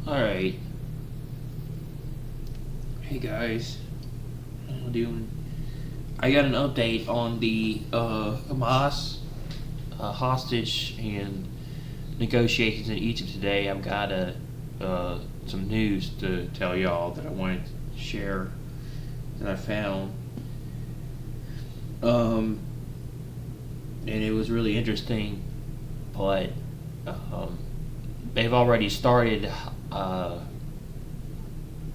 Alright. Hey guys. How you doing? I got an update on the Hamas hostage and negotiations in Egypt today. I've got some news to tell y'all that I wanted to share that I found. And it was really interesting, but they've already started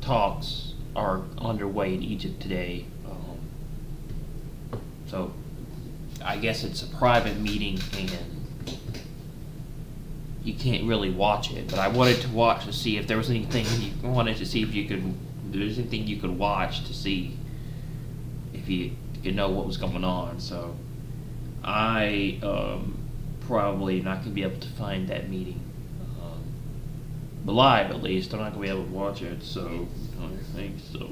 talks are underway in Egypt today. So I guess it's a private meeting and you can't really watch it. But I wanted to watch to see if there was anything there's anything you could watch to see if you could know what was going on. So I probably not gonna be able to find that meeting. Live at least. I'm not gonna be able to watch it, so I don't think so.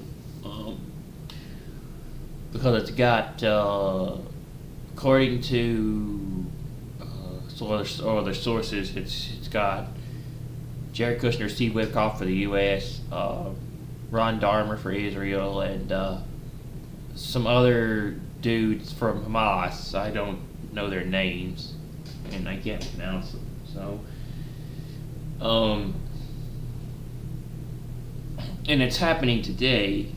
Because it's got, according to other sources, it's got Jared Kushner, Steve Witkoff for the U.S., Ron Darmer for Israel, and some other dudes from Hamas. I don't know their names, and I can't pronounce them. So, and it's happening today.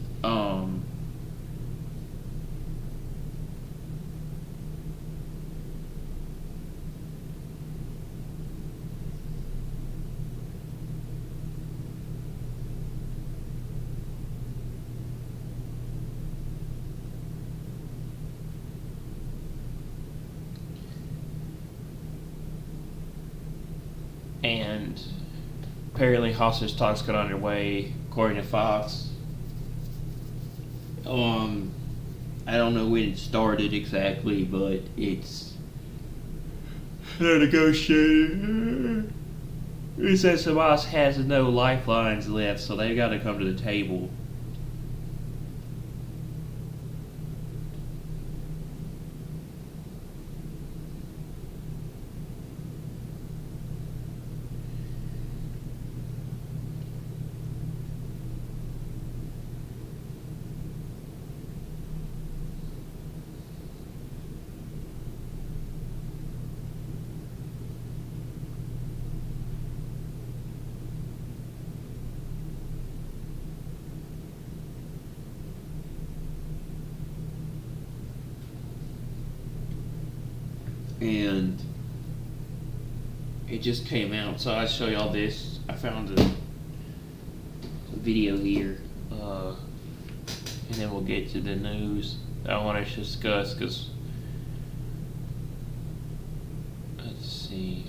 And apparently hostage talks got underway, according to Fox. I don't know when it started exactly, but it's they're negotiating. It says Hamas has no lifelines left, so they got to come to the table. And it just came out, so I'll show y'all this. I found a video here, and then we'll get to the news that I want to discuss. Because let's see,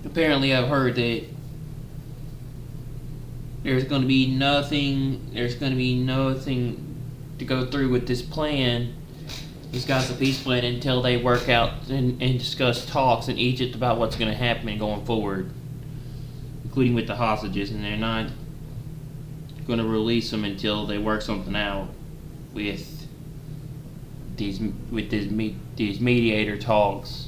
apparently I've heard that there's going to be nothing to go through with this plan, this Gaza peace plan, until they work out and discuss talks in Egypt about what's going to happen going forward, including with the hostages. And they're not going to release them until they work something out with these mediator talks.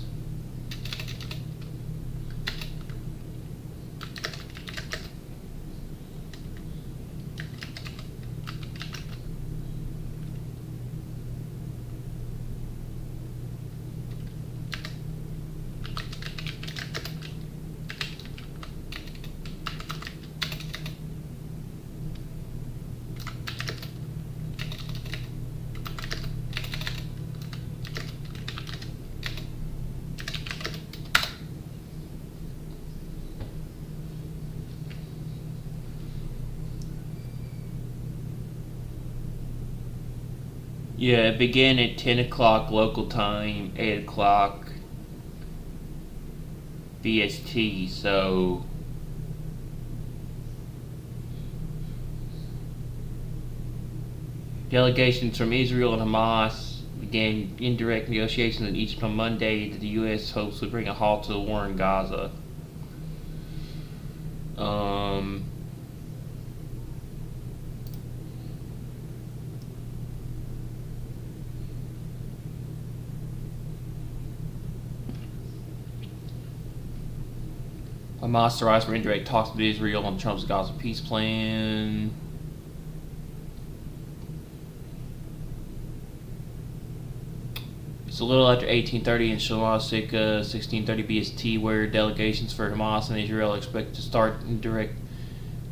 Yeah, it began at 10 o'clock local time, 8 o'clock BST, so delegations from Israel and Hamas began indirect negotiations in Egypt on Monday that the U.S. hopes would bring a halt to the war in Gaza. Hamas strives for indirect talks with Israel on Trump's Gaza peace plan. It's a little after 1830 in Shalom-Sika 1630 BST, where delegations for Hamas and Israel are expected to start indirect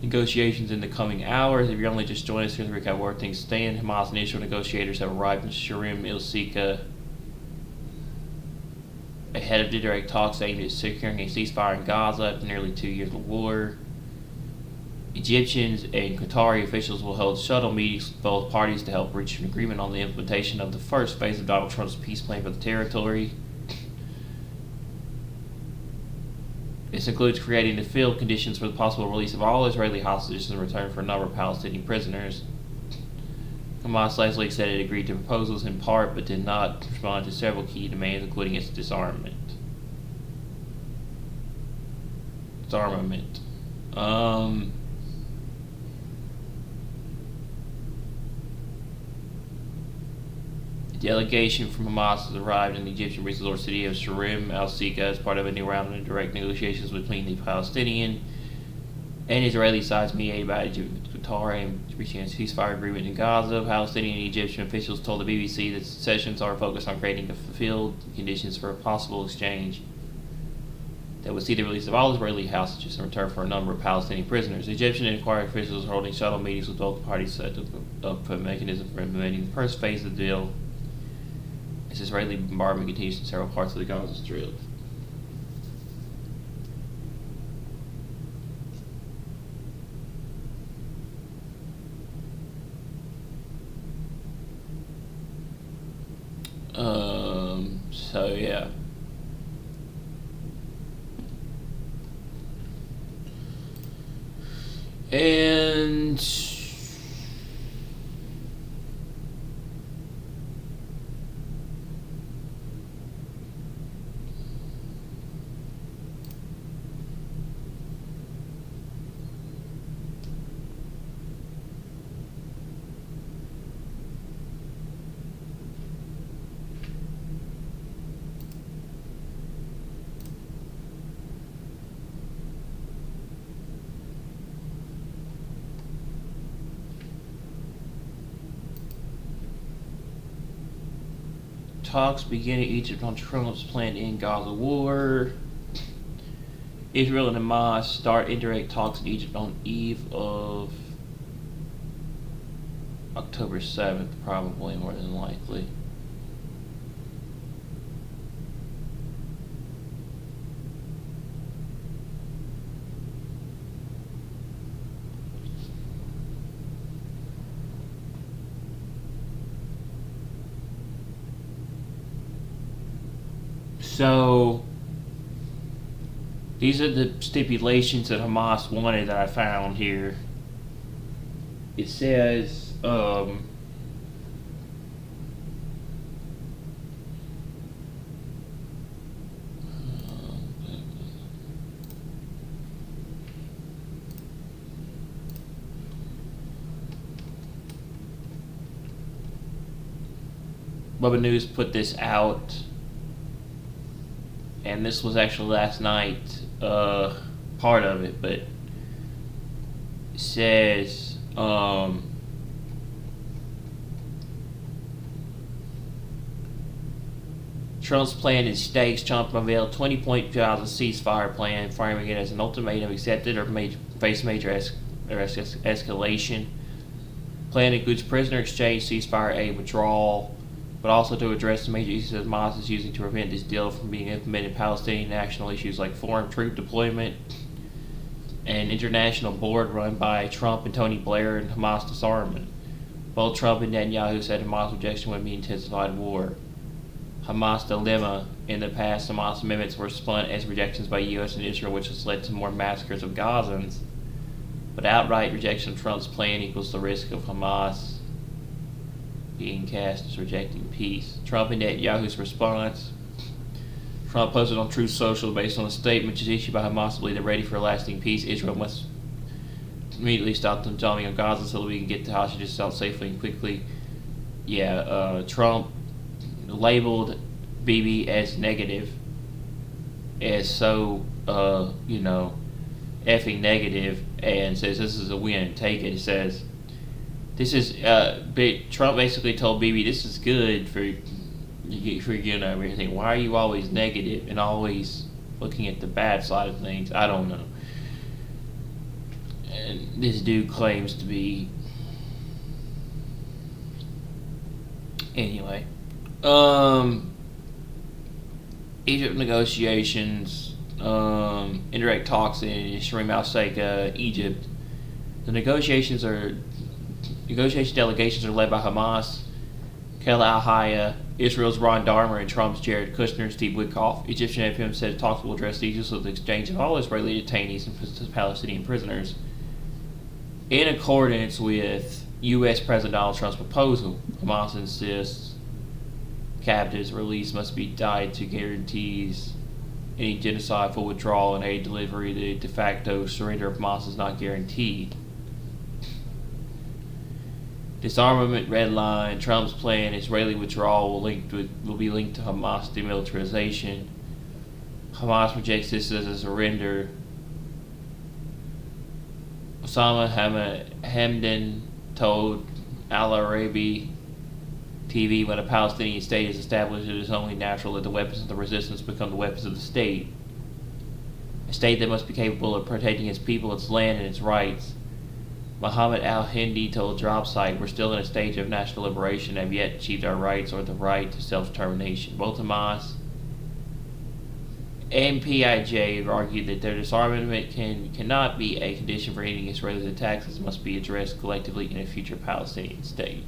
negotiations in the coming hours. If you're only just joining us, here's a recap where things stand. Hamas and Israel negotiators have arrived in Sharm-el-Sheikh ahead of indirect talks aimed at securing a ceasefire in Gaza after nearly 2 years of war. Egyptians and Qatari officials will hold shuttle meetings with both parties to help reach an agreement on the implementation of the first phase of Donald Trump's peace plan for the territory. This includes creating the field conditions for the possible release of all Israeli hostages in return for a number of Palestinian prisoners. Hamas last week said it agreed to proposals in part, but did not respond to several key demands, including its disarmament. A delegation from Hamas has arrived in the Egyptian resort city of Sharm-el-Sheikh as part of a new round of indirect negotiations between the Palestinian and Israeli sides mediated by Egypt and Qatar, and reaching a ceasefire agreement in Gaza. Palestinian and Egyptian officials told the BBC that sessions are focused on creating the field conditions for a possible exchange that would see the release of all Israeli hostages in return for a number of Palestinian prisoners. Egyptian and Qatari officials are holding shuttle meetings with both parties set up a mechanism for implementing the first phase of the deal as Israeli bombardment continues in several parts of the Gaza Strip. So yeah. And talks begin in Egypt on Trump's plan to end Gaza war. Israel and Hamas start indirect talks in Egypt on eve of October 7th, probably more than likely. So these are the stipulations that Hamas wanted that I found here. It says Bubba News put this out, and this was actually last night, part of it, but it says, Trump's plan in stakes. Trump unveiled 20-point Gaza ceasefire plan, framing it as an ultimatum accepted or face major escalation. Plan includes prisoner exchange, ceasefire aid withdrawal, but also to address the major issues that Hamas is using to prevent this deal from being implemented. Palestinian national issues like foreign troop deployment, an international board run by Trump and Tony Blair, and Hamas disarmament. Both Trump and Netanyahu said Hamas rejection would be intensified war. Hamas dilemma. In the past, Hamas amendments were spun as rejections by U.S. and Israel, which has led to more massacres of Gazans. But outright rejection of Trump's plan equals the risk of Hamas being cast as rejecting peace. Trump and Netanyahu's response. Trump posted on Truth Social based on a statement which is issued by Hamas to believe they're ready for a lasting peace. Israel must immediately stop the bombing of Gaza so that we can get the hostages out safely and quickly. Trump labeled Bibi as negative, as so, effing negative and says this is a win, take it. It says this is Trump basically told Bibi this is good for everything. Why are you always negative and always looking at the bad side of things? I don't know. And this dude claims to be. Anyway, Egypt negotiations, indirect talks in Sharm el-Sheikh, Egypt. The negotiation delegations are led by Hamas, Kel Al-Hayya, Israel's Ron Darmer, and Trump's Jared Kushner and Steve Witkoff. Egyptian FM said talks will address the issues of the exchange of all Israeli detainees and Palestinian prisoners in accordance with U.S. President Donald Trump's proposal. Hamas insists captives released must be tied to guarantees any genocide, full withdrawal, and aid delivery. The de facto surrender of Hamas is not guaranteed. Disarmament red line. Trump's plan, Israeli withdrawal will be linked to Hamas demilitarization. Hamas rejects this as a surrender. Osama Hamdan told Al Arabi TV when a Palestinian state is established, it is only natural that the weapons of the resistance become the weapons of the state. A state that must be capable of protecting its people, its land, and its rights. Mohammed al-Hindi told Job Site, we're still in a stage of national liberation and have yet achieved our rights or the right to self-determination. Both Hamas and PIJ have argued that their disarmament cannot be a condition for ending Israeli attacks. This must be addressed collectively in a future Palestinian state.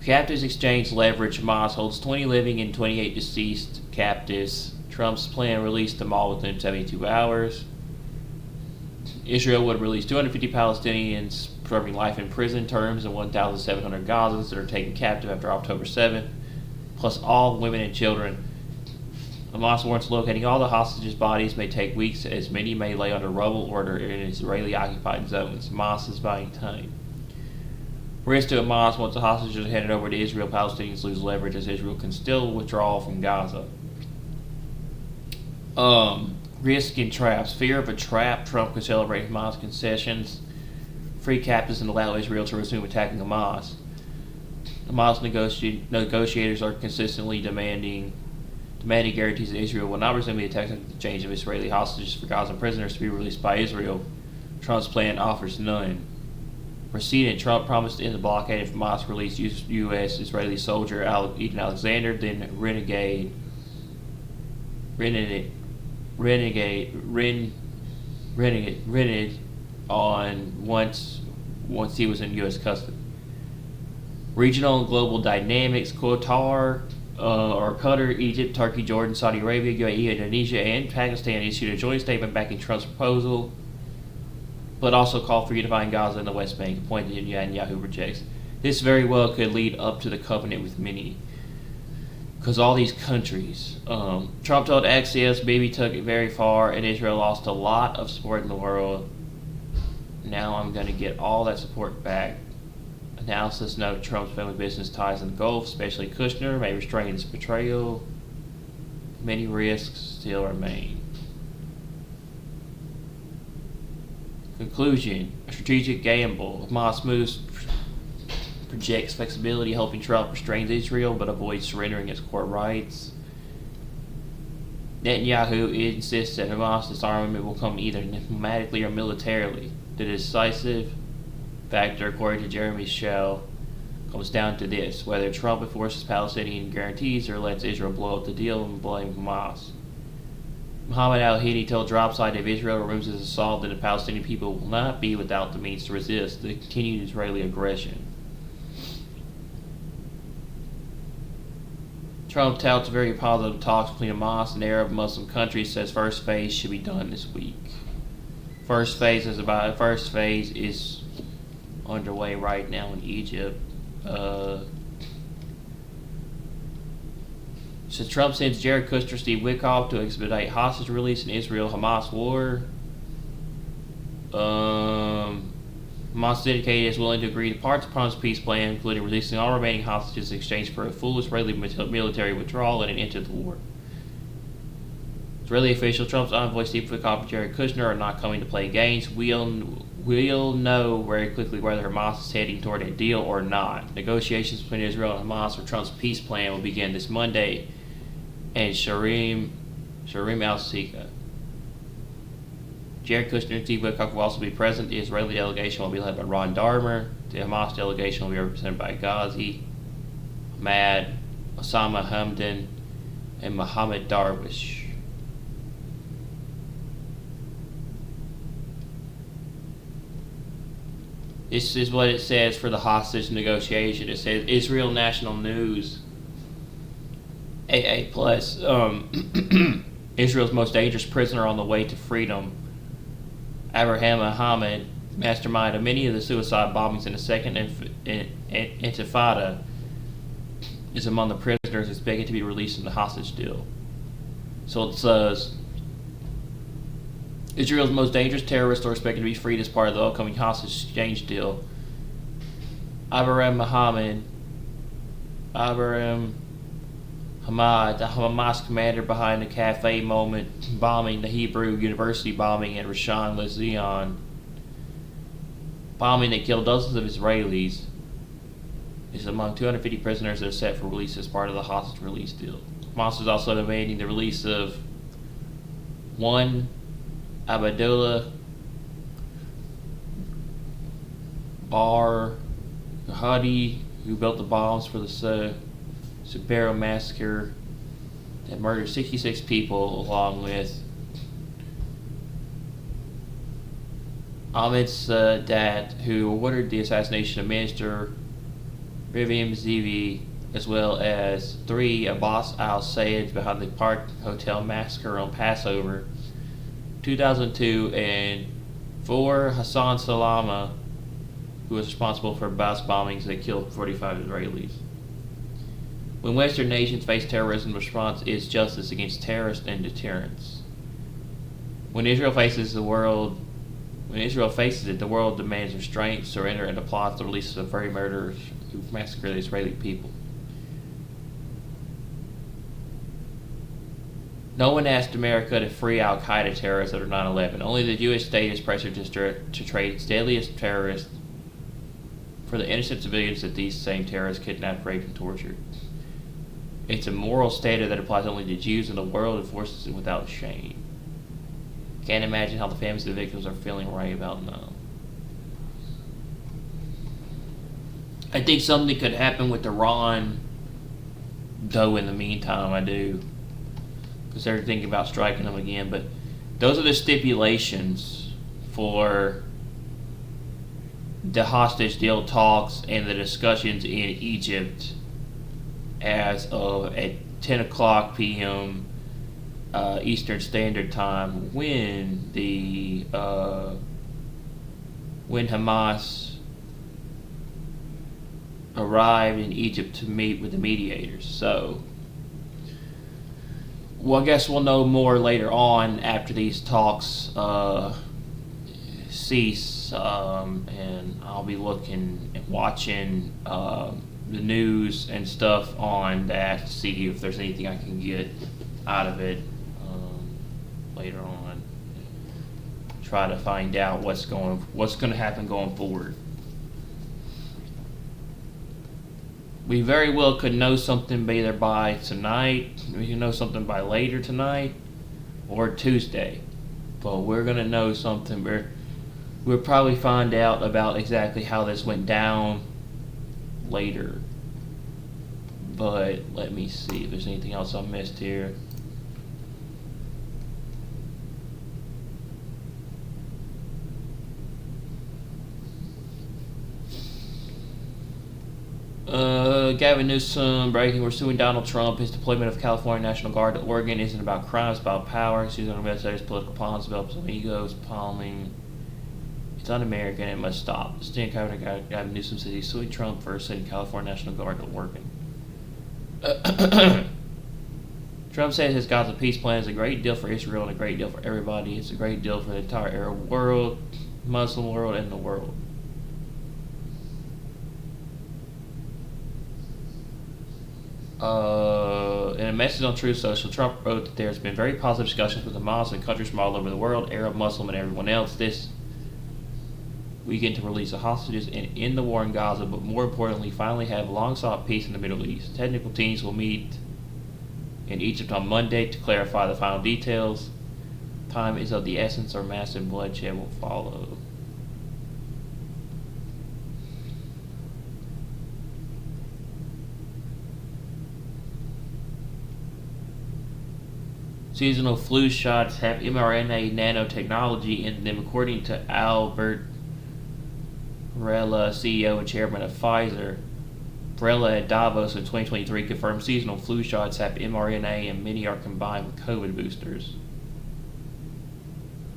Captives exchange leverage. Hamas holds 20 living and 28 deceased captives. Trump's plan released them all within 72 hours. Israel would release 250 Palestinians serving life in prison terms and 1,700 Gazans that are taken captive after October 7th, plus all women and children. Hamas warns locating all the hostages' bodies may take weeks, as many may lay under rubble or in Israeli-occupied zones. Hamas is buying time. Risk to Hamas once the hostages are handed over to Israel, Palestinians lose leverage as Israel can still withdraw from Gaza. Risk and traps. Fear of a trap. Trump could celebrate Hamas concessions, free captives, and allow Israel to resume attacking Hamas. Hamas negotiators are consistently demanding guarantees that Israel will not resume the attacks after the exchange of Israeli hostages for Gaza prisoners to be released by Israel. Trump's plan offers none. President Trump promised to end the blockade if Hamas released U.S. Israeli soldier Eden Alexander, then renegade on once he was in U.S. custody. Regional and global dynamics. Qatar, Egypt, Turkey, Jordan, Saudi Arabia, UAE, Indonesia, and Pakistan issued a joint statement backing Trump's proposal, but also called for unifying Gaza and the West Bank, a point that Netanyahu rejects. This very well could lead up to the covenant with many, because all these countries. Trump told Axios, Bibi took it very far, and Israel lost a lot of support in the world. Now I'm going to get all that support back. Analysis note Trump's family business ties in the Gulf, especially Kushner, may restrain his betrayal. Many risks still remain. Conclusion. A strategic gamble. Hamas moves projects flexibility, helping Trump restrain Israel but avoids surrendering its core rights. Netanyahu insists that Hamas disarmament will come either diplomatically or militarily. The decisive factor, according to Jeremy Schell, comes down to this: whether Trump enforces Palestinian guarantees or lets Israel blow up the deal and blame Hamas. Mohammed al-Hindi told Dropside if Israel removes its assault, then the Palestinian people will not be without the means to resist the continued Israeli aggression. Trump touts very positive talks between Hamas and Arab Muslim countries, says first phase should be done this week. First phase is underway right now in Egypt. So Trump sends Jared Kushner, Steve Witkoff to expedite hostage release in Israel-Hamas war. Hamas indicated is willing to agree to parts of Trump's peace plan, including releasing all remaining hostages in exchange for a full Israeli military withdrawal and an end to the war. Israeli officials, Trump's envoy Steve Witkoff and Jared Kushner are not coming to play games. We'll know very quickly whether Hamas is heading toward a deal or not. Negotiations between Israel and Hamas for Trump's peace plan will begin this Monday in Sharm el-Sheikh. Jared Kushner and Steve Witkoff will also be present. The Israeli delegation will be led by Ron Darmer. The Hamas delegation will be represented by Ghazi Ahmad, Osama Hamdan, and Mohammed Darwish. This is what it says for the hostage negotiation. It says Israel National News AA Plus. Israel's most dangerous prisoner on the way to freedom, Abraham Mohammed, mastermind of many of the suicide bombings in the Second Intifada, is among the prisoners expected to be released in the hostage deal. So it says Israel's most dangerous terrorists are expected to be freed as part of the upcoming hostage exchange deal. Abraham Hamad, the Hamas commander behind the cafe bombing, the Hebrew University bombing, and Rishon LeZion bombing that killed dozens of Israelis, is among 250 prisoners that are set for release as part of the hostage release deal. Hamas is also demanding the release of one Abdullah Bar Hadi, who built the bombs for the Sbarro massacre that murdered 66 people, along with Ahmed Sadat, who ordered the assassination of Minister Rivim Zivi, as well as 3 Abbas al-Sayeds behind the Park Hotel massacre on Passover 2002, and 4 Hassan Salama, who was responsible for bus bombings that killed 45 Israelis. When Western nations face terrorism, the response is justice against terrorists and deterrence. When Israel faces it, the world demands restraint, surrender, and applauds the release of very murderers who massacred the Israeli people. No one asked America to free al-Qaeda terrorists after 9/11. Only the Jewish state is pressured to trade its deadliest terrorists for the innocent civilians that these same terrorists kidnapped, raped, and tortured. It's a moral standard that applies only to Jews in the world and forces it without shame. Can't imagine how the families of the victims are feeling right about now. I think something could happen with Iran, though, in the meantime, I do. Because they're thinking about striking them again. But those are the stipulations for the hostage deal talks and the discussions in Egypt as of at 10 o'clock p.m. Eastern Standard Time, when Hamas arrived in Egypt to meet with the mediators. So, well, I guess we'll know more later on after these talks cease, and I'll be looking and watching the news and stuff on that to see if there's anything I can get out of it later on. Try to find out what's going to happen going forward. We very well could know something either by tonight, we can know something by later tonight, or Tuesday. But we're going to know something. We'll probably find out about exactly how this went down later. But let me see if there's anything else I missed here. Gavin Newsom breaking: we're suing Donald Trump. His deployment of California National Guard to Oregon isn't about crime, it's about power. He's using investigators' political pawns, develop some egos, palming. It's un-American and it must stop. State Governor Gavin Newsom says he's suing Trump for sending California National Guard to Oregon. Trump says his Gaza peace plan is a great deal for Israel and a great deal for everybody. It's a great deal for the entire Arab world, Muslim world, and the world. in a message on Truth Social, Trump wrote that there's been very positive discussions with Hamas and countries from all over the world, Arab, Muslim, and everyone else, this weekend to release the hostages and end the war in Gaza, but more importantly, finally have long-sought peace in the Middle East. Technical teams will meet in Egypt on Monday to clarify the final details. Time is of the essence, or massive bloodshed will follow. Seasonal flu shots have mRNA nanotechnology in them, according to Albert Bourla, CEO and chairman of Pfizer. Bourla at Davos in 2023 confirmed seasonal flu shots have mRNA and many are combined with COVID boosters.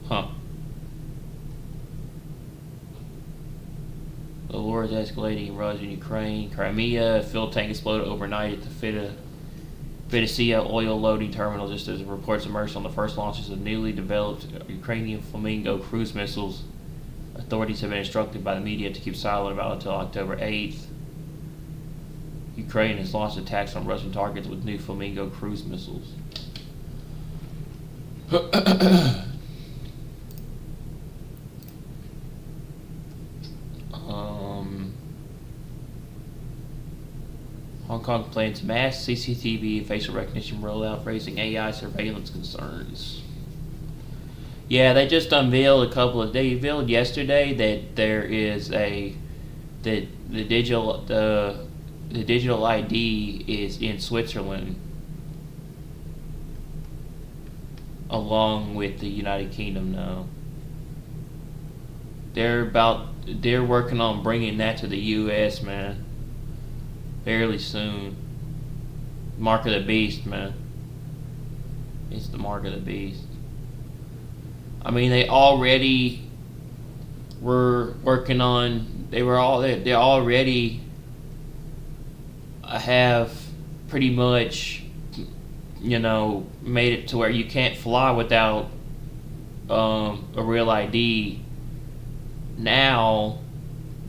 Huh. The war is escalating in Russia and Ukraine. Crimea, a fuel tank exploded overnight at the Fedossia oil loading terminal just as reports emerged on the first launches of newly developed Ukrainian Flamingo cruise missiles. Authorities have been instructed by the media to keep silent about it until October 8th. Ukraine has launched attacks on Russian targets with new Flamingo cruise missiles. Hong Kong plans mass CCTV and facial recognition rollout, raising AI surveillance concerns. Yeah, they just unveiled they revealed yesterday that there is the digital ID is in Switzerland, along with the United Kingdom now. They're working on bringing that to the U.S., man. Fairly soon. Mark of the beast, man. It's the mark of the beast. I mean, they already were working on. They already have pretty much, made it to where you can't fly without a real ID. Now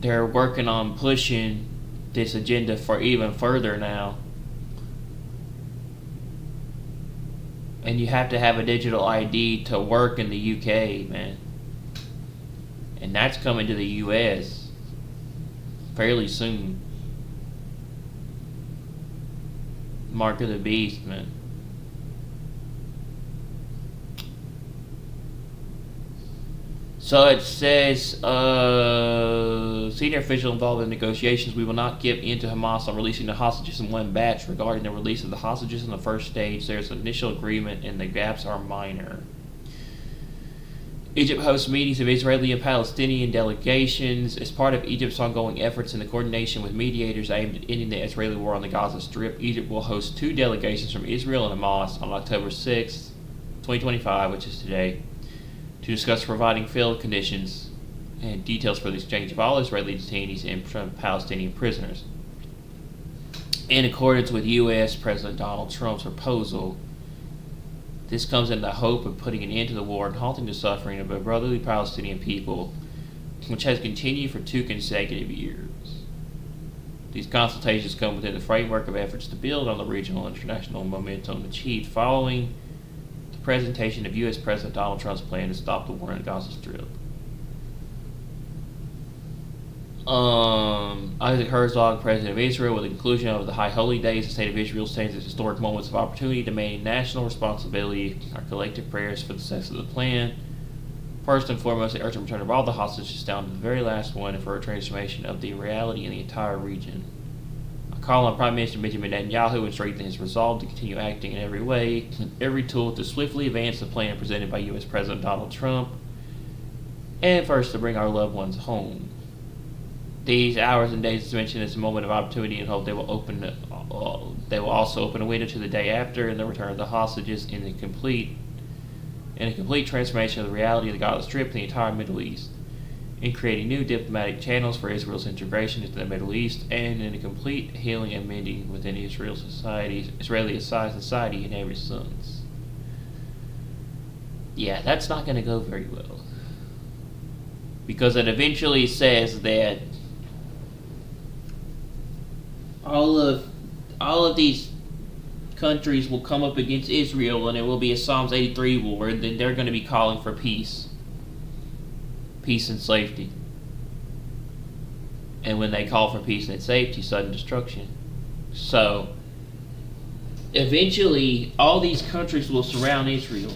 they're working on pushing this agenda for even further now. And you have to have a digital ID to work in the UK, man. And that's coming to the US fairly soon. Mark of the beast, man. So it says, senior official involved in negotiations, we will not give in to Hamas on releasing the hostages in one batch. Regarding the release of the hostages in the first stage, there's an initial agreement and the gaps are minor. Egypt hosts meetings of Israeli and Palestinian delegations as part of Egypt's ongoing efforts in the coordination with mediators aimed at ending the Israeli war on the Gaza Strip. Egypt will host two delegations from Israel and Hamas on October 6, 2025, which is today, to discuss providing field conditions and details for the exchange of all Israeli detainees and Palestinian prisoners. In accordance with U.S. President Donald Trump's proposal, this comes in the hope of putting an end to the war and halting the suffering of a brotherly Palestinian people, which has continued for 2 consecutive years. These consultations come within the framework of efforts to build on the regional and international momentum achieved following presentation of U.S. President Donald Trump's plan to stop the war in the Gaza Strip. Isaac Herzog, President of Israel, with the conclusion of the High Holy Days, the State of Israel stands at historic moments of opportunity, demanding national responsibility. Our collective prayers for the success of the plan. First and foremost, the urgent return of all the hostages down to the very last one, and for a transformation of the reality in the entire region. Call on Prime Minister Benjamin Netanyahu and strengthen his resolve to continue acting in every way, every tool to swiftly advance the plan presented by U.S. President Donald Trump, and first to bring our loved ones home. These hours and days is mentioned as a moment of opportunity and hope they will also open a window to the day after and the return of the hostages in a complete transformation of the reality of the Gaza Strip and the entire Middle East, in creating new diplomatic channels for Israel's integration into the Middle East, and in a complete healing and mending within Israeli society and every sense. Yeah, that's not going to go very well, because it eventually says that all of these countries will come up against Israel and it will be a Psalms 83 war, and then they're going to be calling for peace. Peace and safety. And when they call for peace and safety, sudden destruction. So, eventually, all these countries will surround Israel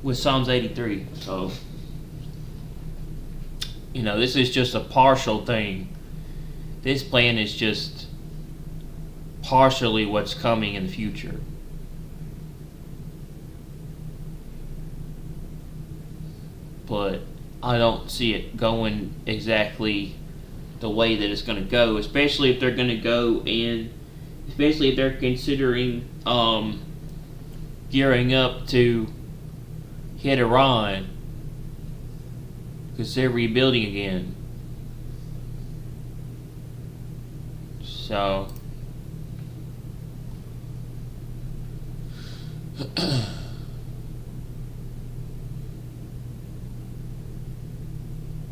with Psalms 83. So, this is just a partial thing. This plan is just partially what's coming in the future. But I don't see it going exactly the way that it's going to go, especially if they're going to go and especially if they're considering gearing up to hit Iran, because they're rebuilding again. So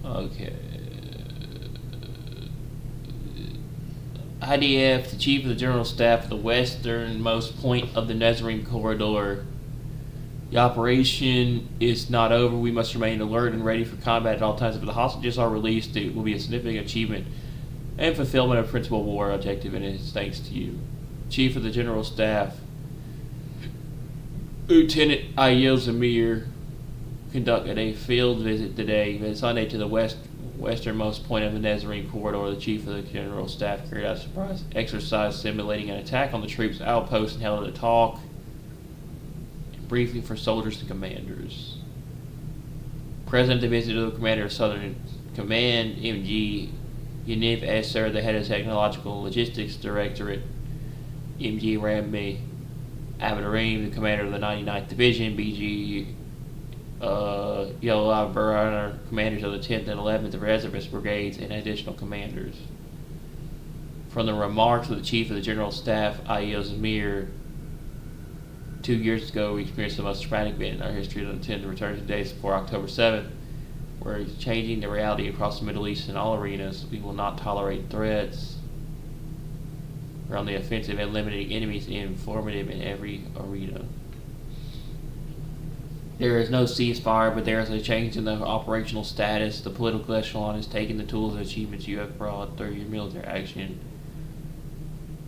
okay. IDF, the Chief of the General Staff of the westernmost point of the Nazarene Corridor. The operation is not over. We must remain alert and ready for combat at all times. If the hostages are released, it will be a significant achievement and fulfillment of principal war objective, and it's thanks to you. Chief of the General Staff, Lieutenant Ayil Zamir, conducted a field visit today, Sunday, to the westernmost point of the Nazarene Corridor. The Chief of the General Staff carried out a surprise exercise simulating an attack on the troops' outpost and held a talk and briefing for soldiers and commanders. President of the visit of the Commander of Southern Command, MG Yaniv Esser, the head of Technological Logistics Directorate, MG Rami Abdarim, the commander of the 99th Division, BG Yoav Burner, commanders of the 10th and 11th Reservist Brigades, and additional commanders. From the remarks of the Chief of the General Staff, Ayil Zamir, 2 years ago we experienced the most traumatic event in our history and intend to return to the days before October 7th. We're changing the reality across the Middle East in all arenas. We will not tolerate threats. We're on the offensive and limiting enemies informative in every arena. There is no ceasefire, but there is a change in the operational status. The political echelon is taking the tools and achievements you have brought through your military action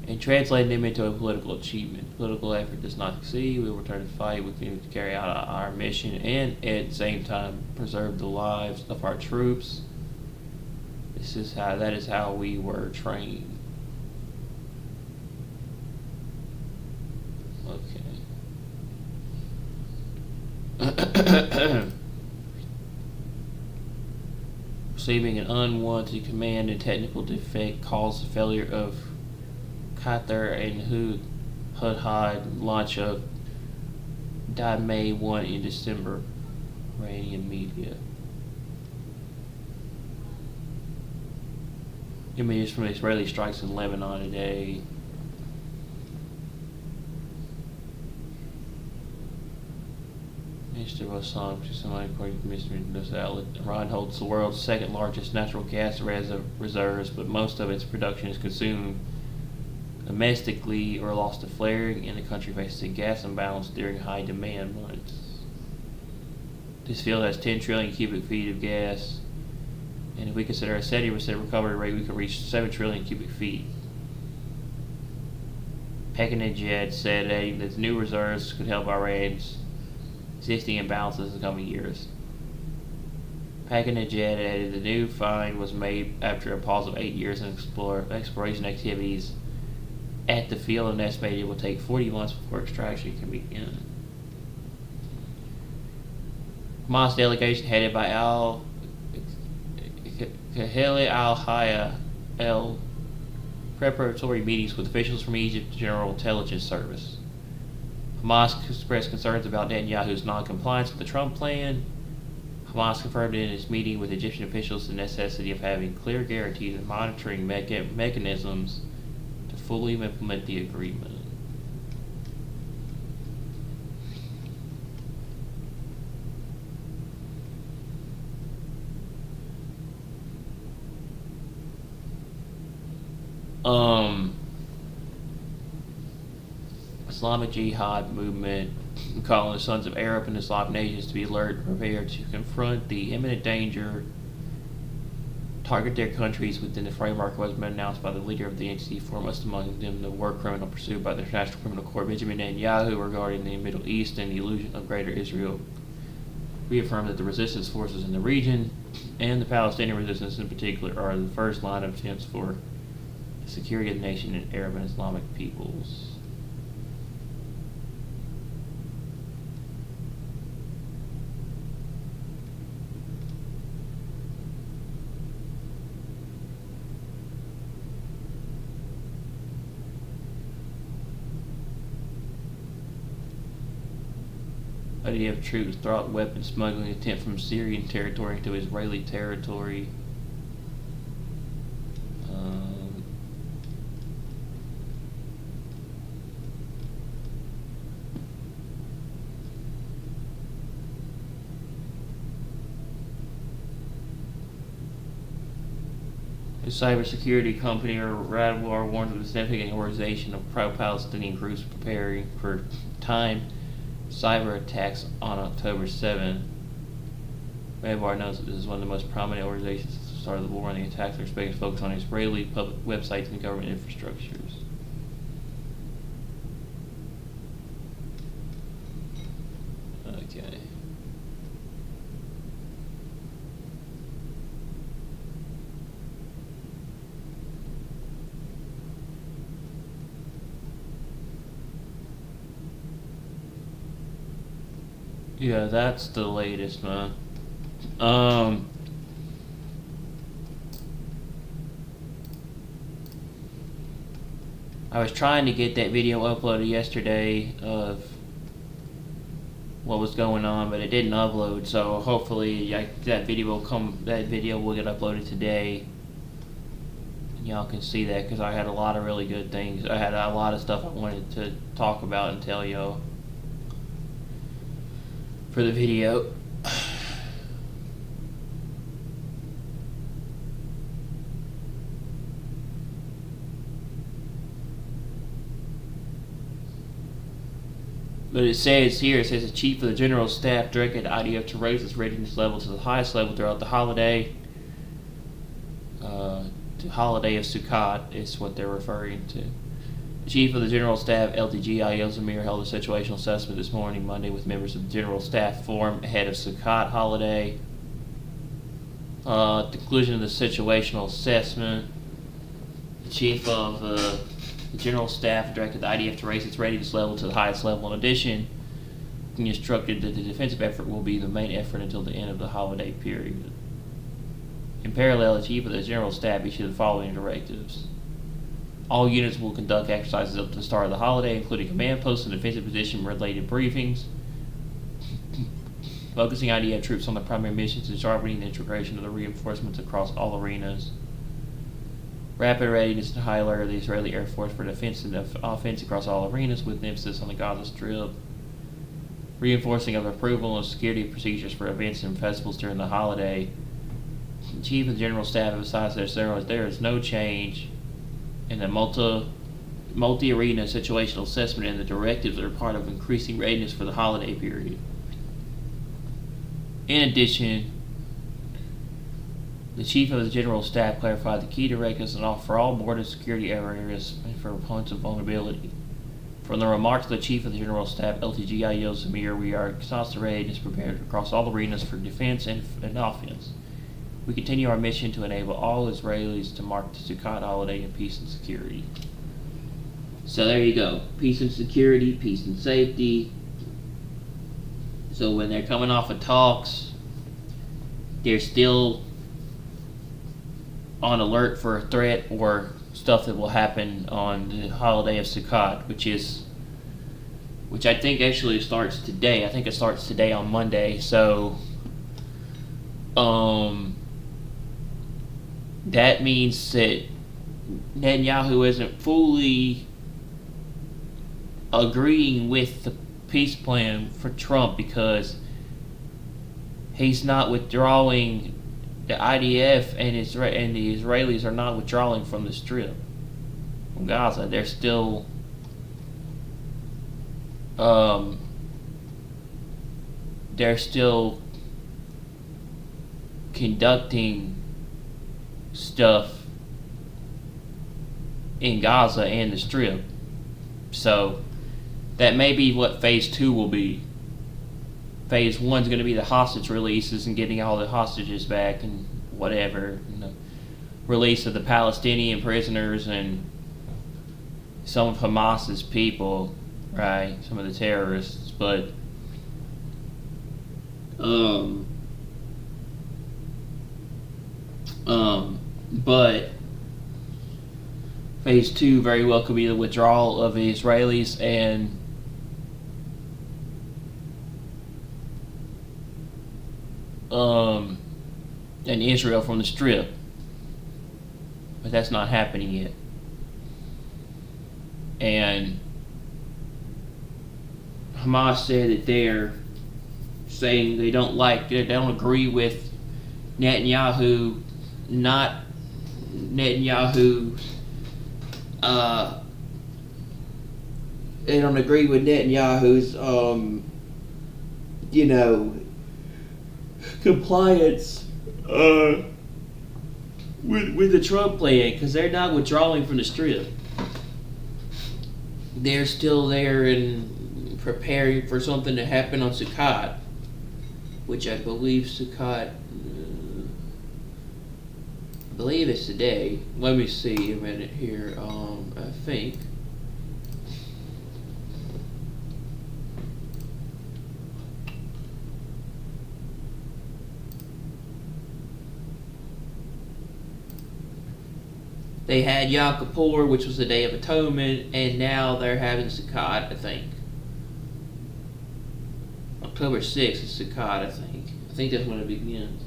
and translating them into a political achievement. Political effort does not succeed. We will return to fight. We continue to carry out our mission and at the same time preserve the lives of our troops. That is how we were trained. Okay. Receiving an unwanted command and technical defect caused the failure of Qatar and Hudhud launch of May 1 in December. Iranian media. Images from Israeli strikes in Lebanon today. Minister of Assam, according to this outlet, Iran holds the world's second largest natural gas reserves, but most of its production is consumed domestically or lost to flaring, and the country faces a gas imbalance during high demand months. This field has 10 trillion cubic feet of gas, and if we consider a 70% recovery rate, we could reach 7 trillion cubic feet. Pekinejad said that the new reserves could help Iran's existing imbalances in the coming years. Pekinejad added the new find was made after a pause of 8 years in exploration activities at the field, and estimated it will take 40 months before extraction can begin. Hamas delegation headed by Kahele al-Haya held preparatory meetings with officials from Egypt's General Intelligence Service. Hamas expressed concerns about Netanyahu's non-compliance with the Trump plan. Hamas confirmed in its meeting with Egyptian officials the necessity of having clear guarantees and monitoring mechanisms to fully implement the agreement. Islamic Jihad movement, calling the sons of Arab and Islamic nations to be alert and prepared to confront the imminent danger, target their countries within the framework was announced by the leader of the entity, foremost among them the war criminal pursued by the International Criminal Court, Benjamin Netanyahu, regarding the Middle East and the illusion of Greater Israel. Reaffirmed that the resistance forces in the region, and the Palestinian resistance in particular, are the first line of defense for the security of the nation and Arab and Islamic peoples. IDF troops throttle weapons smuggling attempt from Syrian territory into Israeli territory. A cybersecurity company or Radwar warned of the significant organization of pro-Palestinian groups preparing for time cyber attacks on October 7. Radwar knows that this is one of the most prominent organizations since the start of the war, and the attacks are expected to focus on Israeli public websites and government infrastructures. Okay. Yeah, that's the latest, man. I was trying to get that video uploaded yesterday of what was going on, but it didn't upload. So hopefully, that video will get uploaded today, and y'all can see that, because I had a lot of really good things. I had a lot of stuff I wanted to talk about and tell y'all for the video. But it says the chief of the general staff directed IDF to raise its readiness level to the highest level throughout the holiday. The holiday of Sukkot is what they're referring to. The chief of the general staff, LTGI Zamir, held a situational assessment this morning, Monday, with members of the general staff forum ahead of Sukkot holiday. At the conclusion of the situational assessment, the chief of the general staff directed the IDF to raise its readiness level to the highest level. In addition, he instructed that the defensive effort will be the main effort until the end of the holiday period. In parallel, the chief of the general staff issued the following directives. All units will conduct exercises up to the start of the holiday, including command posts and defensive position-related briefings, focusing IDF troops on the primary missions and sharpening the integration of the reinforcements across all arenas. Rapid readiness and high alert of the Israeli Air Force for defense and offense across all arenas, with an emphasis on the Gaza Strip. Reinforcing of approval and security procedures for events and festivals during the holiday. The Chief of the General Staff emphasized that there is no change in the multi-arena situational assessment, and the directives are part of increasing readiness for the holiday period. In addition, the Chief of the General Staff clarified the key directives for all border security areas for points of vulnerability. From the remarks of the Chief of the General Staff, LTGI Zamir, we are constant readiness prepared across all arenas for defense and offense. We continue our mission to enable all Israelis to mark the Sukkot holiday in peace and security. So there you go. Peace and security, peace and safety. So when they're coming off of talks, they're still on alert for a threat or stuff that will happen on the holiday of Sukkot, which I think actually starts today. I think it starts today on Monday. So that means that Netanyahu isn't fully agreeing with the peace plan for Trump, because he's not withdrawing. The IDF and the Israelis are not withdrawing from the Strip, from Gaza. They're still um, they're still conducting stuff in Gaza and the Strip. So that may be what phase 2 will be. Phase 1 is going to be the hostage releases and getting all the hostages back and whatever, and the release of the Palestinian prisoners and some of Hamas's people, right? Some of the terrorists, but but phase 2 very well could be the withdrawal of the Israelis and Israel from the Strip, but that's not happening yet. And Hamas said that they're saying they don't agree with Netanyahu, not Netanyahu. They don't agree with Netanyahu's, compliance with the Trump plan, because they're not withdrawing from the Strip. They're still there and preparing for something to happen on Sukkot, which I believe Sukkot, I believe it's today. Let me see a minute here. I think. They had Yom Kippur, which was the Day of Atonement, and now they're having Sukkot, I think. October 6th is Sukkot, I think. I think that's when it begins.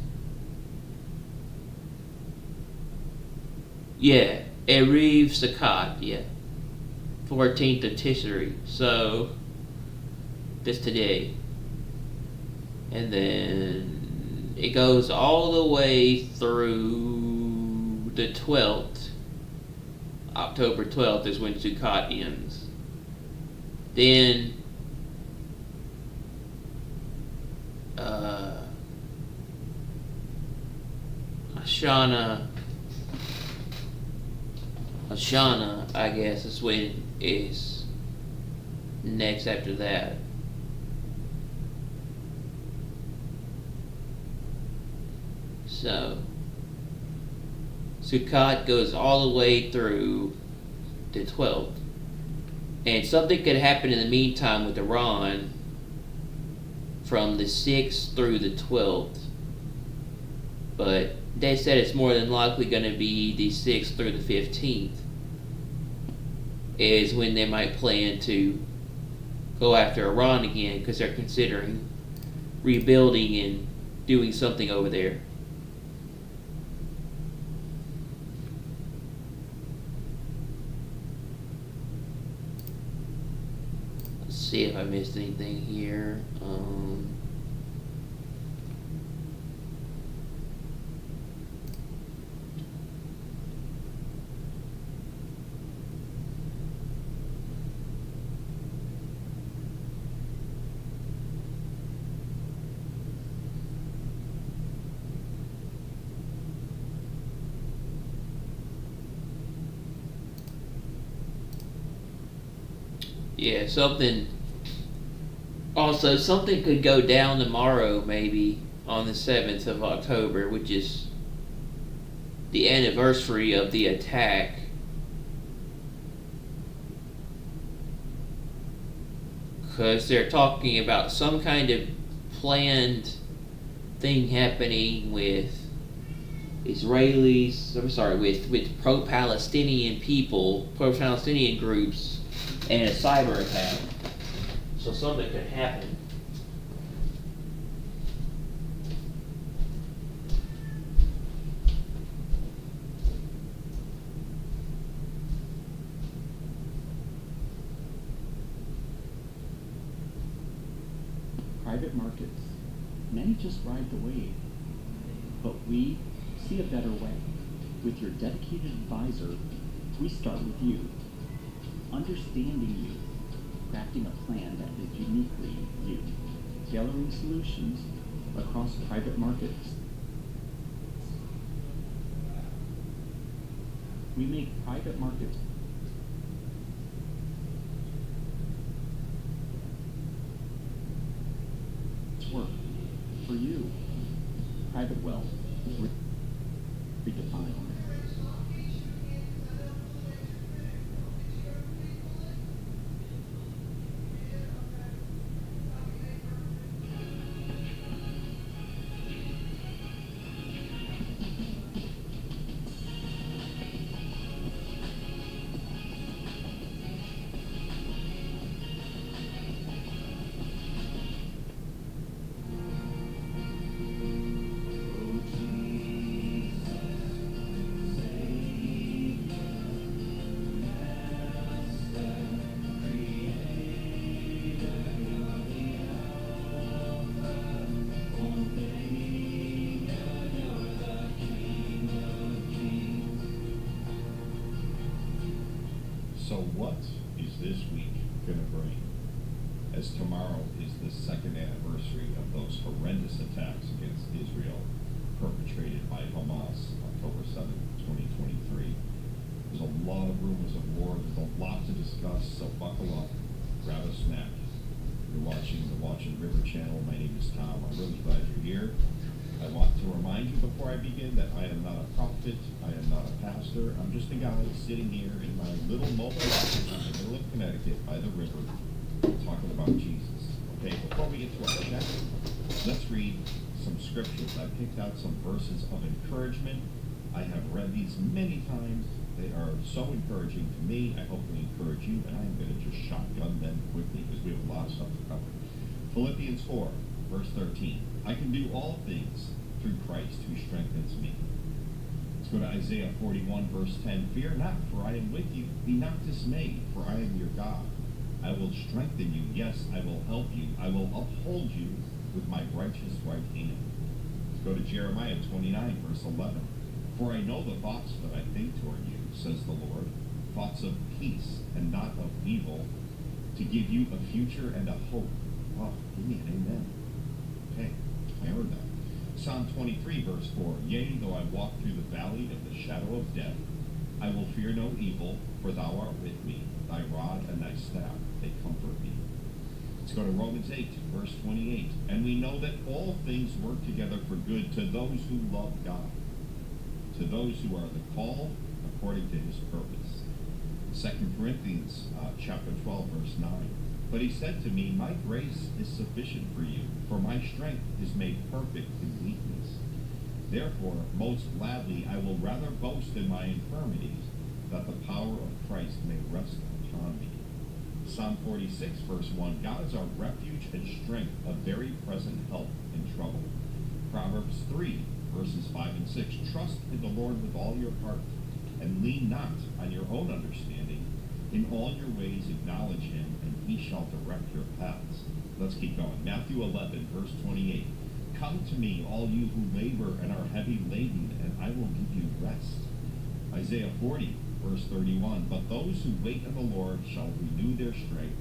Yeah, Erev Sukkot, yeah. 14th of Tishrei, so this today. And then it goes all the way through the 12th. October 12th is when Sukkot ends. Then Hashanah, I guess, is when is next after that. So Sukkot goes all the way through the 12th. And something could happen in the meantime with Iran from the 6th through the 12th. But they said it's more than likely going to be the 6th through the 15th is when they might plan to go after Iran again, because they're considering rebuilding and doing something over there. Let's see if I missed anything here. Yeah, something could go down tomorrow, maybe on the 7th of October, which is the anniversary of the attack. Because they're talking about some kind of planned thing happening with Israelis, with pro-Palestinian people, pro-Palestinian groups, and a cyber attack. So something could happen. Private markets. Many just ride the wave. But we see a better way. With your dedicated advisor, we start with you. Understanding you, crafting a plan that is uniquely you, tailoring solutions across private markets. We make private markets work for you. Private wealth redefined. So what is this week going to bring? As tomorrow is the second anniversary of those horrendous attacks against Israel perpetrated by Hamas, October 7th, 2023. There's a lot of rumors of war. There's a lot to discuss, so buckle up, grab a snack. You're watching the Watching River channel. My name is Tom. I'm really glad you're here. I want to remind you before I begin that I am not a prophet, I am not a pastor, I'm just a guy sitting here in my little mobile office in the middle of Connecticut by the river talking about Jesus. Okay, before we get to our text, let's read some scriptures. I picked out some verses of encouragement. I have read these many times. They are so encouraging to me. I hope they encourage you, and I'm going to just shotgun them quickly because we have a lot of stuff to cover. Philippians 4, verse 13. I can do all things through Christ who strengthens me. Let's go to Isaiah 41, verse 10. Fear not, for I am with you. Be not dismayed, for I am your God. I will strengthen you. Yes, I will help you. I will uphold you with my righteous right hand. Let's go to Jeremiah 29, verse 11. For I know the thoughts that I think toward you, says the Lord, thoughts of peace and not of evil, to give you a future and a hope. Oh, give me an amen. Okay, I heard that. Psalm 23, verse 4. Yea, though I walk through the valley of the shadow of death, I will fear no evil, for thou art with me. Thy rod and thy staff, they comfort me. Let's go to Romans 8, verse 28. And we know that all things work together for good to those who love God, to those who are the called according to his purpose. 2 Corinthians chapter 12, verse 9. But he said to me, my grace is sufficient for you, for my strength is made perfect in weakness. Therefore, most gladly I will rather boast in my infirmities, that the power of Christ may rest upon me. Psalm 46, verse 1. God is our refuge and strength, a very present help in trouble. Proverbs 3, verses 5 and 6. Trust in the Lord with all your heart, and lean not on your own understanding. In all your ways acknowledge him, and he shall direct your paths. Let's keep going. Matthew 11, verse 28. Come to me, all you who labor and are heavy laden, and I will give you rest. Isaiah 40, verse 31. But those who wait on the Lord shall renew their strength.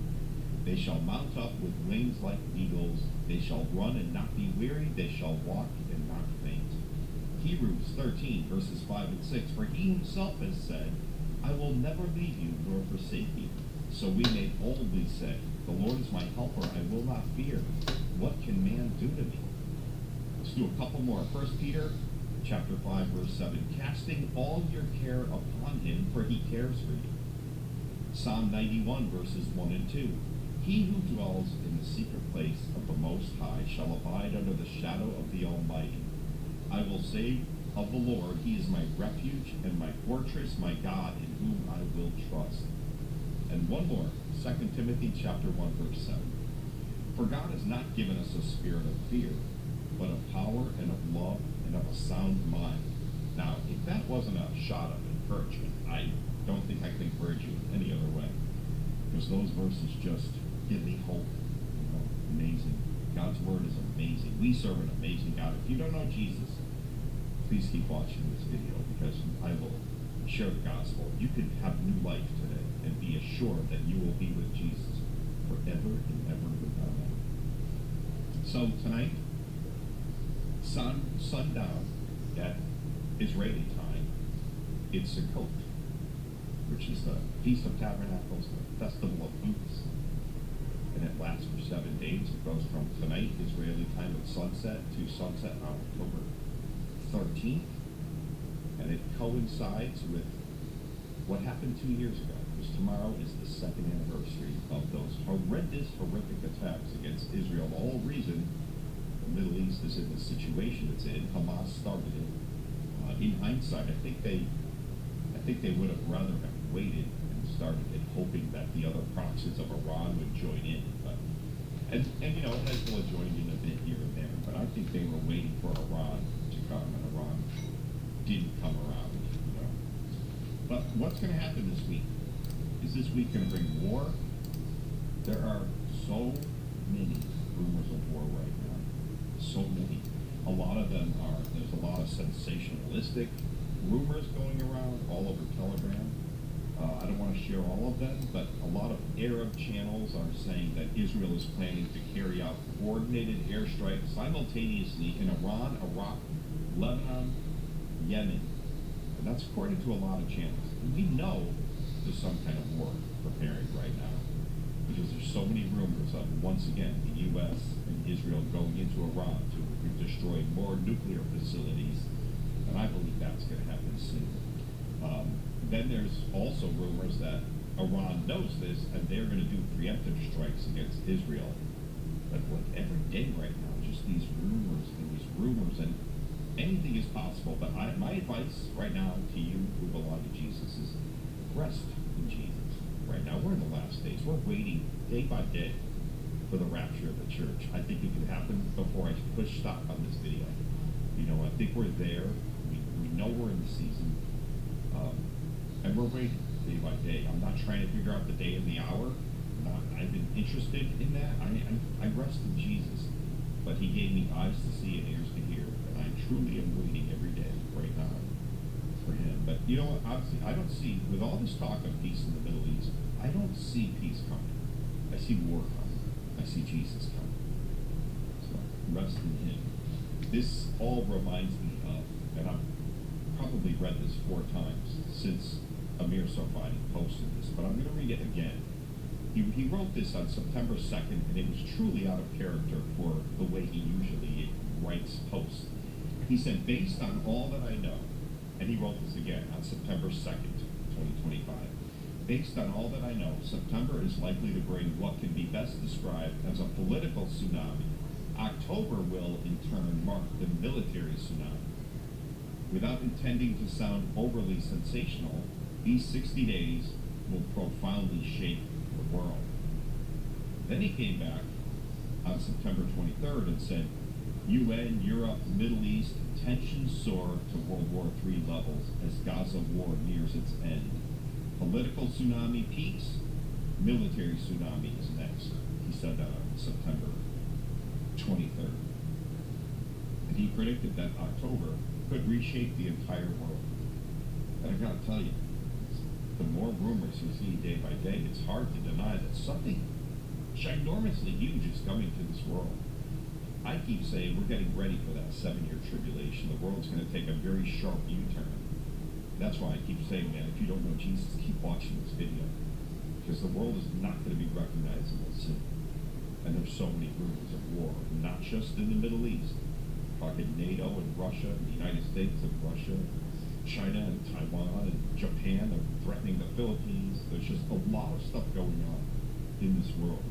They shall mount up with wings like eagles. They shall run and not be weary. They shall walk and not faint. Hebrews 13, verses 5 and 6. For he himself has said, I will never leave you nor forsake you. So we may boldly say, the Lord is my helper, I will not fear. What can man do to me? Let's do a couple more. 1 Peter chapter 5, verse 7. Casting all your care upon him, for he cares for you. Psalm 91, verses 1 and 2. He who dwells in the secret place of the Most High shall abide under the shadow of the Almighty. I will say of the Lord, he is my refuge and my fortress, my God, in whom I will trust. And one more, 2 Timothy chapter 1, verse 7. For God has not given us a spirit of fear, but of power and of love and of a sound mind. Now, if that wasn't a shot of encouragement, I don't think I can encourage you in any other way. Because those verses just give me hope. You know, amazing. God's word is amazing. We serve an amazing God. If you don't know Jesus, please keep watching this video because I will share the gospel. You can have new life today and be assured that you will be with Jesus forever and ever without end. So tonight, sundown at Israeli time, it's Sukkot, which is the Feast of Tabernacles, the Festival of Booths. And it lasts for 7 days. It goes from tonight, Israeli time at sunset, to sunset on October 13th. And it coincides with what happened 2 years ago, because tomorrow is the second anniversary of those horrific attacks against Israel. The whole reason the Middle East is in the situation it's in, Hamas started it. In hindsight, I think they would have rather have waited and started it, hoping that the other proxies of Iran would join in. But and you know, Hezbollah joined in a bit here and there, but I think they were waiting for Iran to come, and Iran didn't come around. You know. But what's going to happen this week? Is this week going to bring war? There are so many rumors of war right now. So many. A lot of them are, there's a lot of sensationalistic rumors going around all over Telegram. I don't want to share all of them, but a lot of Arab channels are saying that Israel is planning to carry out coordinated airstrikes simultaneously in Iran, Iraq, Lebanon, Yemen. And that's according to a lot of channels. And we know there's some kind of war preparing right now, because there's so many rumors of, once again, the U.S. and Israel going into Iran to destroy more nuclear facilities, and I believe that's going to happen soon. Then there's also rumors that Iran knows this, and they're going to do preemptive strikes against Israel. But like every day right now, just these rumors, and anything is possible. But my advice right now to you who belong to Jesus is rest in Jesus. Right now, we're in the last days. We're waiting day by day for the rapture of the church. I think it could happen before I push stop on this video. You know, I think we're there. We know we're in the season. And we're waiting day by day. I'm not trying to figure out the day and the hour. I've been interested in that. I rest in Jesus. But he gave me eyes to see and ears to hear. And I truly am waiting every day right now for him. But you know what? Obviously, I don't see, with all this talk of peace in the Middle East, I don't see peace coming. I see war coming. I see Jesus coming. So rest in him. This all reminds me of, and I've probably read this 4 times since Amir Sofani posted this, but I'm going to read it again. He wrote this on September 2nd, and it was truly out of character for the way he usually writes posts. He said, based on all that I know, and he wrote this again on September 2nd, 2025, based on all that I know, September is likely to bring what can be best described as a political tsunami. October will, in turn, mark the military tsunami. Without intending to sound overly sensational, these 60 days will profoundly shake the world. Then he came back on September 23rd and said, UN, Europe, Middle East, tensions soar to World War III levels as Gaza war nears its end. Political tsunami peaks, military tsunami is next. He said that on September 23rd. And he predicted that October could reshape the entire world. And I've got to tell you, the more rumors you see day by day, it's hard to deny that something ginormously huge is coming to this world. I keep saying we're getting ready for that 7-year tribulation. The world's going to take a very sharp U-turn. That's why I keep saying, man, if you don't know Jesus, keep watching this video. Because the world is not going to be recognizable soon. And there's so many rumors of war, not just in the Middle East. Talking NATO and Russia, and the United States and Russia, China and Taiwan and Japan are threatening the Philippines. There's just a lot of stuff going on in this world.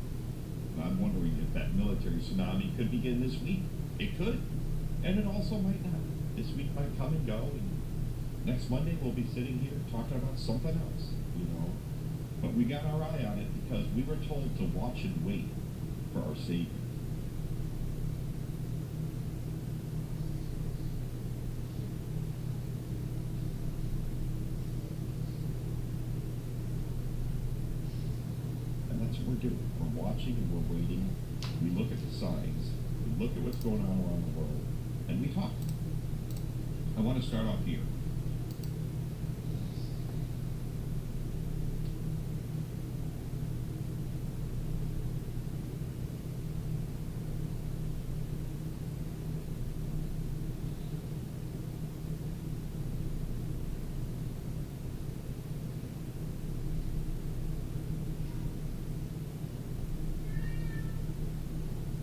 And I'm wondering if that military tsunami could begin this week. It could. And it also might not. This week might come and go. And next Monday we'll be sitting here talking about something else, you know. But we got our eye on it because we were told to watch and wait for our Savior. We're doing. We're watching and we're waiting. We look at the signs. We look at what's going on around the world, and we talk. I want to start off here.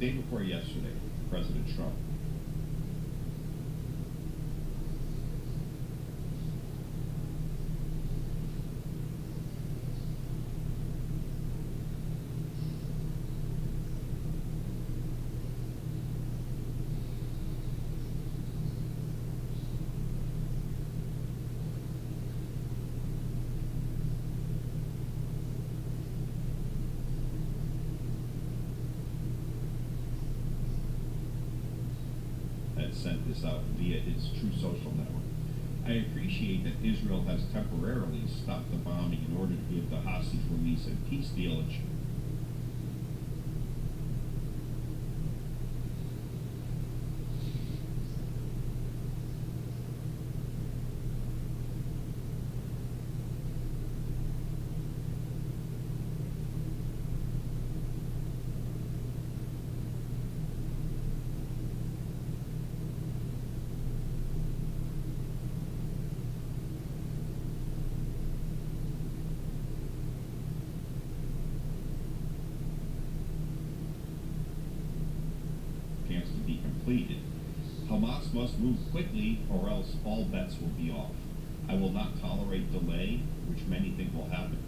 Day before yesterday, President Trump had sent this out via its True Social network. I appreciate that Israel has temporarily stopped the bombing in order to give the hostage release and peace deal a chance to be completed. Hamas must move quickly or else all bets will be off. I will not tolerate delay, which many think will happen.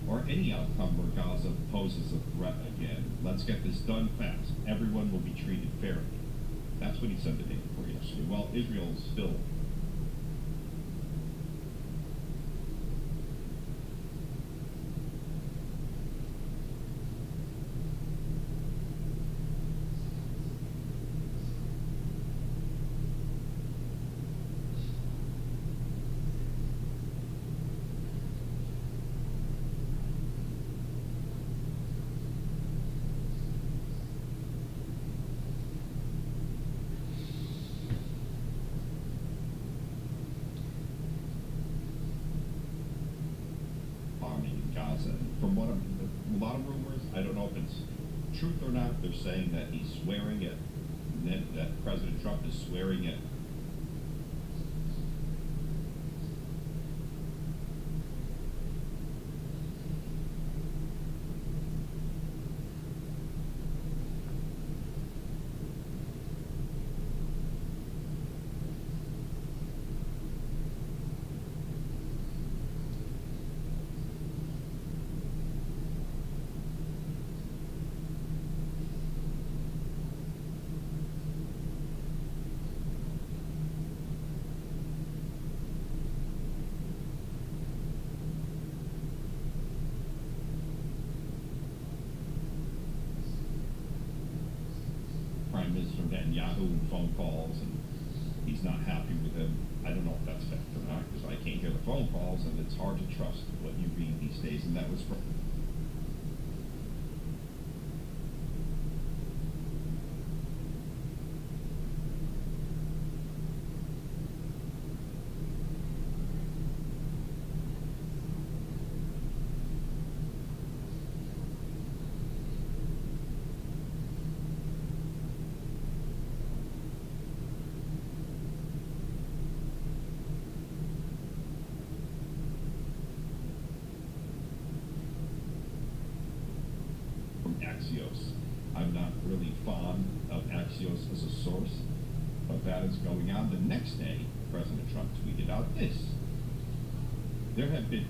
Or any outcome where Gaza poses a threat again. Let's get this done fast. Everyone will be treated fairly. That's what he said the day before yesterday. Well, Israel is still Gaza. From what a lot of rumors, I don't know if it's truth or not, they're saying that he's swearing it, that President Trump is swearing it. Prime Minister Netanyahu and phone calls, and he's not happy with him. I don't know if that's fact or not, because I can't hear the phone calls, and it's hard to trust what you read these days, and that was from Axios. I'm not really fond of Axios as a source, but that is going on. The next day, President Trump tweeted out this. There have been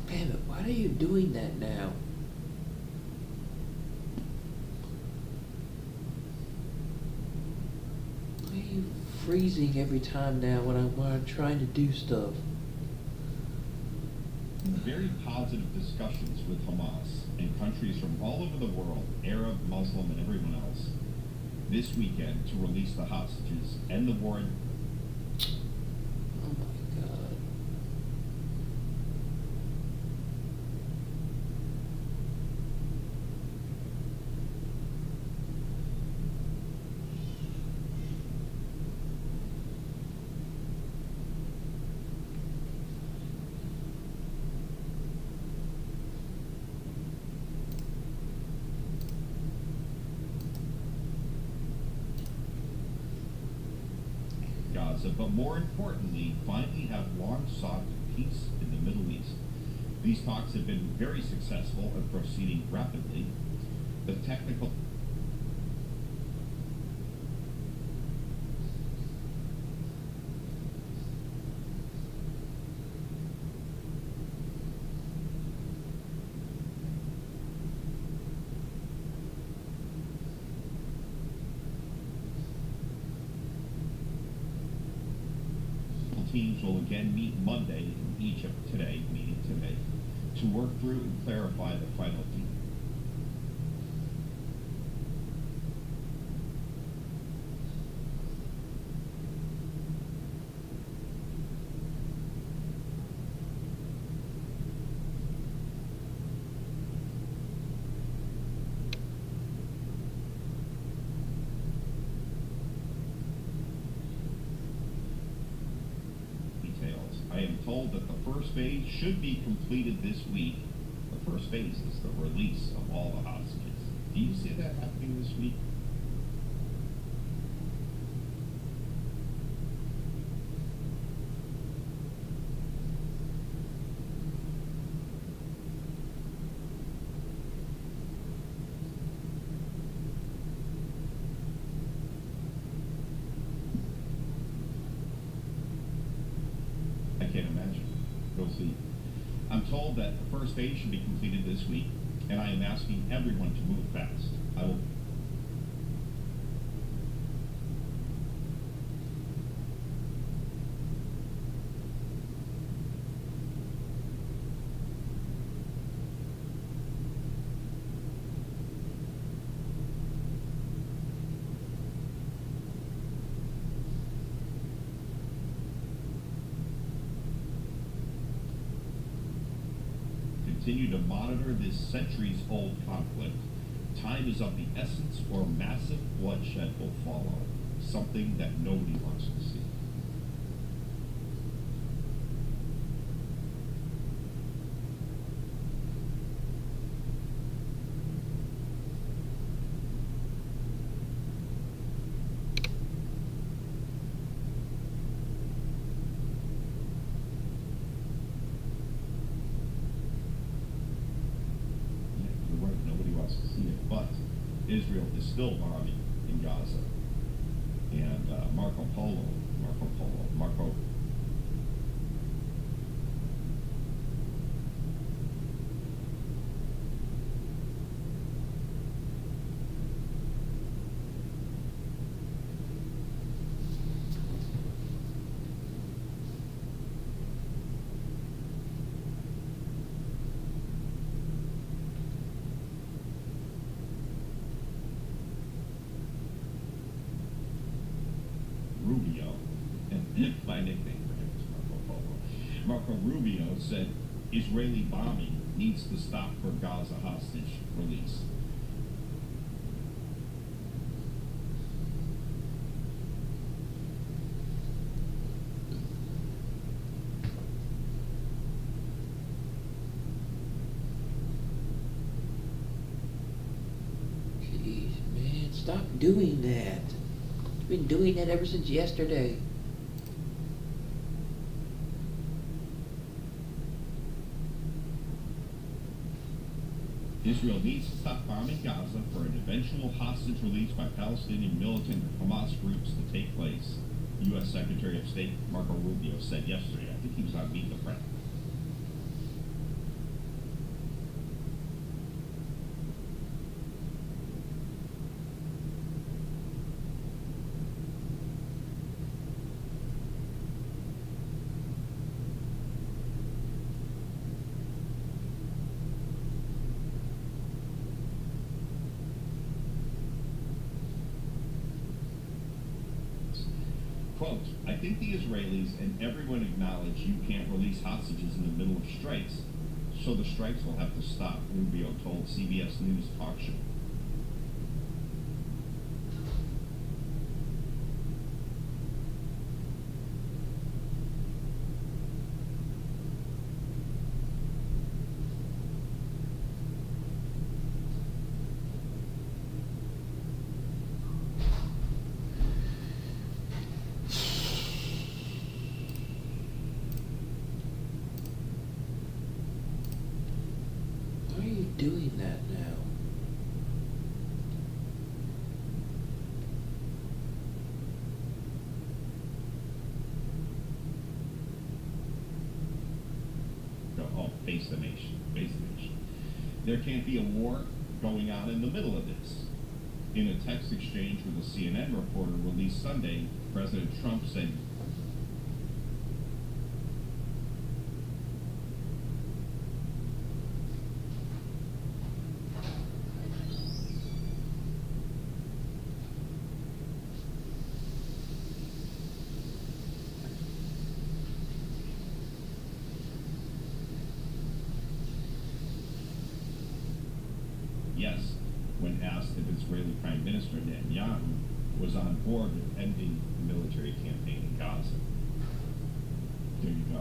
Damn it, why are you doing that now? Why are you freezing every time now when I'm trying to do stuff? very positive discussions with Hamas and countries from all over the world, Arab, Muslim, and everyone else, this weekend to release the hostages and the war. Oh my God. Gaza, but more importantly, finally have long sought peace in the Middle East. These talks have been very successful and proceeding rapidly. The technical teams will again meet Monday in Egypt today, to work through and clarify the final deal. I am told that the first phase should be completed this week. The first phase is the release of all the hostages. Do you see that happening this week? I can't imagine. We'll see. I'm told that the first phase should be completed this week, and I am asking everyone to move fast. I will. Continue to monitor this centuries-old conflict. Time is of the essence, or massive bloodshed will follow, something that nobody wants to see. But Israel is still bombing in Gaza. And Marco Rubio, my nickname for him is Marco Polo. Marco Rubio said Israeli bombing needs to stop for Gaza hostage release. Jeez, man, stop doing that. You've been doing that ever since yesterday. Israel needs to stop bombing Gaza for an eventual hostage release by Palestinian militant Hamas groups to take place, U.S. Secretary of State Marco Rubio said yesterday. I think he was on Meet the Press. I think the Israelis and everyone acknowledge you can't release hostages in the middle of strikes, so the strikes will have to stop, Rubio told CBS News talk show. Why are you doing that now? Oh, face the nation, face the nation. There can't be a war going on in the middle of this. In a text exchange with a CNN reporter released Sunday, President Trump said, yes, when asked if Israeli Prime Minister Netanyahu was on board with ending the military campaign in Gaza. There you go.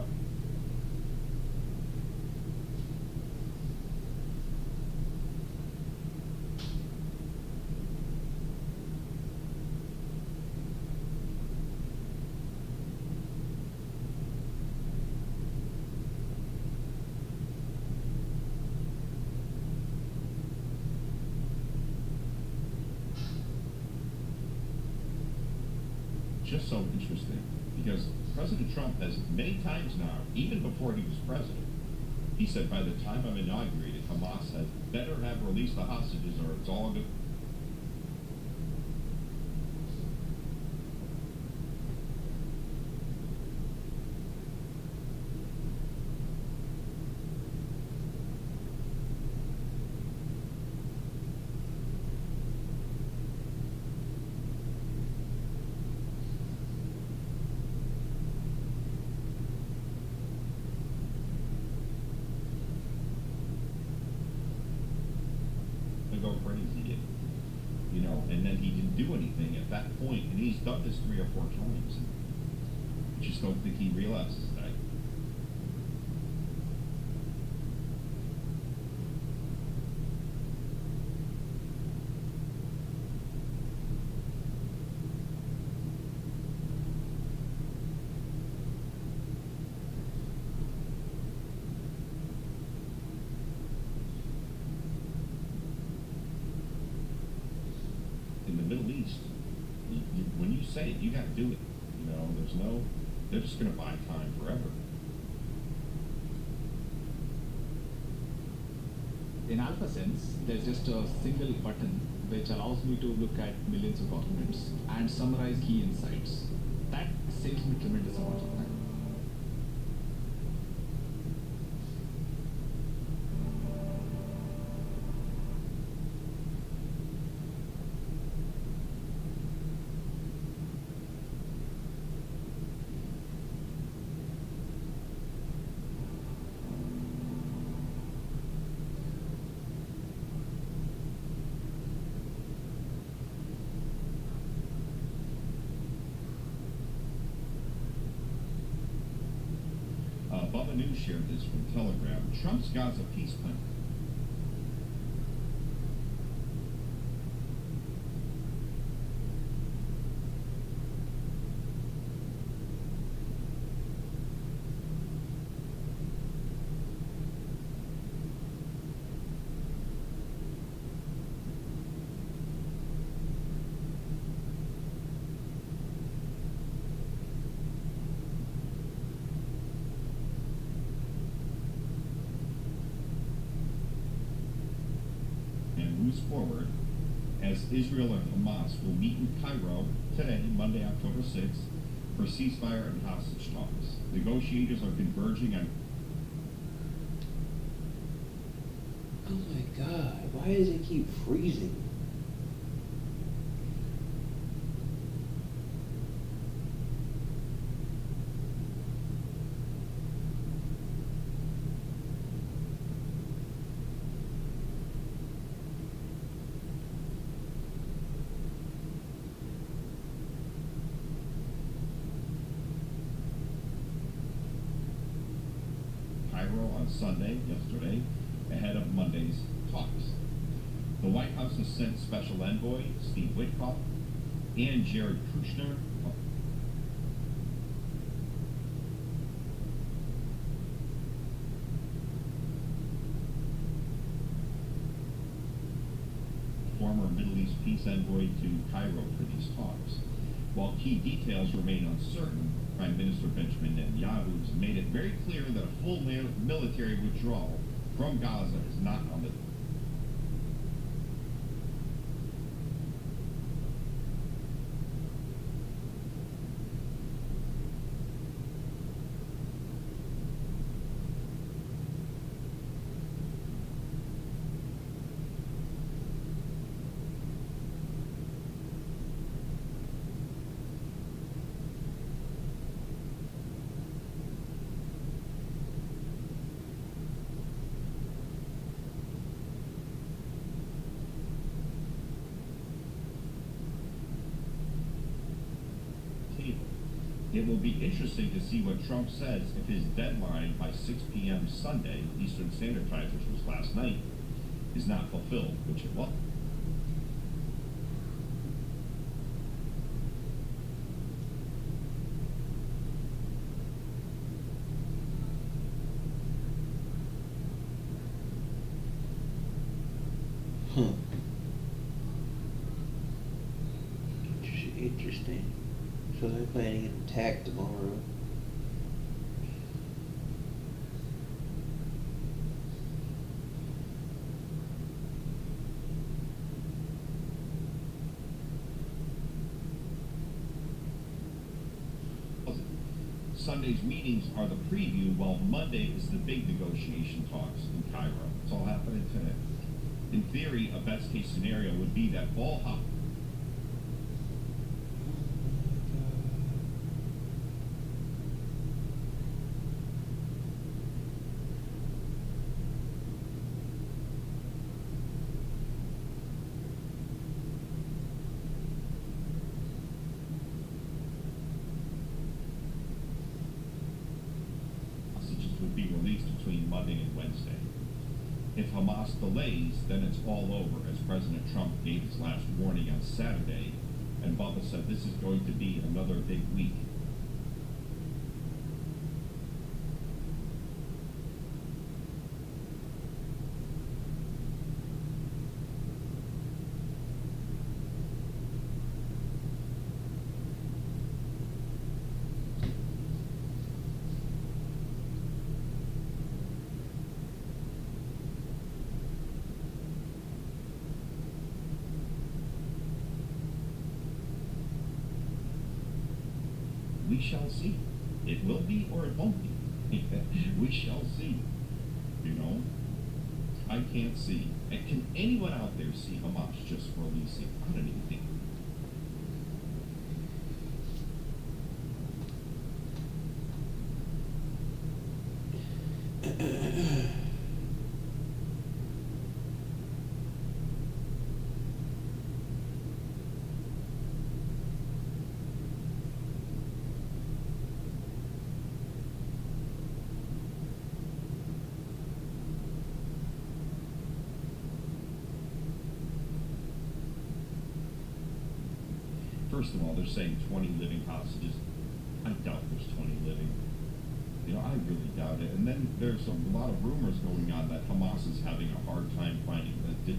Just so interesting, because President Trump has many times now, even before he was president, he said, by the time I'm inaugurated, Hamas had better have released the hostages or it's all good. Go crazy, you know, and then he didn't do anything at that point, and he's done this 3 or 4 times. I just don't think he realizes that. In the Middle East, when you say it, you got to do it. You know, they're just going to buy time forever. In Alpha Sense, there's just a single button which allows me to look at millions of documents and summarize key insights. That saves me tremendous amount of time. Bubba News shared this from Telegram. Trump's Gaza peace plan. Moves forward as Israel and Hamas will meet in Cairo today, Monday, October 6th, for ceasefire and hostage talks. Negotiators are converging on... Oh my God, why does it keep freezing? Cairo on Sunday, yesterday, ahead of Monday's talks. The White House has sent Special Envoy Steve Witkoff and Jared Kushner, former Middle East peace envoy, to Cairo for these talks. While key details remain uncertain, Prime Minister Benjamin Netanyahu has made it very clear that a full military withdrawal from Gaza is not on the table. It will be interesting to see what Trump says if his deadline by 6 p.m. Sunday, Eastern Standard Time, which was last night, is not fulfilled, which it was. Interesting. So they're planning an attack tomorrow. Sunday's meetings are the preview, while Monday is the big negotiation talks in Cairo. It's all happening today. In theory, a best case scenario would be that all would be released between Monday and Wednesday. If Hamas delays, then it's all over, as President Trump gave his last warning on Saturday, and Bubba said this is going to be another big week. We shall see. It will be or it won't be. We shall see. You know? I can't see. And can anyone out there see Hamas just releasing? I don't even think. First of all, they're saying 20 living hostages. I doubt there's 20 living. You know, I really doubt it. And then there's a lot of rumors going on that Hamas is having a hard time finding that.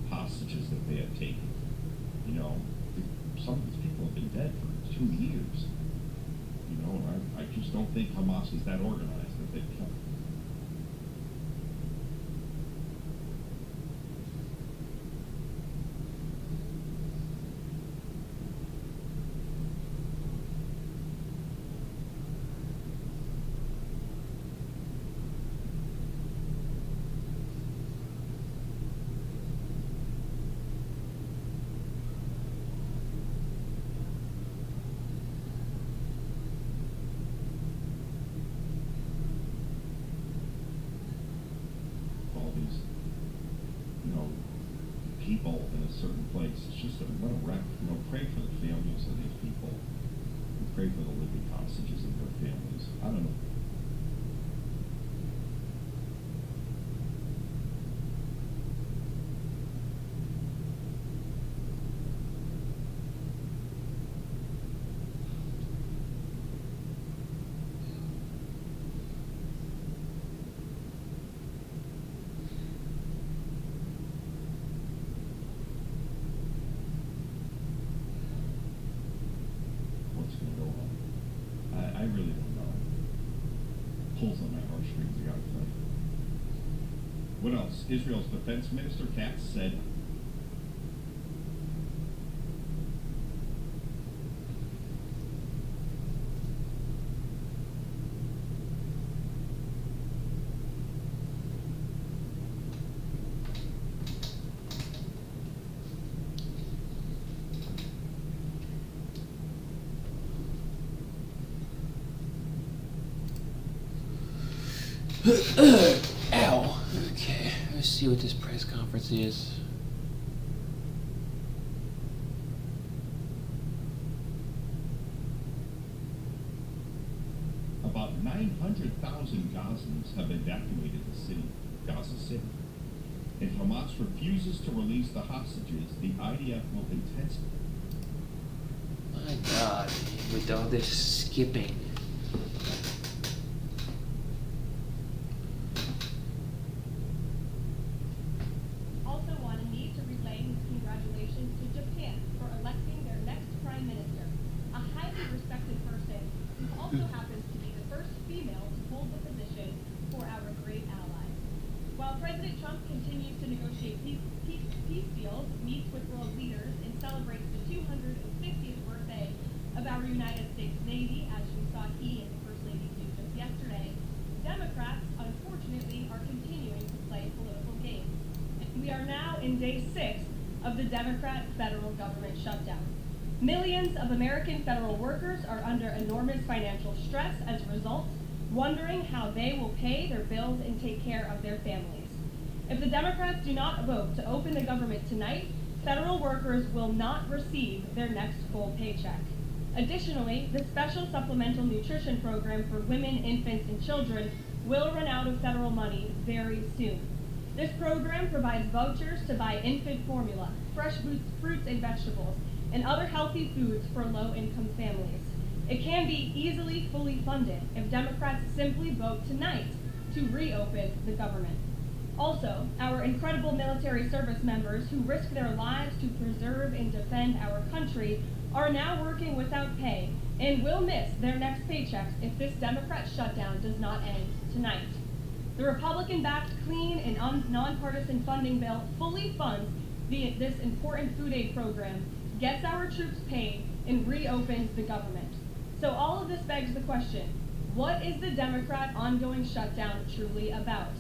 Hostages that they have taken. 2 years. You know, I just don't think Hamas is that organized that they can. All these, you know, people in a certain place. It's just what a wreck. You know, pray for the families of these people. And pray for the living hostages and their families. I don't know. What's going to go on? I really don't know. Pulls on my heartstrings, I gotta tell you. What else? Israel's defense minister, Katz, said Ow. Okay, let's see what this press conference is. about 900,000 Gazans have evacuated the city, Gaza City. If Hamas refuses to release the hostages, the IDF will intensify. My God, with all this skipping. Also wanted me to relay his congratulations to Japan for electing their next prime minister, a highly respected person who also happens to be the first female to hold the position for our great ally. While President Trump continues to negotiate peace deals, meets with world leaders, and celebrates the 250th birthday of our United States Navy, as we saw he and the First Lady do just yesterday, Democrats, unfortunately, are continuing to play political games. We are now in day 6 of the Democrat federal government shutdown. Millions of American federal workers are under enormous financial stress as a result, wondering how they will pay their bills and take care of their families. If the Democrats do not vote to open the government tonight, federal workers will not receive their next full paycheck. Additionally, the special supplemental nutrition program for women, infants, and children will run out of federal money very soon. This program provides vouchers to buy infant formula, fresh fruits and vegetables, and other healthy foods for low-income families. It can be easily fully funded if Democrats simply vote tonight to reopen the government. Also, our incredible military service members who risk their lives to preserve and defend our country are now working without pay and will miss their next paychecks if this Democrat shutdown does not end tonight. The Republican-backed clean and nonpartisan funding bill fully funds this important food aid program, gets our troops paid, and reopens the government. So all of this begs the question, what is the Democrat ongoing shutdown truly about?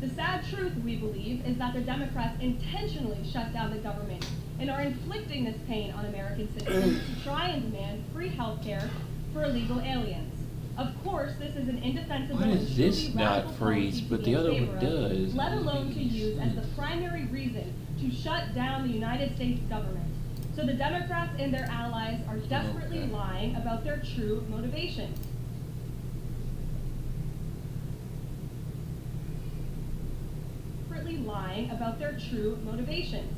The sad truth, we believe, is that the Democrats intentionally shut down the government and are inflicting this pain on American citizens to try and demand free health care for illegal aliens. Of course, this is an indefensible Why and does this truly not radical freeze, policy but to the be in other favor one of, does? let That doesn't alone make to any use as the sense. primary reason to shut down the United States government. So the Democrats and their allies are desperately Okay. lying about their true motivations. Lying about their true motivations.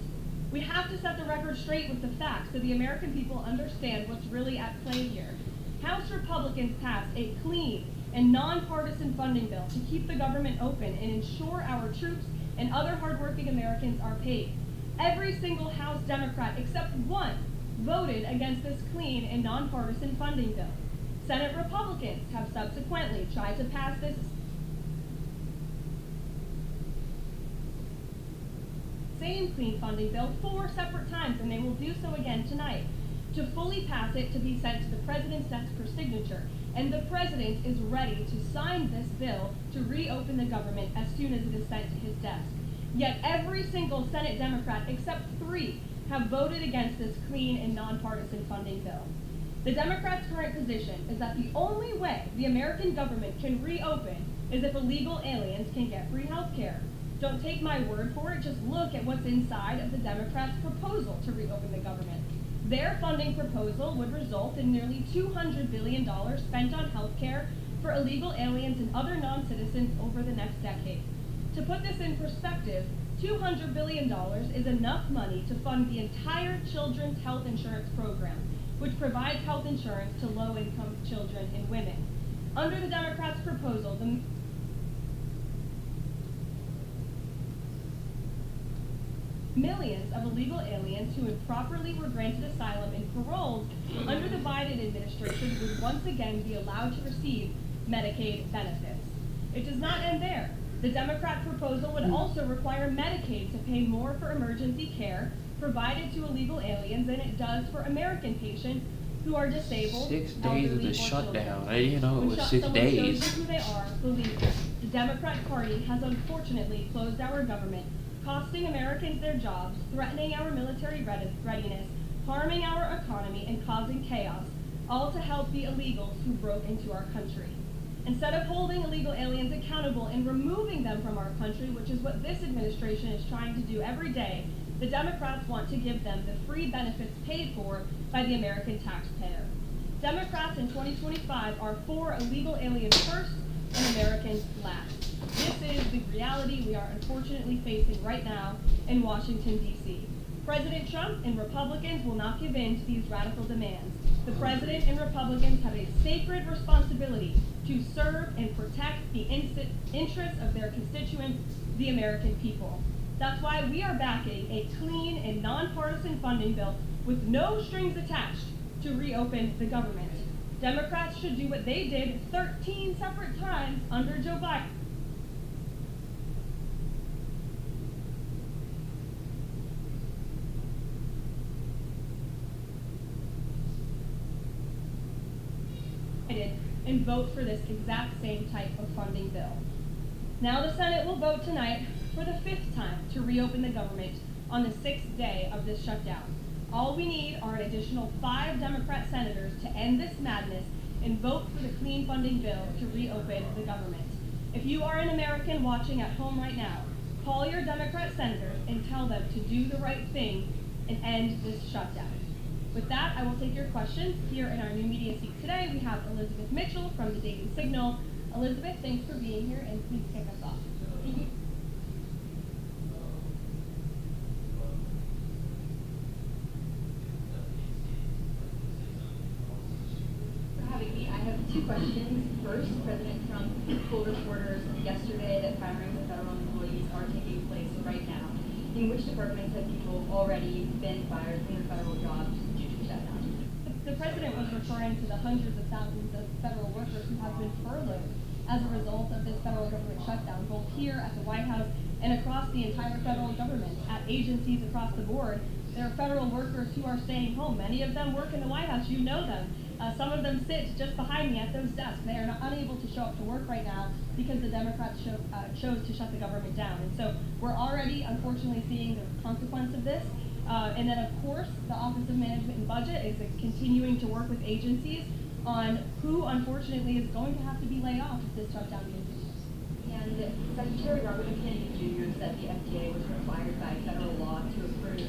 We have to set the record straight with the facts so the American people understand what's really at play here. House Republicans passed a clean and nonpartisan funding bill to keep the government open and ensure our troops and other hardworking Americans are paid. Every single House Democrat except one voted against this clean and nonpartisan funding bill. Senate Republicans have subsequently tried to pass this same clean funding bill 4 separate times, and they will do so again tonight, to fully pass it to be sent to the president's desk for signature. And the president is ready to sign this bill to reopen the government as soon as it is sent to his desk. Yet every single Senate Democrat except 3 have voted against this clean and nonpartisan funding bill. The Democrats' current position is that the only way the American government can reopen is if illegal aliens can get free health care. Don't take my word for it, just look at what's inside of the Democrats' proposal to reopen the government. Their funding proposal would result in nearly $200 billion spent on health care for illegal aliens and other non-citizens over the next decade. To put this in perspective, $200 billion is enough money to fund the entire children's health insurance program, which provides health insurance to low-income children and women. Under the Democrats' proposal, the millions of illegal aliens who improperly were granted asylum and paroled under the Biden administration would once again be allowed to receive Medicaid benefits. It does not end there. The Democrat proposal would also require Medicaid to pay more for emergency care provided to illegal aliens than it does for American patients who are disabled, 6 days of elderly, the or shutdown. children. You know, it When was someone 6 shows days. you who they are, believe them. The Democrat Party has unfortunately closed our government, costing Americans their jobs, threatening our military readiness, harming our economy, and causing chaos, all to help the illegals who broke into our country. Instead of holding illegal aliens accountable and removing them from our country, which is what this administration is trying to do every day, the Democrats want to give them the free benefits paid for by the American taxpayer. Democrats in 2025 are for illegal aliens first and Americans last. This is the reality we are unfortunately facing right now in Washington, D.C. President Trump and Republicans will not give in to these radical demands. The President and Republicans have a sacred responsibility to serve and protect the interests of their constituents, the American people. That's why we are backing a clean and nonpartisan funding bill with no strings attached to reopen the government. Democrats should do what they did 13 separate times under Joe Biden. And vote for this exact same type of funding bill. Now the Senate will vote tonight for the 5th time to reopen the government on the 6th day of this shutdown. All we need are an additional 5 Democrat senators to end this madness and vote for the clean funding bill to reopen the government. If you are an American watching at home right now, call your Democrat senators and tell them to do the right thing and end this shutdown. With that, I will take your questions. Here in our new media seat today, we have Elizabeth Mitchell from the Daily Signal. Elizabeth, thanks for being here, and please kick us off. For having me. I have 2 questions. First, President Trump told reporters yesterday that firings of federal employees are taking place right now. In which departments have people already been fired from their federal jobs due to the shutdown? The president was referring to the hundreds of thousands of federal workers who have been furloughed as a result of this federal government shutdown, both here at the White House and across the entire federal government, at agencies across the board. There are federal workers who are staying home. Many of them work in the White House. You know them. Some of them sit just behind me at those desks. They are unable to show up to work right now because the Democrats chose to shut the government down. And so we're already, unfortunately, seeing the consequence of this. And then, of course, the Office of Management and Budget is continuing to work with agencies on who, unfortunately, is going to have to be laid off if this shutdown continues. And Secretary Robert F. Kennedy Jr. said the FDA was required by federal law to approve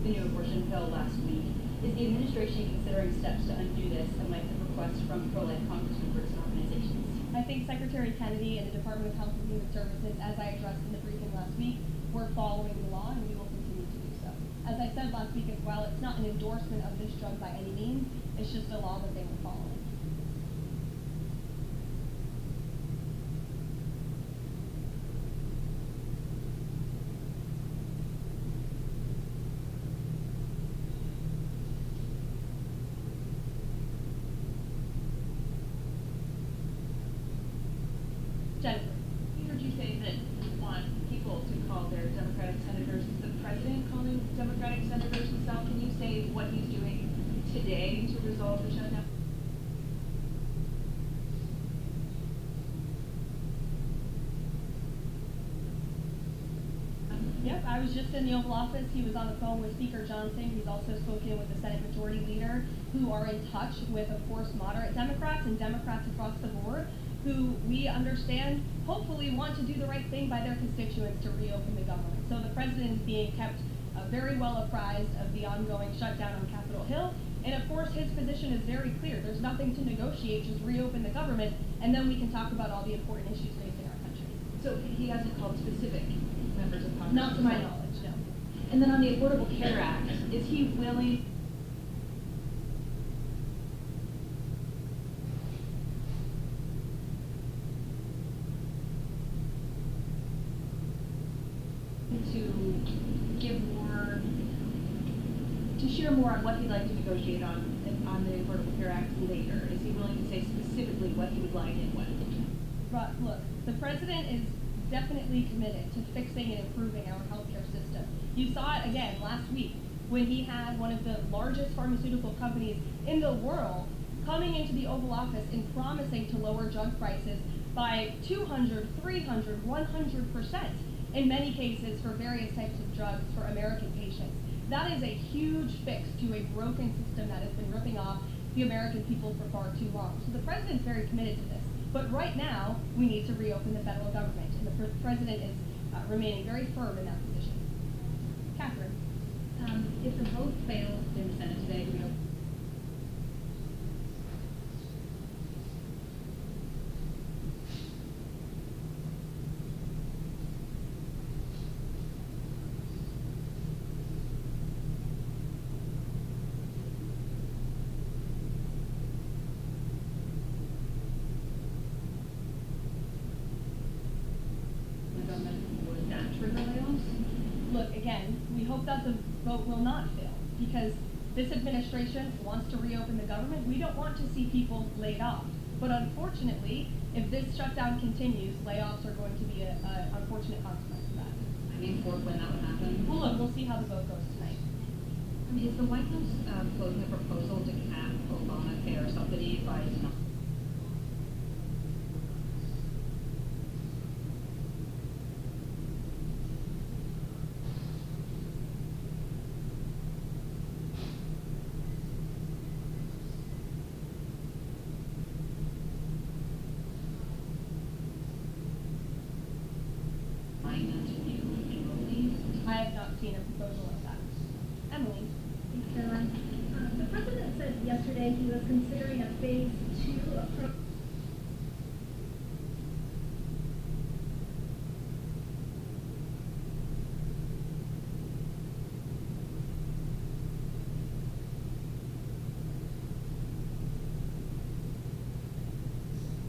the new abortion pill last week. Is the administration considering steps to undo this in light of requests from pro-life congressmen and organizations? I think Secretary Kennedy and the Department of Health and Human Services, as I addressed in the briefing last week, were following the law, and we will continue As I said last week as well, it's not an endorsement of this drug by any means. It's just a law that they were following. Jennifer. We heard you say that you want people to call their Democratic senators. Is the president calling Democratic senators himself? Can you say what he's doing today to resolve the shutdown? Yep, I was just in the Oval Office. He was on the phone with Speaker Johnson. He's also spoken with the Senate Majority Leader, who are in touch with, of course, moderate Democrats and Democrats across the board, who we understand hopefully want to do the right thing by their constituents to reopen the government. So the president is being kept very well apprised of the ongoing shutdown on Capitol Hill. And of course, his position is very clear. There's nothing to negotiate, just reopen the government, and then we can talk about all the important issues facing our country. So he hasn't called specific members of Congress? Not to my knowledge, no. And then on the Affordable Care Act, is he willing to give more, to share more on what he'd like to negotiate on the Affordable Care Act later? Is he willing to say specifically what he would like and when? But look, the president is definitely committed to fixing and improving our healthcare system. You saw it again last week when he had one of the largest pharmaceutical companies in the world coming into the Oval Office and promising to lower drug prices by 200, 300, 100%. In many cases for various types of drugs for American patients. That is a huge fix to a broken system that has been ripping off the American people for far too long. So the president's very committed to this. But right now, we need to reopen the federal government, and the president is remaining very firm in that position. Catherine. If the vote fails in the Senate today to reopen the government, would that trigger layoffs? Look, again, we hope that the vote will not fail, because this administration wants to reopen the government. We don't want to see people laid off. But unfortunately, if this shutdown continues, layoffs are going to be an unfortunate consequence of that. I mean, for when that would happen? Well, look, we'll see how the vote goes tonight. Is the White House floating a proposal to cap Obamacare subsidies by I have not seen a proposal like that. Emily. Thanks, Caroline. The president said yesterday he was considering a phase 2 approach.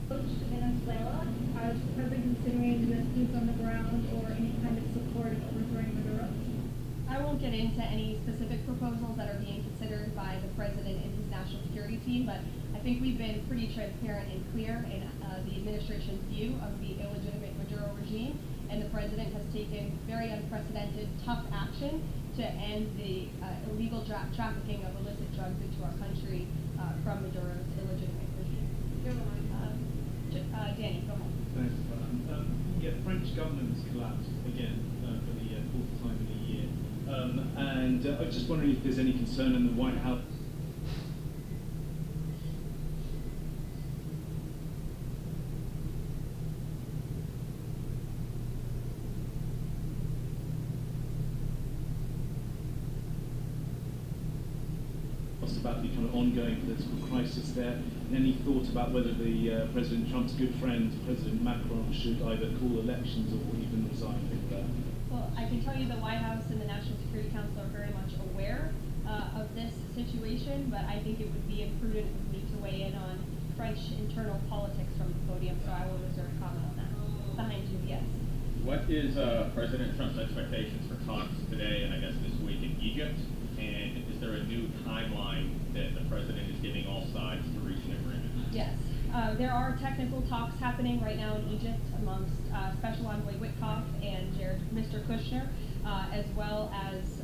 To Venezuela. Is the president considering U.S. boots on the ground or any kind of support of overthrowing Maduro? I won't get into any specific proposals that are being considered by the president and his national security team, but I think we've been pretty transparent and clear in the administration's view of the illegitimate Maduro regime, and the president has taken very unprecedented, tough action to end the illegal trafficking of illicit drugs into our country from Maduro's illegitimate regime. Danny, go ahead. Thanks, yeah, the French government has collapsed again for the fourth time in a year. And I was just wondering if there's any concern in the White House. About the kind of ongoing political crisis there. Any thought about whether the President Trump's good friend, President Macron, should either call elections or even resign over that? Well, I can tell you the White House and the National Security Council are very much aware of this situation, but I think it would be imprudent of me to weigh in on French internal politics from the podium, so I will reserve comment on that. Behind you, yes. What is President Trump's expectations for talks today and I guess this week in Egypt? And is there a new timeline that the president is giving all sides to reach an agreement? Yes. There are technical talks happening right now in Egypt amongst Special Envoy Witkoff and Mr. Kushner, as well as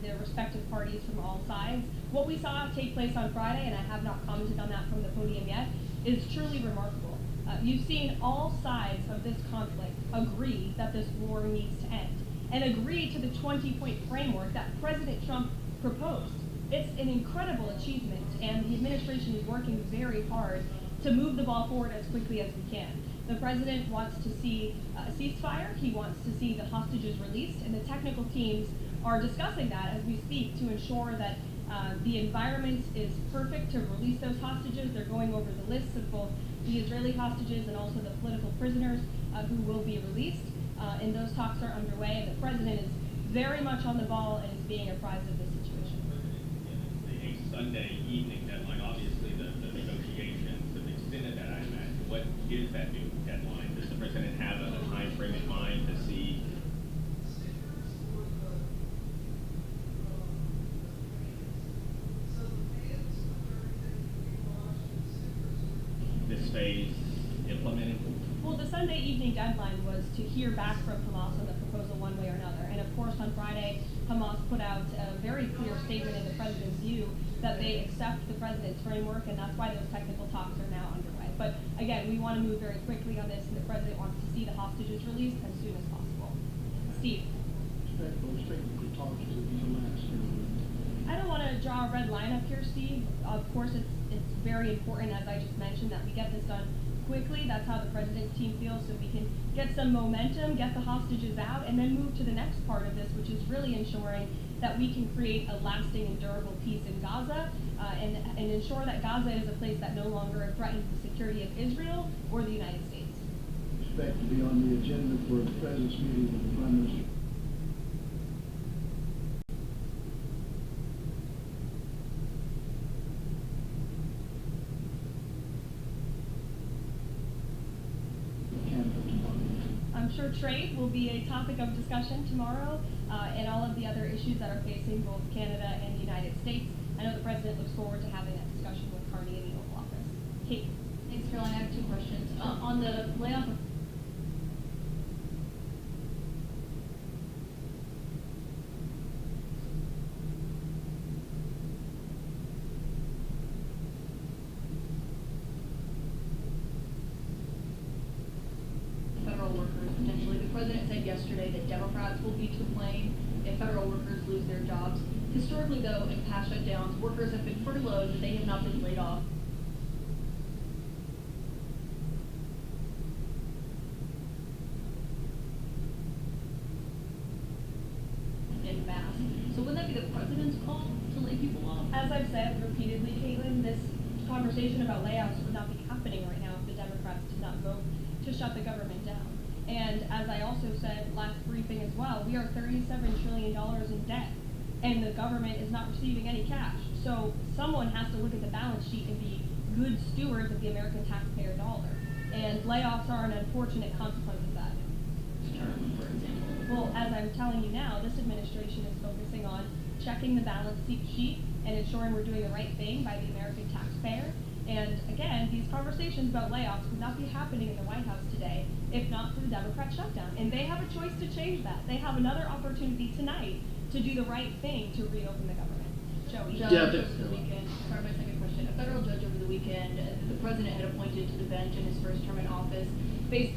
the respective parties from all sides. What we saw take place on Friday, and I have not commented on that from the podium yet, is truly remarkable. You've seen all sides of this conflict agree that this war needs to end, and agree to the 20-point framework that President Trump proposed. It's an incredible achievement, and the administration is working very hard to move the ball forward as quickly as we can. The president wants to see a ceasefire, he wants to see the hostages released, and the technical teams are discussing that as we speak to ensure that the environment is perfect to release those hostages. They're going over the lists of both the Israeli hostages and also the political prisoners who will be released. And those talks are underway, and the president is very much on the ball and is being apprised of this situation. The Sunday evening deadline, obviously the negotiations have extended that, I imagine. What is that new deadline? Does the president have a time frame in mind to see this phase implemented? Well, the Sunday evening deadline was to hear back from Hamas on the proposal one way or another. And of course, on Friday, Hamas put out a very clear statement in the president's view that they accept the president's framework, and that's why those technical talks are now underway. But again, we want to move very quickly on this, and the president wants to see the hostages released as soon as possible. Steve. Those technical talks will be the last. I don't want to draw a red line up here, Steve. Of course, it's very important, as I just mentioned, that we get this done quickly. That's how the president's team feels, so we can get some momentum, get the hostages out, and then move to the next part of this, which is really ensuring that we can create a lasting and durable peace in Gaza, and ensure that Gaza is a place that no longer threatens the security of Israel or the United States. Expect to be on the agenda for the president's meeting with the Prime Minister. I'm sure trade will be a topic of discussion tomorrow, and all of the other issues that are facing both Canada and the United States. I know the president looks forward to having that discussion with Carney in the Oval Office. Kate. Thanks, Caroline. I have two questions. On the layoff of federal workers potentially. The president said yesterday that Democrats will be to blame if federal workers lose their jobs. Historically, though, in past shutdowns, workers have been furloughed, but they have not been laid off. En masse. So wouldn't that be the president's call to lay people off? As I've said repeatedly, Caitlin, this conversation about layoffs would not be happening right now if the Democrats did not vote to shut the government down. And as I also said last briefing as well, we are $37 trillion in debt, and the government is not receiving any cash. So someone has to look at the balance sheet and be good stewards of the American taxpayer dollar. And layoffs are an unfortunate consequence of that. For example. Well, as I'm telling you now, this administration is focusing on checking the balance sheet and ensuring we're doing the right thing by the American taxpayer. And again, these conversations about layoffs would not be happening in the White House today if not for the Democrat shutdown. And they have a choice to change that. They have another opportunity tonight to do the right thing to reopen the government. Joey. Judge over the weekend. Sorry, my second question. A federal judge over the weekend, the president had appointed to the bench in his first term in office, based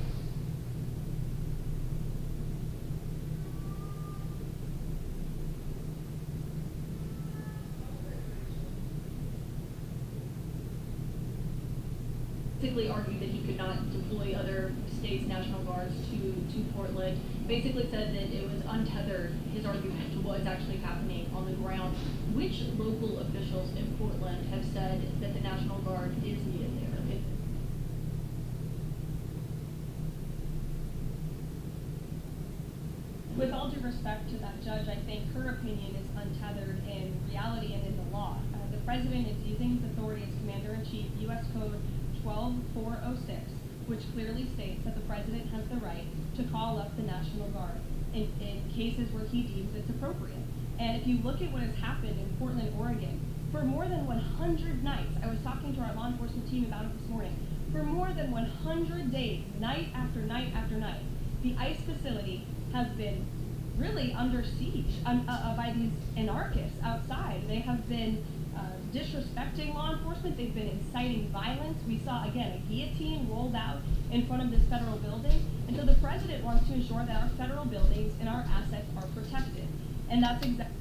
basically argued that he could not deploy other states' National Guards to Portland. Basically said that it was untethered, his argument, to what is actually happening on the ground. Which local officials in Portland have said that the National Guard is needed there? With all due respect to that judge, I think her opinion is untethered in reality and in the law. The president is using his authority as commander-in-chief, U.S. Code 12406, which clearly states that the president has the right to call up the National Guard in cases where he deems it's appropriate. And if you look at what has happened in Portland, Oregon, for more than 100 nights, I was talking to our law enforcement team about it this morning, for more than 100 days, night after night after night, the ICE facility has been really under siege by these anarchists outside. They have been disrespecting law enforcement. They've been inciting violence. We saw, again, a guillotine rolled out in front of this federal building. And so the president wants to ensure that our federal buildings and our assets are protected. And that's exactly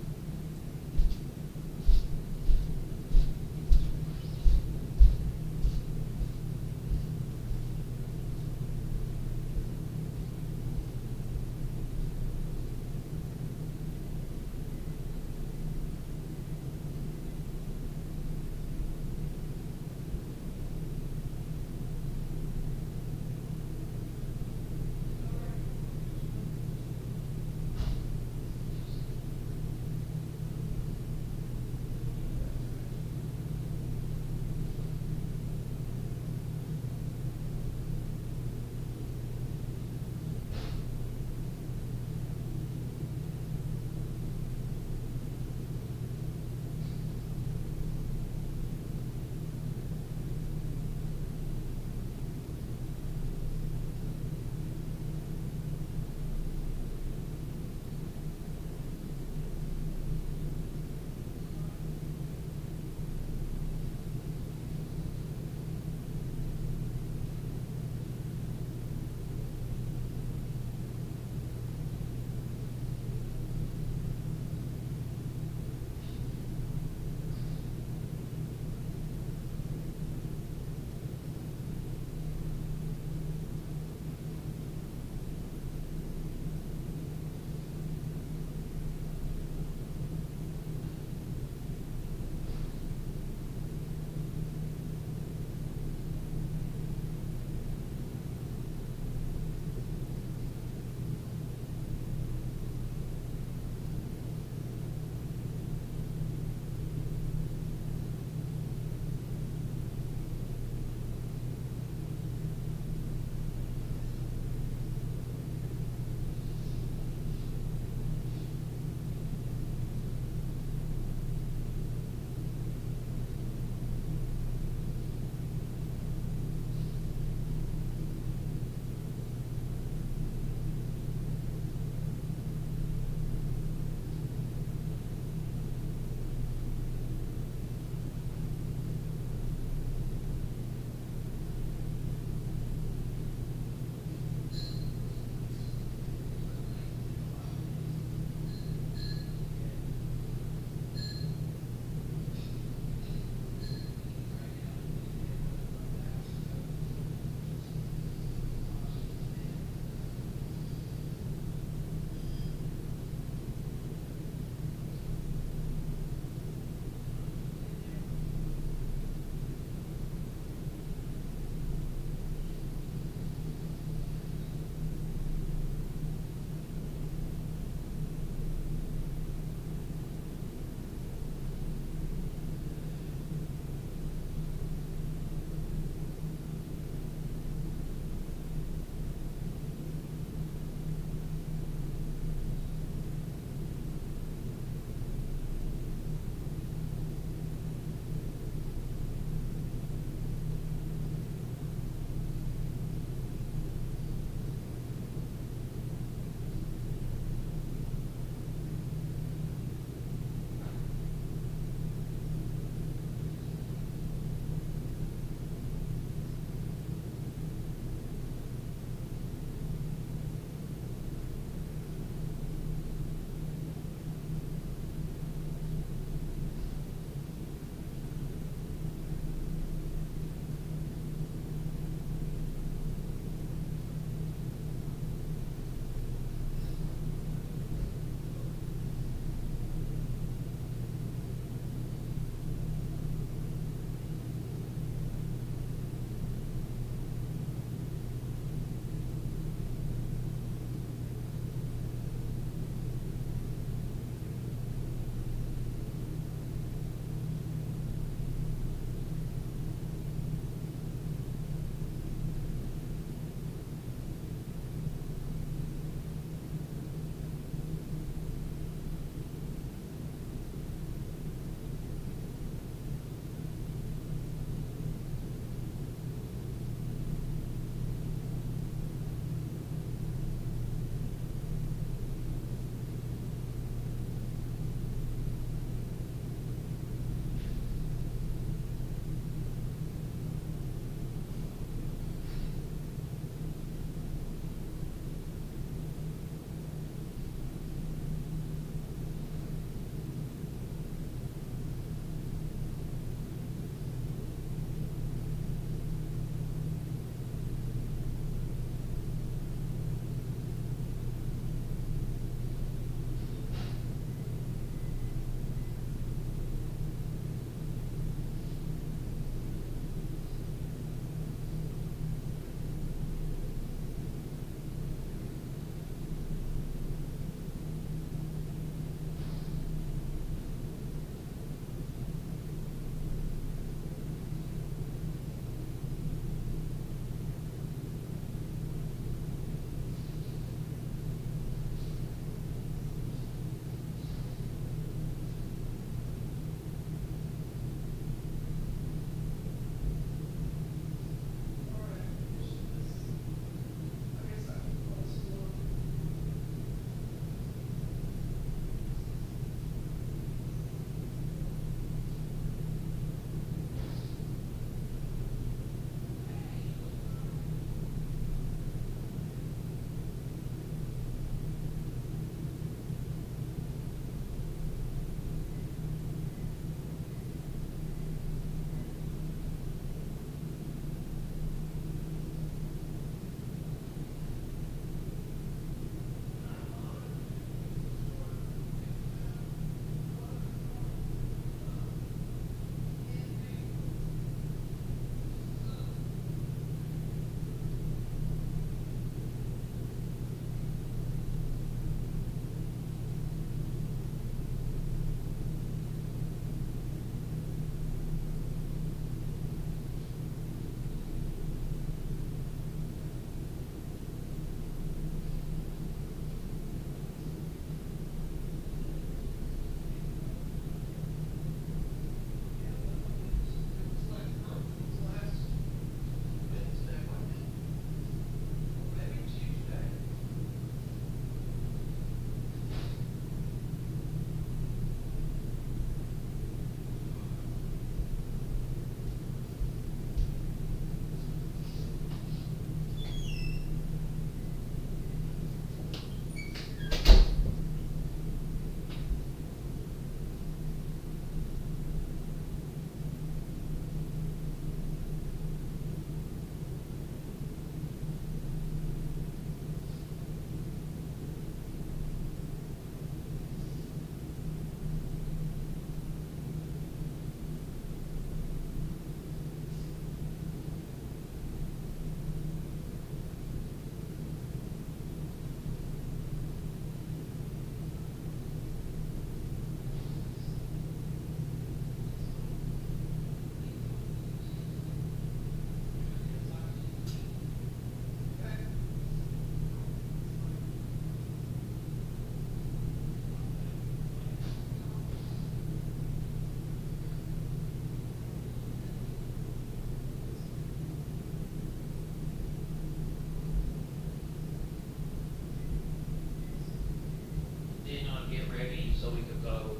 so we could go.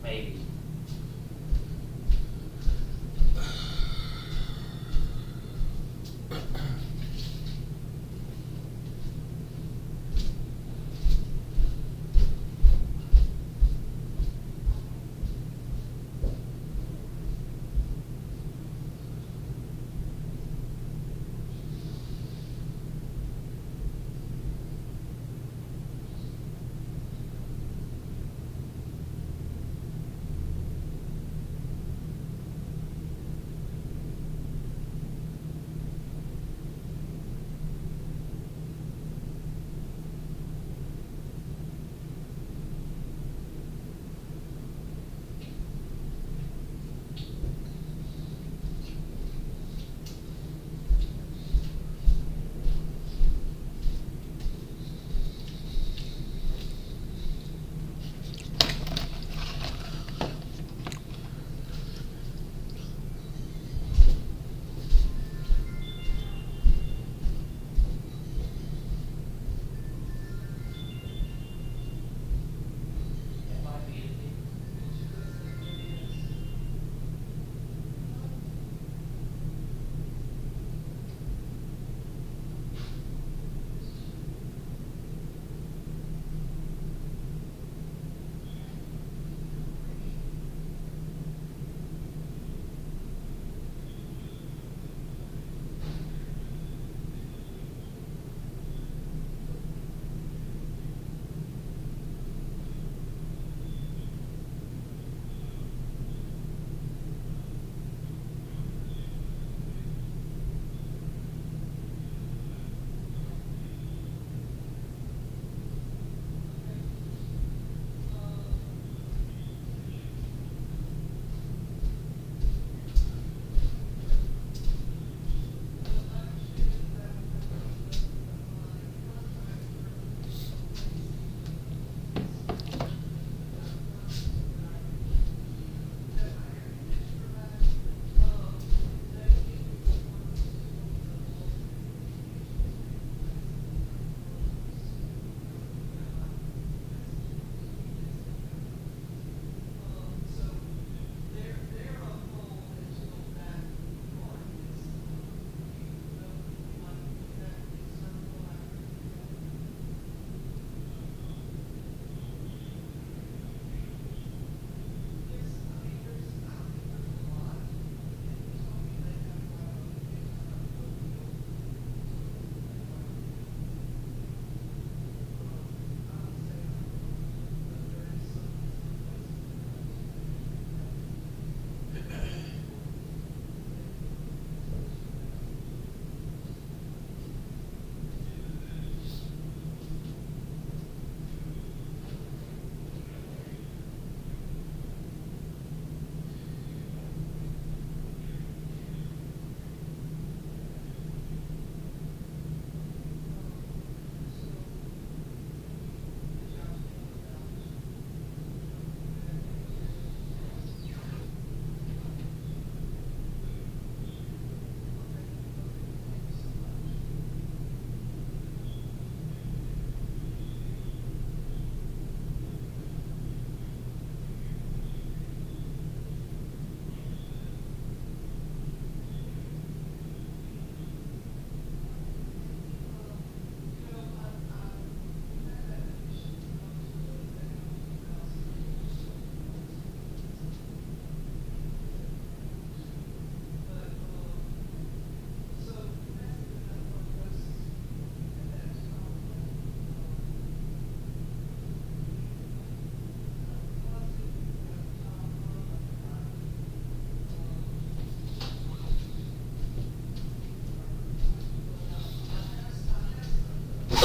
Maybe.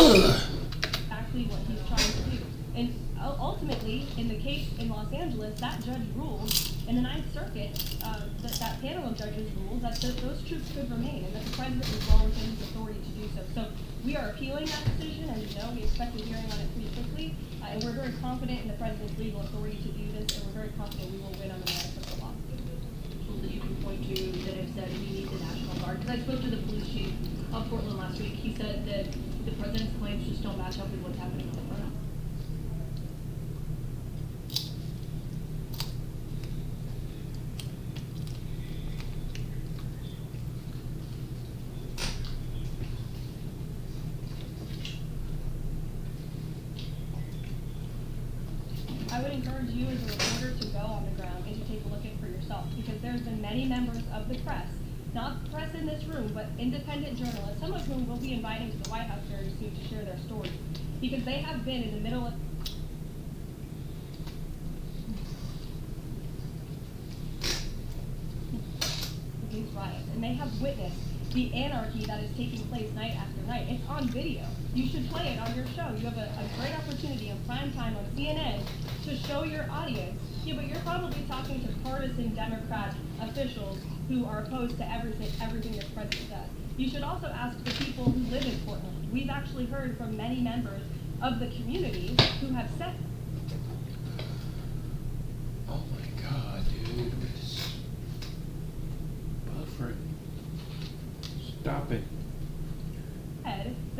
Exactly what he's trying to do. And ultimately, in the case in Los Angeles, that judge ruled, in the Ninth Circuit, that panel of judges ruled that those troops could remain, and that the president was well within his authority to do so. So we are appealing that decision, and we expect a hearing on it pretty quickly, and we're very confident in the president's legal authority to do this, and we're very confident we will win on the merits of the law. That you can point to that have said we need the National Guard. Because I spoke to the police chief of Portland last week. He said that the president's claims just don't match up with what's happening on the ground. I would encourage you as a reporter to go on the ground and to take a look at it for yourself, because there's been many members of the press, not the press in this room, but independent journalists, some of whom we'll be inviting to the White House very soon to share their stories, because they have been in the middle of these riots, and they have witnessed the anarchy that is taking place night after night. It's on video. You should play it on your show. You have a great opportunity in prime time on CNN to show your audience. Yeah, but you're probably talking to partisan Democrat officials who are opposed to everything this president does. You should also ask the people who live in Portland. We've actually heard from many members of the community who have said, Oh my God, dude. It's buffering. Stop it.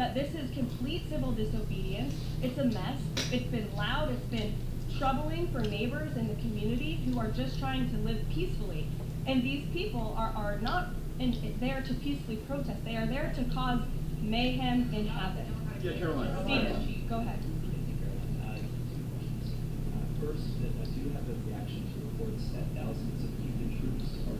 that this is complete civil disobedience. It's a mess. It's been loud. It's been troubling for neighbors in the community who are just trying to live peacefully. And these people are not there to peacefully protest. They are there to cause mayhem and havoc. Yeah, Caroline. Steven, go ahead. First, do you have a reaction to reports that thousands of Union troops are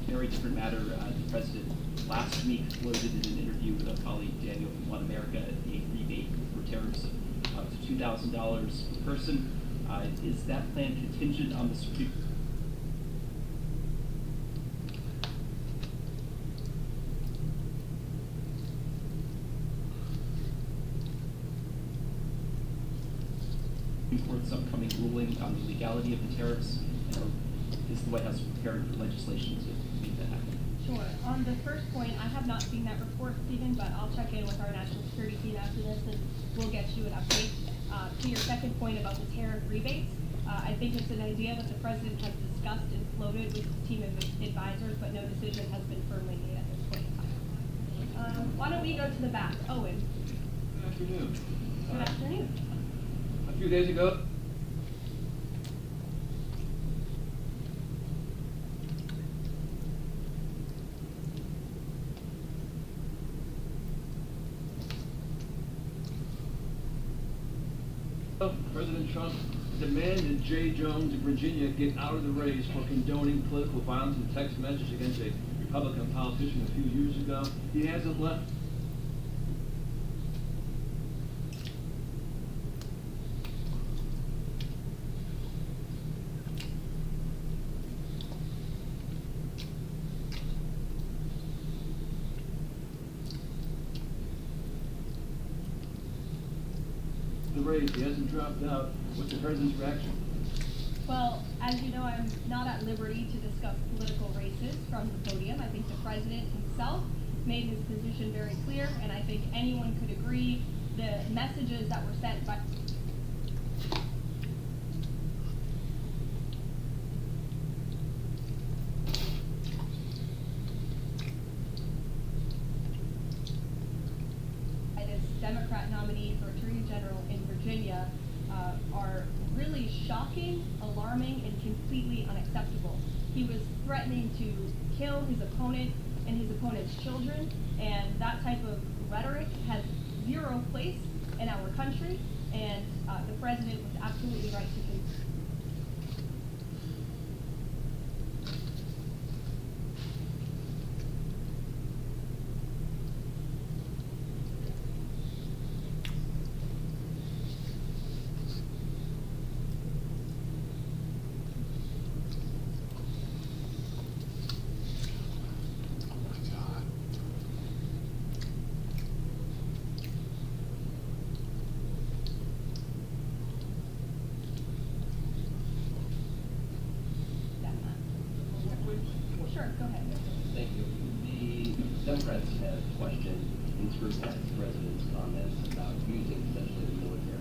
very different matter. The president last week floated in an interview with a colleague, Daniel from One America, a rebate for tariffs of up to $2,000 per person. Is that plan contingent on the Supreme? Court's upcoming ruling on the legality of the tariffs, or is the White House preparing for legislation to make that happen? Sure. On the first point, I have not seen that report, Stephen, but I'll check in with our national security team after this and we'll get you an update. To your second point about the tariff rebates, I think it's an idea that the president has discussed and floated with his team of advisors, but no decision has been firmly made at this point in time. Why don't we go to the back? Owen. Good afternoon. Good afternoon. A few days ago, President Trump demanded Jay Jones of Virginia get out of the race for condoning political violence in a text message against a Republican politician a few years ago. He hasn't left. The race, he hasn't dropped out. What's the president's reaction? Well, as you know, I'm not at liberty to discuss political races from the podium. I think the president himself made his position very clear, and I think anyone could agree the messages that were sent by this Democrat nominee for Attorney General in Virginia are really shocking, alarming, and completely unacceptable. He was threatening to kill his opponent and his opponent's children, and that type of rhetoric has zero place in our country, and the president was absolutely right to condemn. Sure, go ahead. Thank you. Democrats have questioned and scrutinized the president's comments about using essentially the military.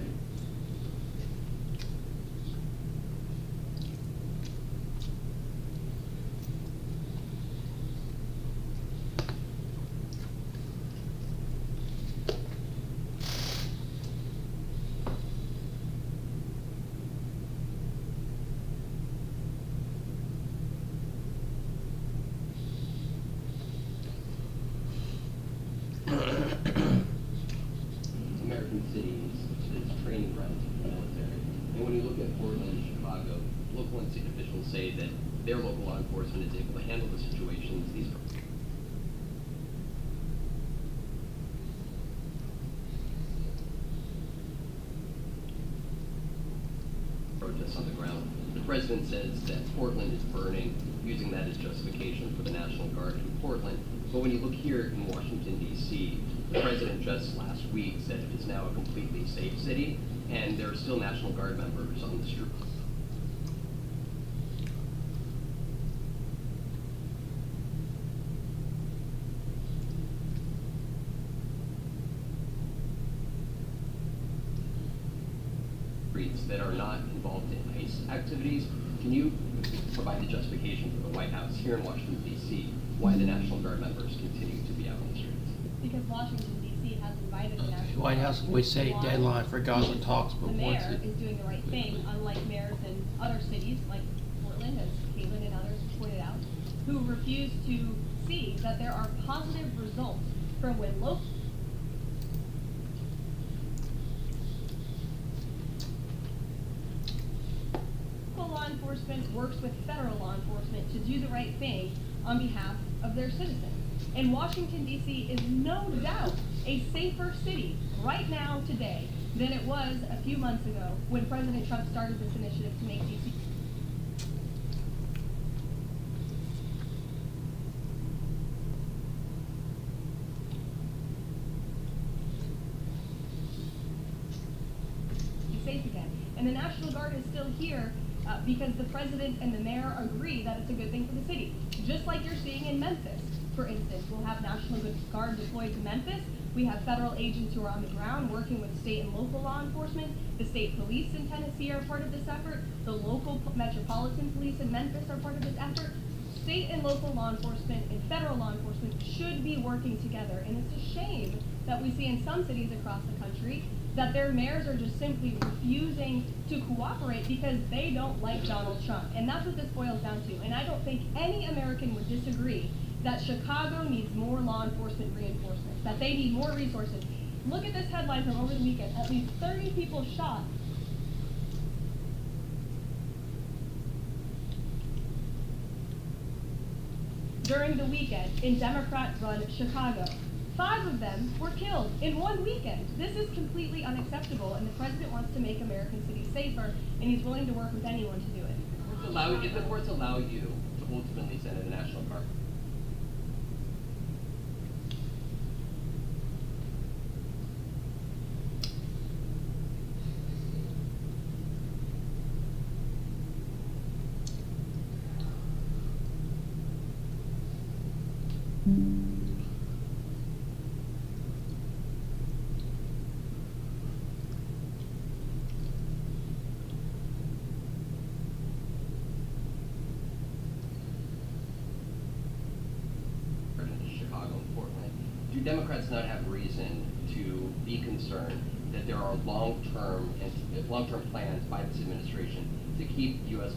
American cities is training grounds for the military. And when you look at Portland and Chicago, local and state officials say that their local law enforcement is able to handle the situations. These protests on the ground. The president says that Portland is burning, using that as justification for the National Guard in Portland. But when you look here in Washington, D.C., the president just last week said it is now a completely safe city, and there are still National Guard members on the street. That are not involved in ICE activities. Can you provide the justification for the White House here in Washington, D.C., why the National Guard members continue to be out on the streets? Because Washington, D.C. has invited the National White Guard House to always say comply deadline for Gaza talks, but the once mayor it... is doing the right thing, unlike mayors in other cities like Portland, as Caitlin and others pointed out, who refuse to see that there are positive results from when local law enforcement works with federal law enforcement to do the right thing on behalf of their citizens. And Washington, D.C. is no doubt a safer city right now today than it was a few months ago when President Trump started this initiative to make D.C. safe again. And the National Guard is still here because the president and the mayor agree that it's a good thing for the city. Just like you're seeing in Memphis, for instance. We'll have National Guard deployed to Memphis. We have federal agents who are on the ground working with state and local law enforcement. The state police in Tennessee are part of this effort. The local metropolitan police in Memphis are part of this effort. State and local law enforcement and federal law enforcement should be working together. And it's a shame that we see in some cities across the country that their mayors are just simply refusing to cooperate because they don't like Donald Trump. And that's what this boils down to. And I don't think any American would disagree that Chicago needs more law enforcement reinforcement, that they need more resources. Look at this headline from over the weekend. At least 30 people shot during the weekend in Democrat-run Chicago. 5 of them were killed in one weekend. This is completely unacceptable, and the president wants to make American cities safer, and he's willing to work with anyone to do it. If the courts allow you to ultimately send in the National Guard, do Democrats not have reason to be concerned that there are long-term plans by this administration to keep U.S.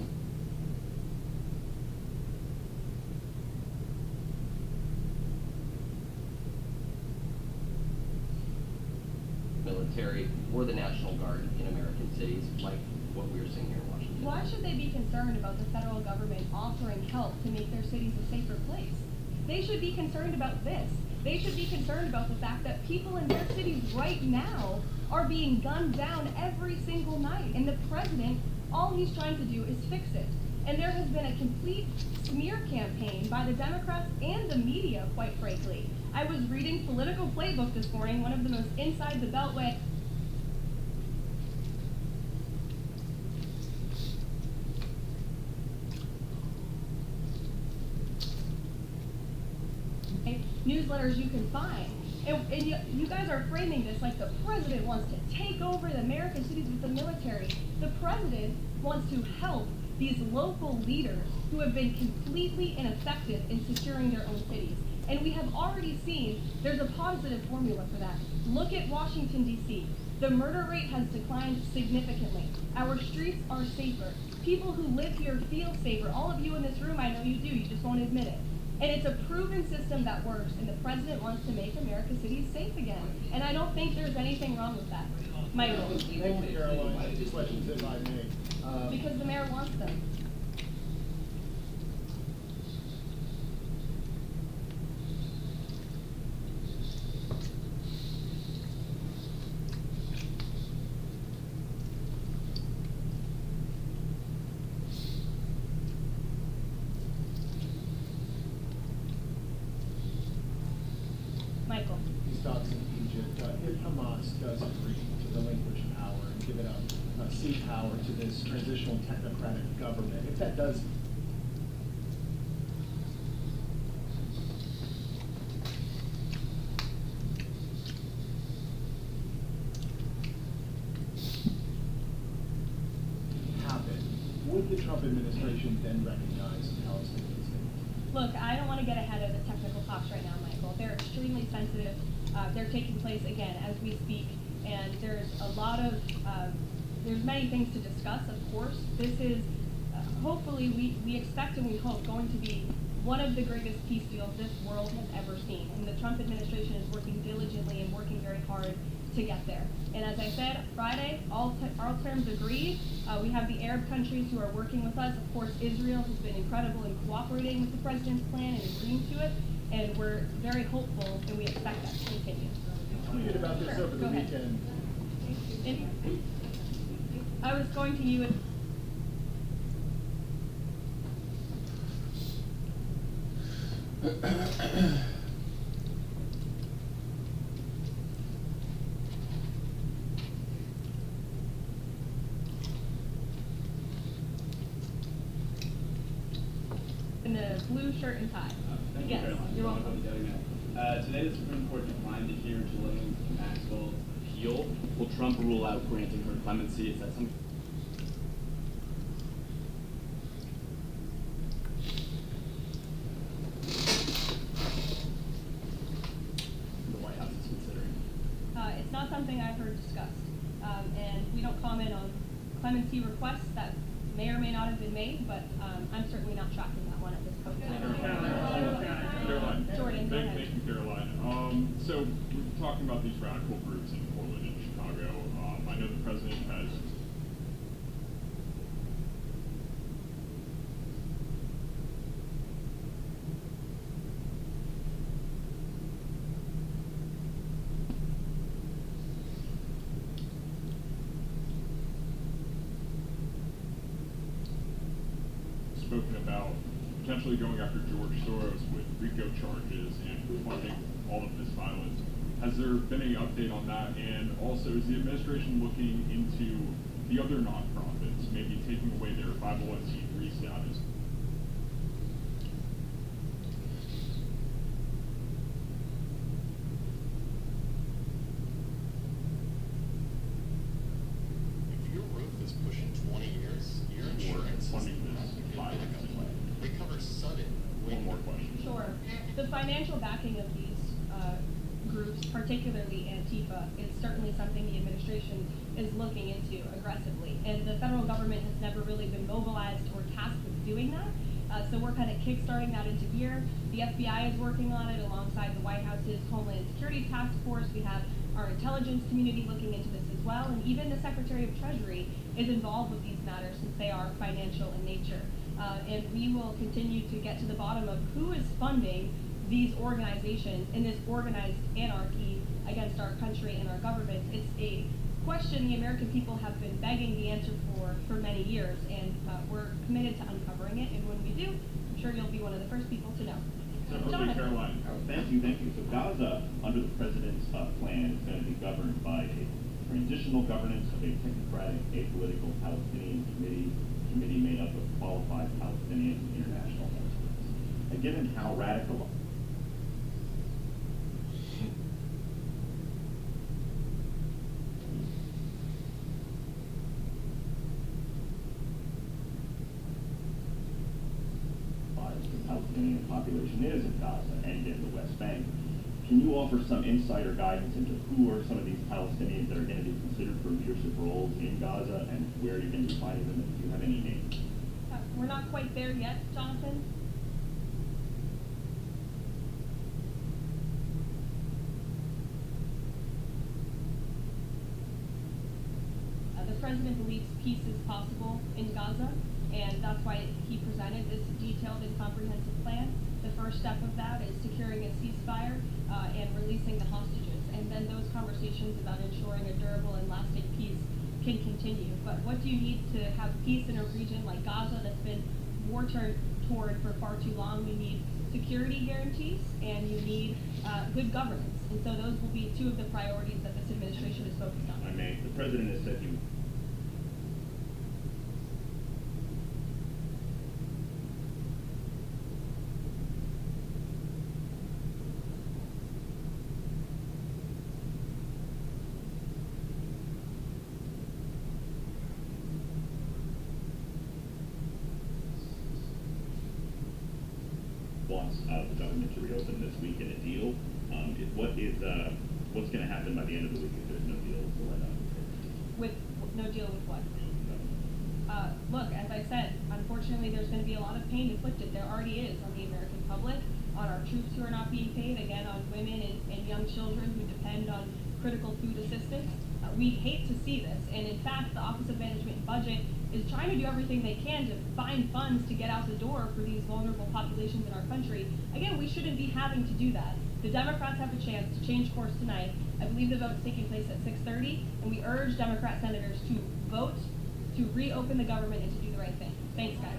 military or the National Guard in American cities like what we are seeing here in Washington? Why should they be concerned about the federal government offering help to make their cities a safer place? They should be concerned about this. They should be concerned about the fact that people in their cities right now are being gunned down every single night. And the president, all he's trying to do is fix it. And there has been a complete smear campaign by the Democrats and the media, quite frankly. I was reading Political Playbook this morning, one of the most inside the beltway. News newsletters you can find. And you guys are framing this like the president wants to take over the American cities with the military. The president wants to help these local leaders who have been completely ineffective in securing their own cities. And we have already seen there's a positive formula for that. Look at Washington, D.C. The murder rate has declined significantly. Our streets are safer. People who live here feel safer. All of you in this room, I know you do, you just won't admit it. And it's a proven system that works, and the president wants to make America's cities safe again. And I don't think there's anything wrong with that. Michael? Thank you, Caroline. 2 questions, if I may. Because the mayor wants them. Michael? These thoughts in Egypt. If Hamas does agree to relinquish power and give it up, cede power to this transitional technocratic government, if that does happen, would the Trump administration then recognize a Palestinian state? Look, I don't want to get ahead of the technical talks right now, Michael. They're extremely sensitive. They're taking place, again, as we speak, and there's a lot of, there's many things to discuss, of course. This is, hopefully, we expect and we hope, going to be one of the greatest peace deals this world has ever seen. And the Trump administration is working diligently and working very hard to get there. And as I said, Friday, all terms agreed. We have the Arab countries who are working with us. Of course, Israel has been incredible in cooperating with the president's plan and agreeing to it. And we're very hopeful, and we expect that to continue. Tweeted about this over the weekend. I was going to you. In a blue shirt and tie. Yes, you're welcome. Today, the Supreme Court declined to hear Ghislaine Maxwell's appeal. Will Trump rule out granting her clemency? Is that something? The White House is considering. It's not something I've heard discussed, and we don't comment on clemency requests that may or may not have been made, but I'm certainly not tracking that one at this point. Caroline. Jordan, go ahead. Thank you, Caroline. So we're talking about these radical groups in Portland and Chicago. I know the president has spoken about potentially going after George Soros with RICO charges and funding all of this violence. Has there been any update on that? And also, is the administration looking into the other nonprofits, maybe taking away their 501c3 status? If your roof is pushing 20 years, your insurance is they cover sudden wind. One more question. Sure. The financial backing of these groups, particularly Antifa, is certainly something the administration is looking into aggressively. And the federal government has never really been mobilized or tasked with doing that. So we're kind of kickstarting that into gear. The FBI is working on it alongside the White House's Homeland Security Task Force. We have our intelligence community looking into this as well. And even the Secretary of Treasury is involved with these matters since they are financial in nature. And we will continue to get to the bottom of who is funding these organizations in this organized anarchy against our country and our government. It's a question the American people have been begging the answer for many years, and we're committed to uncovering it. And when we do, I'm sure you'll be one of the first people to know. Caroline. Thank you. So Gaza, under the president's plan, is going to be governed by a transitional governance of a technocratic, apolitical Palestinian committee made up of qualified Palestinian international experts. And given how radical Bank. Can you offer some insight or guidance into who are some of these Palestinians that are going to be considered for leadership roles in Gaza and where you're going to be finding them, if you have any names? We're not quite there yet, Jonathan. The president believes peace is possible in Gaza, and that's why he presented this detailed and comprehensive plan. The first step of that is securing a ceasefire and releasing the hostages, and then those conversations about ensuring a durable and lasting peace can continue. But what do you need to have peace in a region like Gaza that's been war-torn for far too long? You need security guarantees, and you need good governance. And so those will be two of the priorities that this administration is focused on. I mean, the president has said he wants the government to reopen this week in a deal. What's going to happen by the end of the week if there's no deal? With no deal with what? Look, as I said, unfortunately there's going to be a lot of pain inflicted. There already is on the American public, on our troops who are not being paid, again on women and young children who depend on critical food assistance. We hate to see this, and in fact the Office of Management and Budget is trying to do everything they can to find funds to get out the door for these vulnerable populations in our country. Again, we shouldn't be having to do that. The Democrats have a chance to change course tonight. I believe the vote is taking place at 6:30, and we urge Democrat senators to vote to reopen the government and to do the right thing. Thanks, guys.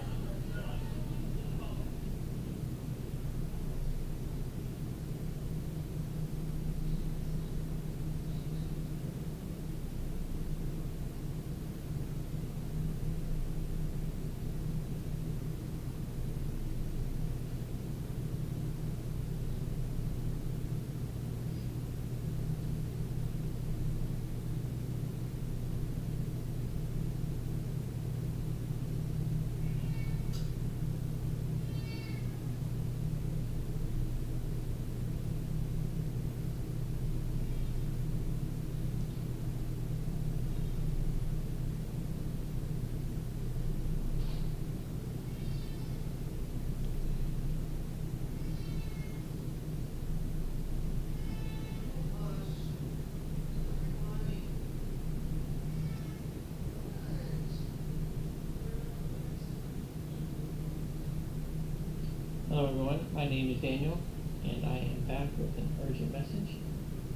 Hello everyone, my name is Daniel, and I am back with an urgent message.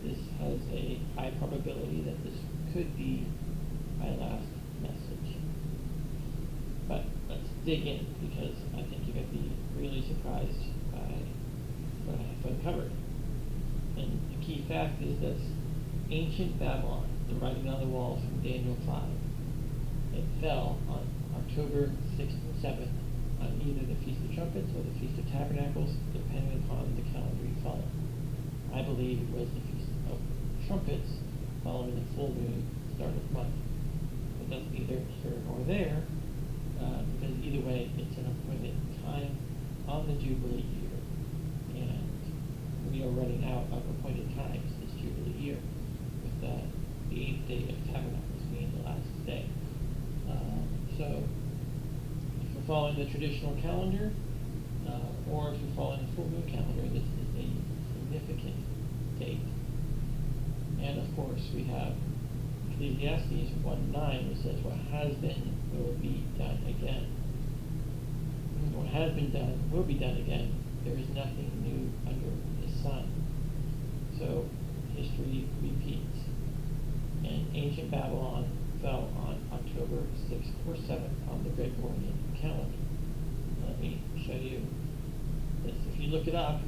This has a high probability that this could be my last message. But let's dig in, because I think you're going to be really surprised by what I have uncovered. And the key fact is this: ancient Babylon, the writing on the walls from Daniel 5. It fell on October 6th and 7th, on either the Feast of Trumpets or the Feast of Tabernacles, depending upon the calendar you follow. I believe it was the Feast of Trumpets, following the full moon start of the month. But that's neither here nor there, because either way, it's an appointed time on the Jubilee year, and we are running out of appointed times this Jubilee year, with the 8th day of Tabernacles being the last day. So, following the traditional calendar, or if you're following the full moon calendar, this is a significant date. And of course, we have Ecclesiastes 1:9, which says, "What has been will be done again." And what has been done will be done again. There is nothing new under the sun. So history repeats. And ancient Babylon fell on October 6th or 7th on the Gregorian calendar. Let me show you this. If you look it up,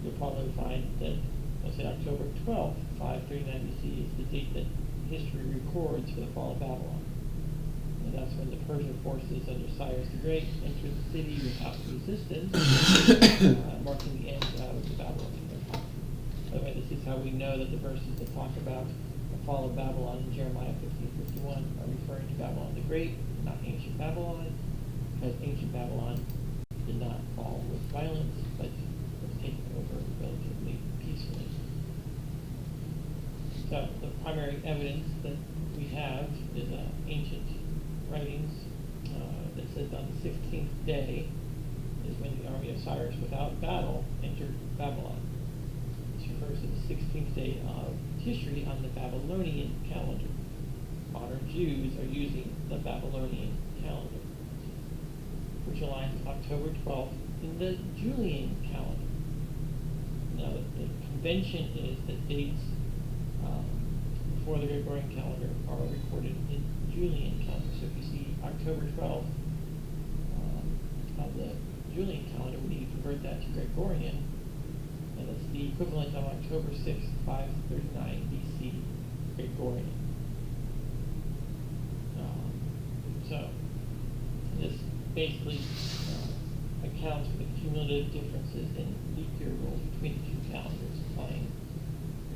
you'll probably find that, let's say October 12th, 539 BC is the date that history records for the fall of Babylon. And that's when the Persian forces under Cyrus the Great entered the city without resistance, marking the end of the Babylonian Empire. By the way, this is how we know that the verses that talk about the fall of Babylon in Jeremiah 15:51 are referring to Babylon the Great, not ancient Babylon, because ancient Babylon did not fall with violence, but was taken over relatively So the primary evidence that we have is ancient writings that says on the 16th day is when the army of Cyrus without battle entered Babylon. This refers to the 16th day of Tishri on the Babylonian calendar. Modern Jews are using the Babylonian calendar, which aligns with October 12th in the Julian calendar. Now, the convention is that dates before the Gregorian calendar are recorded in Julian calendar. So if you see October 12th of the Julian calendar, when you convert that to Gregorian, and it's the equivalent of October 6th, 539 BC Gregorian. So this basically accounts for the cumulative differences in leap year rules between the two calendars, applying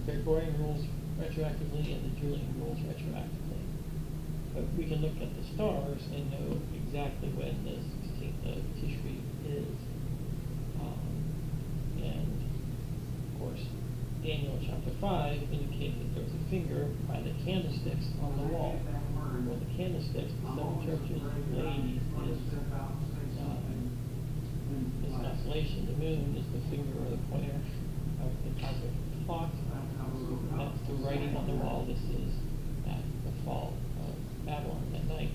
the Gregorian rules retroactively and the Julian rules retroactively. But we can look at the stars and know exactly when the 16th of Tishri is. And of course, Daniel chapter 5 indicates that there was a finger by the candlesticks on the wall. Well, the candlesticks, the seven churches, ladies, is constellation. The moon is the finger or the pointer of the cosmic clock. That's the writing on the wall. This is at the fall of Babylon that night.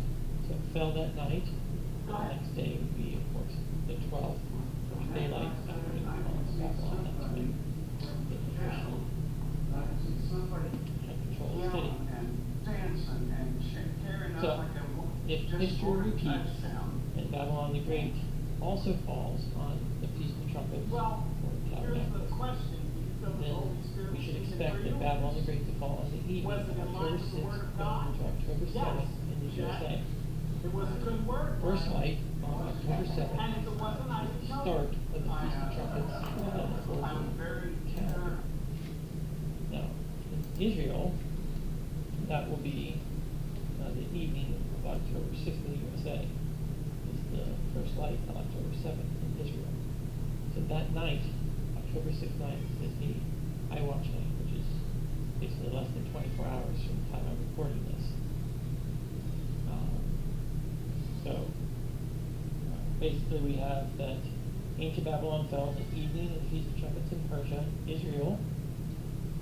So it fell that night. The next day would be, of course, the 12th, daylight starting on Babylon. That's when the official control the city. So, if history repeats and Babylon the Great also falls on the Feast of Trumpets or Tabernacles, then we should expect that Babylon the Great to fall on the evening of October 6th going into October 7th in the USA. First light on October 7th is the start of the Feast of Trumpets on the full moon calendar. Now, in Israel, that will be the evening of October 6th in the USA. Is the first light on October 7th in Israel. So that night, October 6th night, is the eye watch night, which is basically less than 24 hours from the time I'm recording this. Basically we have that ancient Babylon fell in the evening of the Feast of Trumpets in Persia. Israel,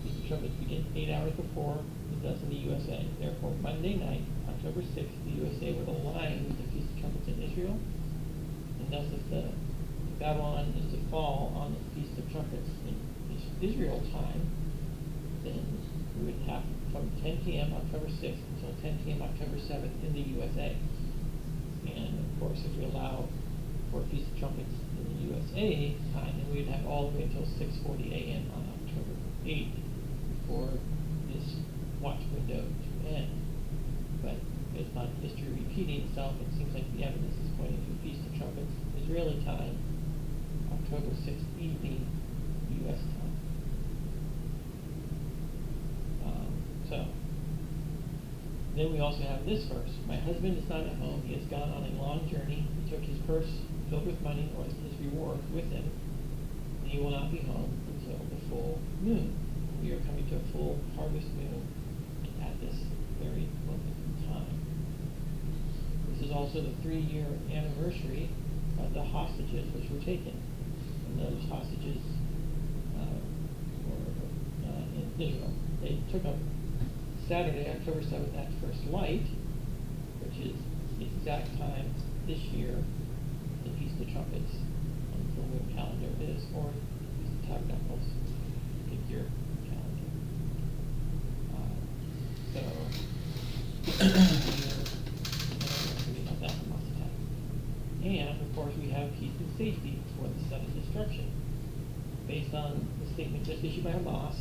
Feast of Trumpets begin 8 hours before it does in the USA. Therefore, Monday night, October 6th, the USA would align with the Feast of Trumpets in Israel. And thus, if the Babylon is to fall on the Feast of Trumpets in Israel time, then we would have from 10 p.m. October 6th until 10 p.m. October 7th in the USA. And of course, if we allow for Feast of Trumpets in the USA time, then we would have all the way until 6:40 a.m. on October 8th for this watch window to end. But based on history repeating itself, it seems like the evidence is pointing to Feast of Trumpets Israeli time, October 6th evening, U.S. time. Then we also have this verse. My husband is not at home. He has gone on a long journey. He took his purse filled with money or his reward with him. And he will not be home until the full moon. We are coming to a full harvest moon at this very moment in time. This is also the 3-year anniversary of the hostages which were taken. And those hostages were in Israel. They took up Saturday, October 7th at first light, which is the exact time this year the Feast of Trumpets on the full moon calendar is, or Feast of Tabernacles figure calendar. And of course we have peace and safety before the sudden destruction. Based on the statement just issued by Hamas,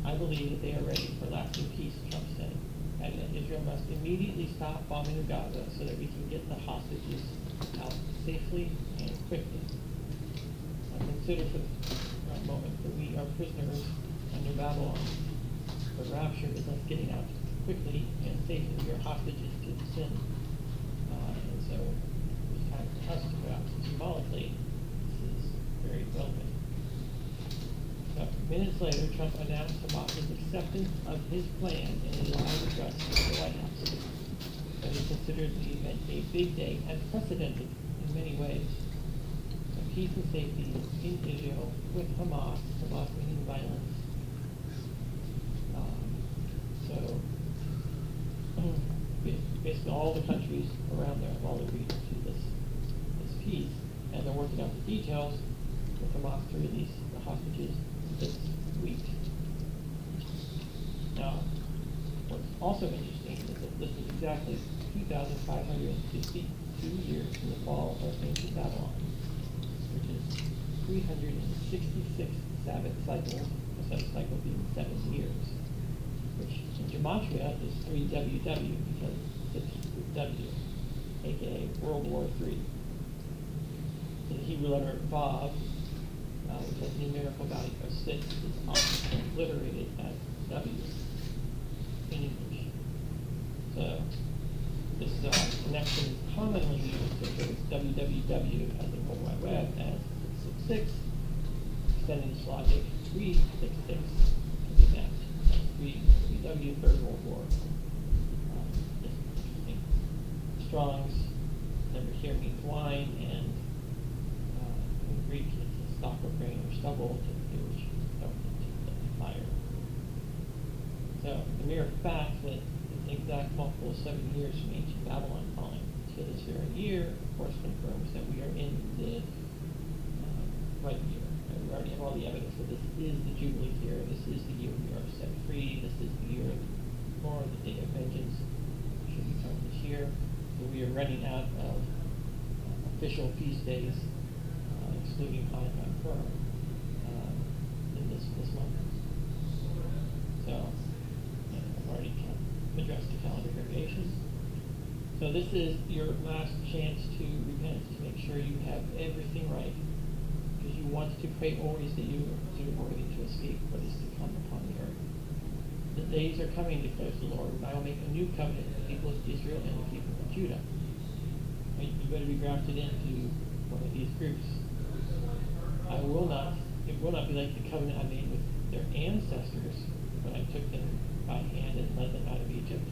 I believe that they are ready for lasting peace, Trump said, adding that Israel must immediately stop bombing of Gaza so that we can get the hostages out safely and quickly. Now consider for a moment that we are prisoners under Babylon. The rapture is us getting out quickly and safely. We are hostages to the sin. And so it's time for us to go out. So symbolically, this is very relevant. So, Minutes later, Trump announced Hamas's acceptance of his plan in a live address to the White House. But he considered the event a big day, unprecedented in many ways. So peace and safety in Israel with Hamas meaning violence. So basically all the countries around there have all agreed to this peace, and they're working out the details with Hamas to release the hostages this week. Now, what's also interesting is that this is exactly 2,562 years from the fall of ancient Babylon, which is 366 Sabbath cycles, a Sabbath cycle being 7 years, which in Gematria is 3WW because it's W, aka World War III. So the Hebrew letter Vav, which has a numerical value of 6, is often transliterated as W in English. So this connection is commonly used to show www as in World Wide Web as 666, extending this logic 366 to be mapped as 3WW, Third World War. Strong's number here means wine, and in Greek it's a stalk of grain or stubble, typically which don't into the fire. So the mere fact that the exact multiple of 7 years from ancient Babylon falling to this very year, of course, confirms that we are in the right year. And we already have all the evidence that this is the Jubilee year, this is the year we are set free, this is the year of the day of vengeance should be coming this year. So we are running out of official feast days, excluding Hanukkah and Purim, in this month. So I've already kind of addressed the calendar variations. So this is your last chance to repent, to make sure you have everything right, because you want to pray always that you are considered worthy to escape what is to come upon the earth. The days are coming, declares the Lord, when I will make a new covenant with the people of Israel and the people of Judah. Right? You better be grafted into one of these groups. It will not be like the covenant I made with their ancestors when I took them by hand and led them out of Egypt,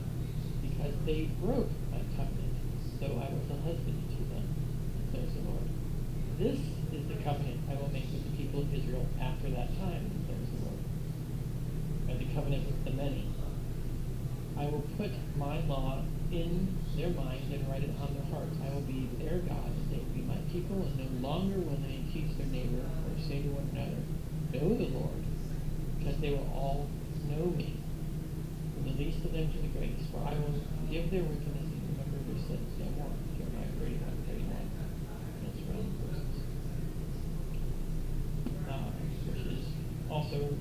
because they broke my covenant, so I was a husband to them, declares the Lord. This is the covenant I will make with the people of Israel after that time, declares the Lord. And the covenant with the many. I will put my law in their minds and write it on their hearts. I will be their God, and they will be my people, and no longer will they teach their neighbor or say to one another, know the Lord, because they will all know me, from the least of them to the greatest, for I will forgive their wickedness and remember their sins no more. Jeremiah 31:31. That's around verses. Which is also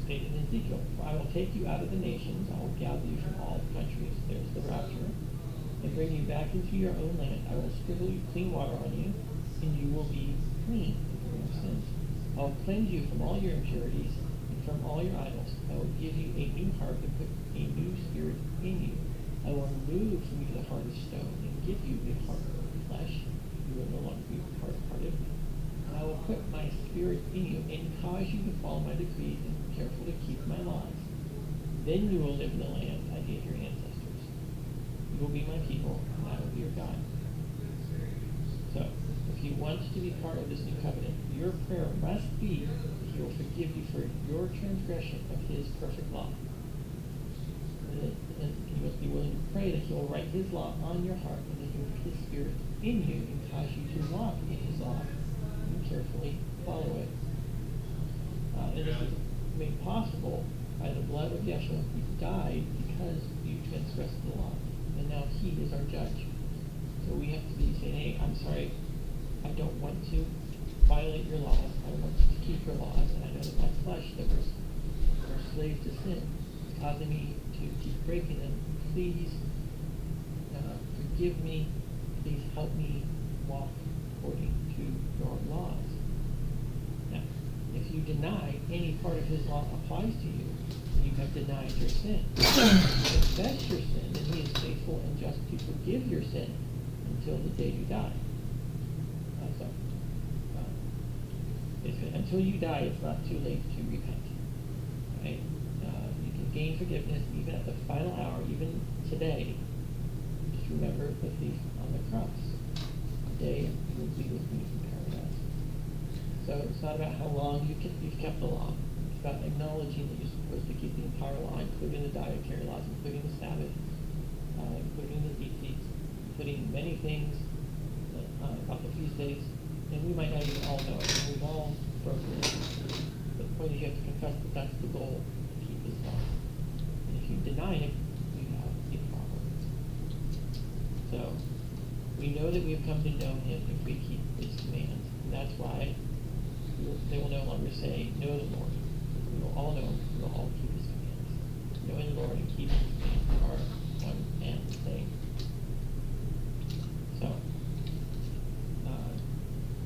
stated in Ezekiel, for I will take you out of the nations, I will gather you from all the countries, there's the rapture, and bring you back into your own land. I will sprinkle you clean water on you, and you will be clean from your sins. I will cleanse you from all your impurities and from all your idols. I will give you a new heart and put a new spirit in you. I will remove from you the heart of stone and give you a heart of flesh. You will no longer be hard-hearted. I will put my spirit in you and cause you to follow my decrees and be careful to keep my laws. Then you will live in the land I gave your ancestors. You will be my people, and I will be your God. So, if you want to be part of this new covenant, your prayer must be that he will forgive you for your transgression of his perfect law. And you must be willing to pray that he will write his law on your heart, and that he will put his spirit in you and cause you to walk in his law and carefully follow it. And this is made possible by the blood of Yeshua, who died because you transgressed the law. And now he is our judge. So we have to be saying, hey, I'm sorry, I don't want to violate your laws. I want to keep your laws. And I know that my flesh, that we're slaves to sin, is causing me to keep breaking them. Please forgive me. Please help me walk according to your laws. Now, if you deny any part of his law applies to you, you have denied your sin. Confess your sin, and he is faithful and just to forgive your sin until the day you die. until you die, it's not too late to repent. Right? You can gain forgiveness even at the final hour, even today. Just remember the thief on the cross. Today you will be with me in paradise. So it's not about how long you've kept the law. It's about acknowledging that you're supposed to keep the entire law, including the dietary laws, including the Sabbath, including the feasts, including many things about the feast days. And we might not even all know it. We've all broken it. But the point is you have to confess that that's the goal, to keep his law. And if you deny it, you have a problem. So, we know that we have come to know him if we keep his commands. And that's why they will no longer say, know the Lord. We will all know him. We will all keep his commands. Knowing the Lord and keeping his commands are one and the same. So,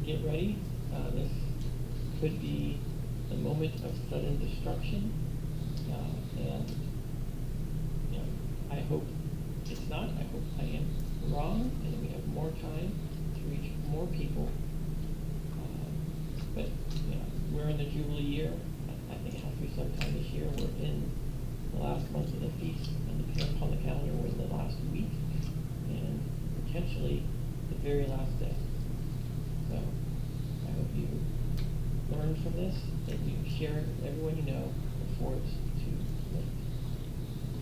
get ready. This could be the moment of sudden destruction. And, you know, I hope it's not. I hope I am wrong and we have more time to reach more people. But, you know, we're in the Jubilee year. I think it has to be sometime this year. We're in the last month of the feast, and depending upon the calendar, we're in the last week, and potentially the very last day. So, I hope you learn from this, that you share it with everyone you know before it's too late.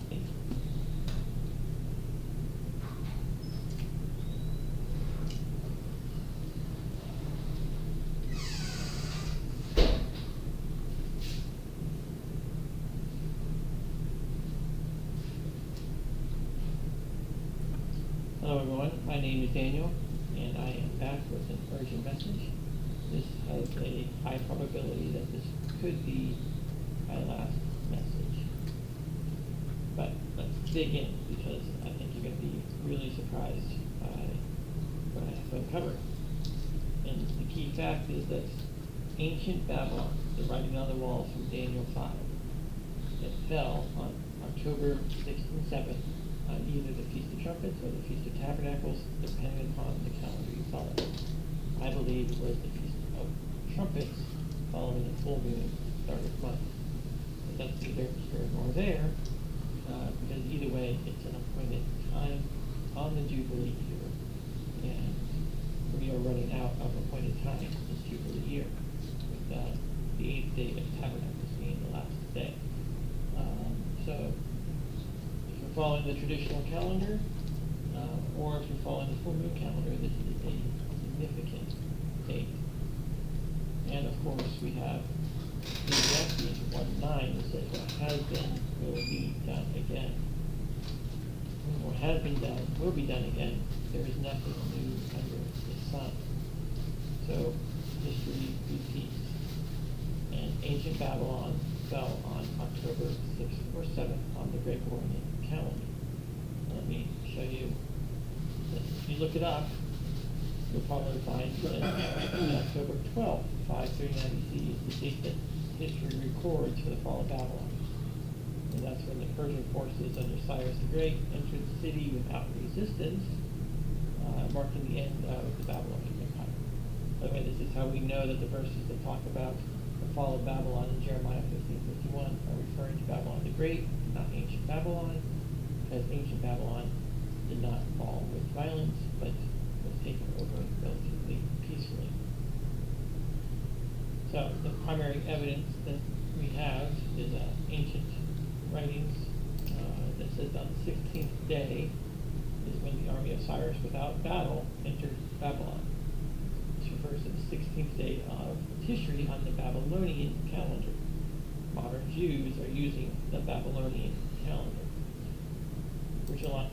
Thank you. Hello everyone, my name is Daniel, and I am back with an urgent message. This has a high probability that this could be my last message. But let's dig in, because I think you're going to be really surprised by what I have to uncover. And the key fact is that ancient Babylon, the writing on the walls from Daniel 5, it fell on October 6th and 7th on either the Feast of Trumpets or the Feast of Tabernacles, depending upon the calendar you follow. I believe it was the Feast of Trumpets following the full moon start of the month. But that's neither here nor there, because either way, it's an appointed time on the Jubilee year, and we are running out of appointed time this Jubilee year, with the 8th day of Tabernacles being the last day. So, following the traditional calendar, or if you're following the full moon calendar, this is a significant date. And of course, we have Ecclesiastes 1:9 that says what has been will be done again. And what has been done will be done again. There is nothing new under the sun. So history repeats. And ancient Babylon fell on October 6th or 7th on the Gregorian calendar. Let me show you. If you look it up, you'll probably find that October 12th, 539 BC, is the date that history records for the fall of Babylon. And that's when the Persian forces under Cyrus the Great entered the city without resistance, marking the end of the Babylonian Empire. By the way, this is how we know that the verses that talk about the fall of Babylon in Jeremiah 15:51 are referring to Babylon the Great, not ancient Babylon, because ancient Babylon did not fall with violence, but was taken over relatively peacefully. So the primary evidence that we have is ancient writings that says on the 16th day is when the army of Cyrus without battle entered Babylon. This refers to the 16th day of Tishri on the Babylonian calendar. Modern Jews are using the Babylonian calendar, which a lot.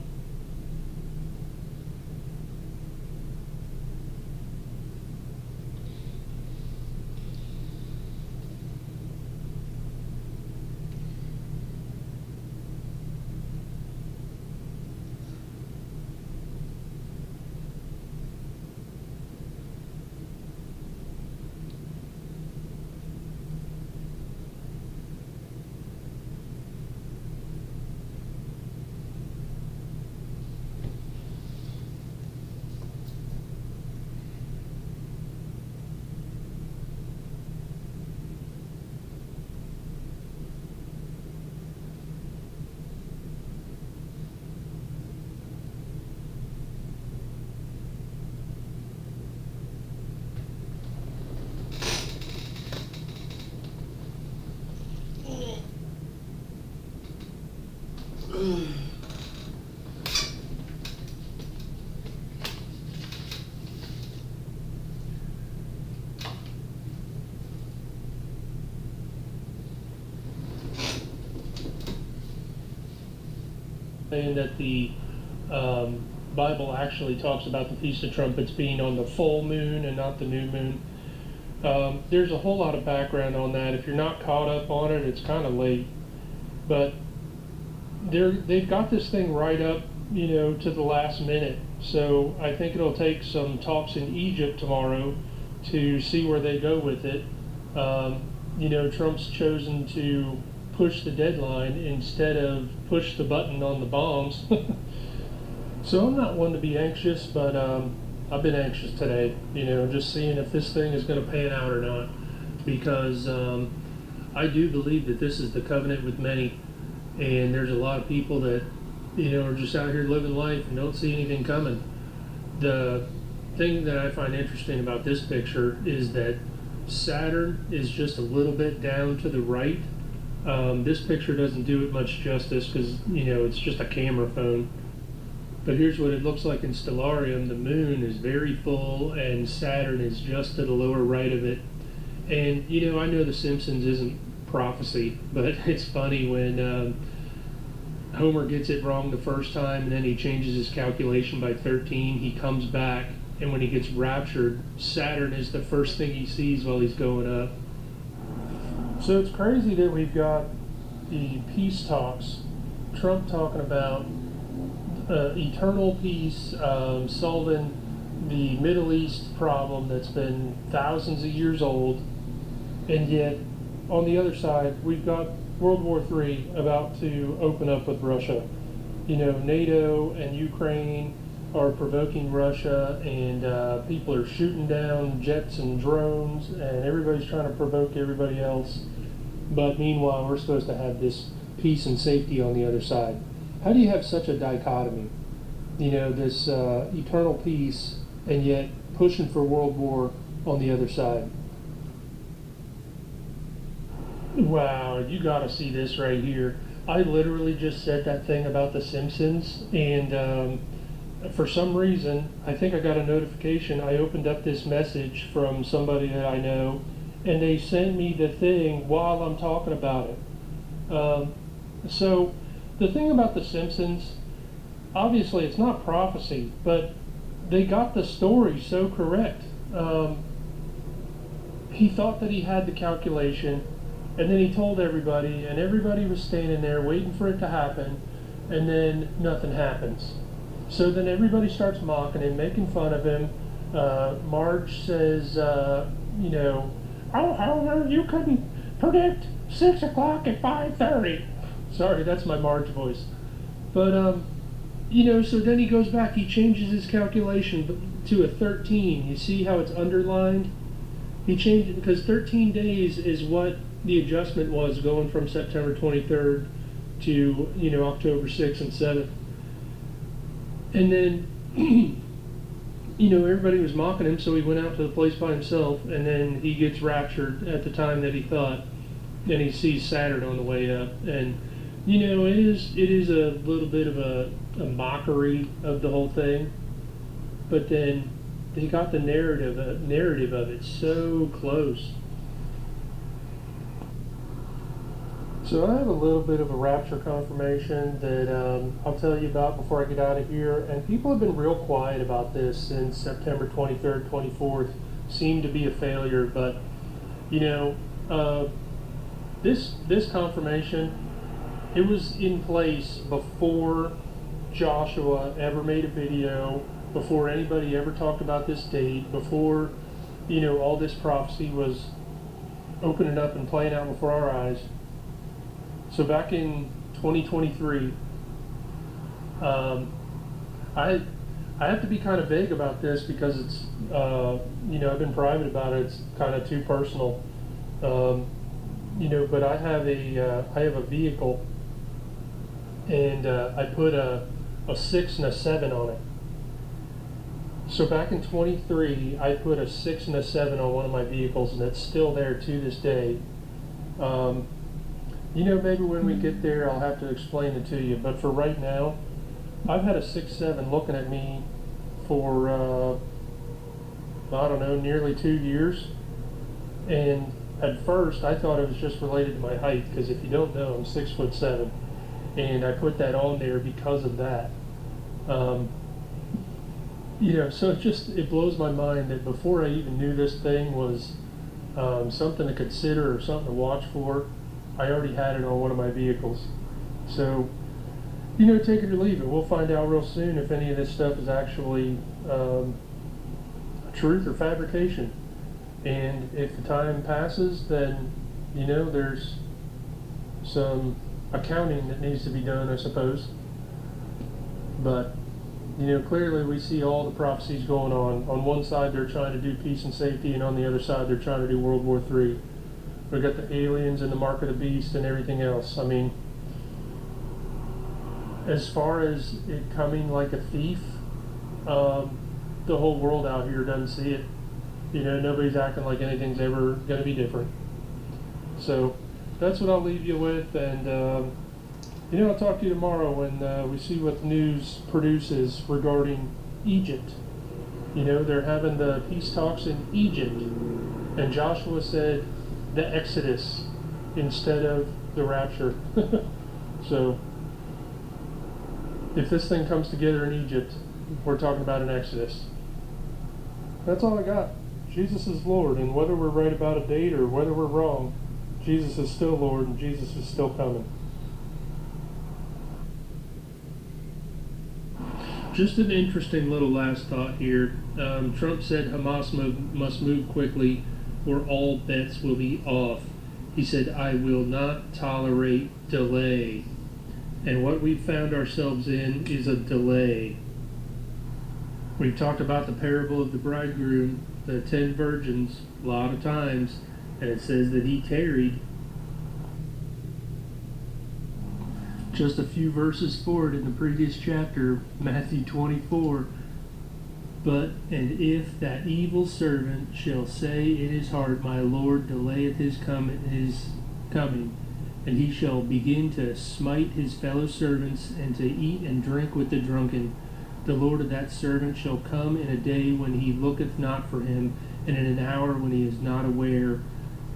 saying that the Bible actually talks about the Feast of Trumpets being on the full moon and not the new moon. There's a whole lot of background on that. If you're not caught up on it, it's kind of late. But they've got this thing right up, to the last minute. So I think it'll take some talks in Egypt tomorrow to see where they go with it. Trump's chosen to push the deadline instead of push the button on the bombs. So I'm not one to be anxious, but I've been anxious today, just seeing if this thing is going to pan out or not, because I do believe that this is the covenant with many, and there's a lot of people that, are just out here living life and don't see anything coming. The thing that I find interesting about this picture is that Saturn is just a little bit down to the right. This picture doesn't do it much justice because, it's just a camera phone. But here's what it looks like in Stellarium. The moon is very full and Saturn is just to the lower right of it. And, I know The Simpsons isn't prophecy, but it's funny when Homer gets it wrong the first time and then he changes his calculation by 13. He comes back, and when he gets raptured, Saturn is the first thing he sees while he's going up. So it's crazy that we've got the peace talks, Trump talking about eternal peace, solving the Middle East problem that's been thousands of years old, and yet on the other side we've got World War III about to open up with Russia. NATO and Ukraine are provoking Russia, and people are shooting down jets and drones, and everybody's trying to provoke everybody else. But meanwhile, we're supposed to have this peace and safety on the other side. How do you have such a dichotomy? This eternal peace, and yet pushing for world war on the other side. Wow, you gotta see this right here. I literally just said that thing about The Simpsons, and for some reason, I think I got a notification. I opened up this message from somebody that I know, and they sent me the thing while I'm talking about it. So the thing about The Simpsons, obviously it's not prophecy, but they got the story so correct. He thought that he had the calculation, and then he told everybody, and everybody was standing there waiting for it to happen, and then nothing happens. So then everybody starts mocking him, making fun of him. Marge says, oh, Homer, you couldn't predict 6 o'clock at 5:30. Sorry, that's my Marge voice. But, so then he goes back, he changes his calculation to a 13. You see how it's underlined? He changed it because 13 days is what the adjustment was going from September 23rd to, October 6th and 7th. And then, everybody was mocking him, so he went out to the place by himself, and then he gets raptured at the time that he thought, and he sees Saturn on the way up. And, it is a little bit of a mockery of the whole thing, but then they got the narrative of it so close. So I have a little bit of a rapture confirmation that I'll tell you about before I get out of here. And people have been real quiet about this since September 23rd, 24th. Seemed to be a failure, but this confirmation, it was in place before Joshua ever made a video, before anybody ever talked about this date, before all this prophecy was opening up and playing out before our eyes. So back in 2023, I have to be kind of vague about this because it's, I've been private about it. It's kind of too personal, but I have a vehicle, and I put a 6 and a 7 on it. So back in 23, I put a 6 and a 7 on one of my vehicles, and it's still there to this day. Maybe when we get there, I'll have to explain it to you. But for right now, I've had a 6-7 looking at me for, nearly 2 years. And at first, I thought it was just related to my height, because if you don't know, I'm 6'7". and I put that on there because of that. So it blows my mind that before I even knew this thing was something to consider or something to watch for, I already had it on one of my vehicles. So, take it or leave it. We'll find out real soon if any of this stuff is actually truth or fabrication. And if the time passes, then, there's some accounting that needs to be done, I suppose. But, clearly we see all the prophecies going on. On one side, they're trying to do peace and safety, and on the other side, they're trying to do World War III. We've got the aliens and the mark of the beast and everything else. I mean, as far as it coming like a thief, the whole world out here doesn't see it. Nobody's acting like anything's ever going to be different. So that's what I'll leave you with, and I'll talk to you tomorrow when we see what the news produces regarding Egypt. They're having the peace talks in Egypt, and Joshua said the Exodus instead of the rapture. So if this thing comes together in Egypt, we're talking about an Exodus. That's all I got. Jesus is Lord, and whether we're right about a date or whether we're wrong, Jesus is still Lord, and Jesus is still coming. Just an interesting little last thought here. Trump said Hamas must move quickly or all bets will be off. He said, I will not tolerate delay. And what we've found ourselves in is a delay. We've talked about the parable of the bridegroom, the 10 virgins, a lot of times, and it says that he tarried. Just a few verses forward in the previous chapter, Matthew 24, and if that evil servant shall say in his heart, my Lord delayeth his coming, and he shall begin to smite his fellow servants, and to eat and drink with the drunken, the Lord of that servant shall come in a day when he looketh not for him, and in an hour when he is not aware,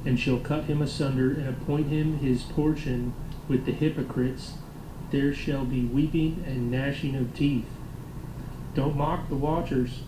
and shall cut him asunder, and appoint him his portion with the hypocrites. There shall be weeping and gnashing of teeth. Don't mock the watchers.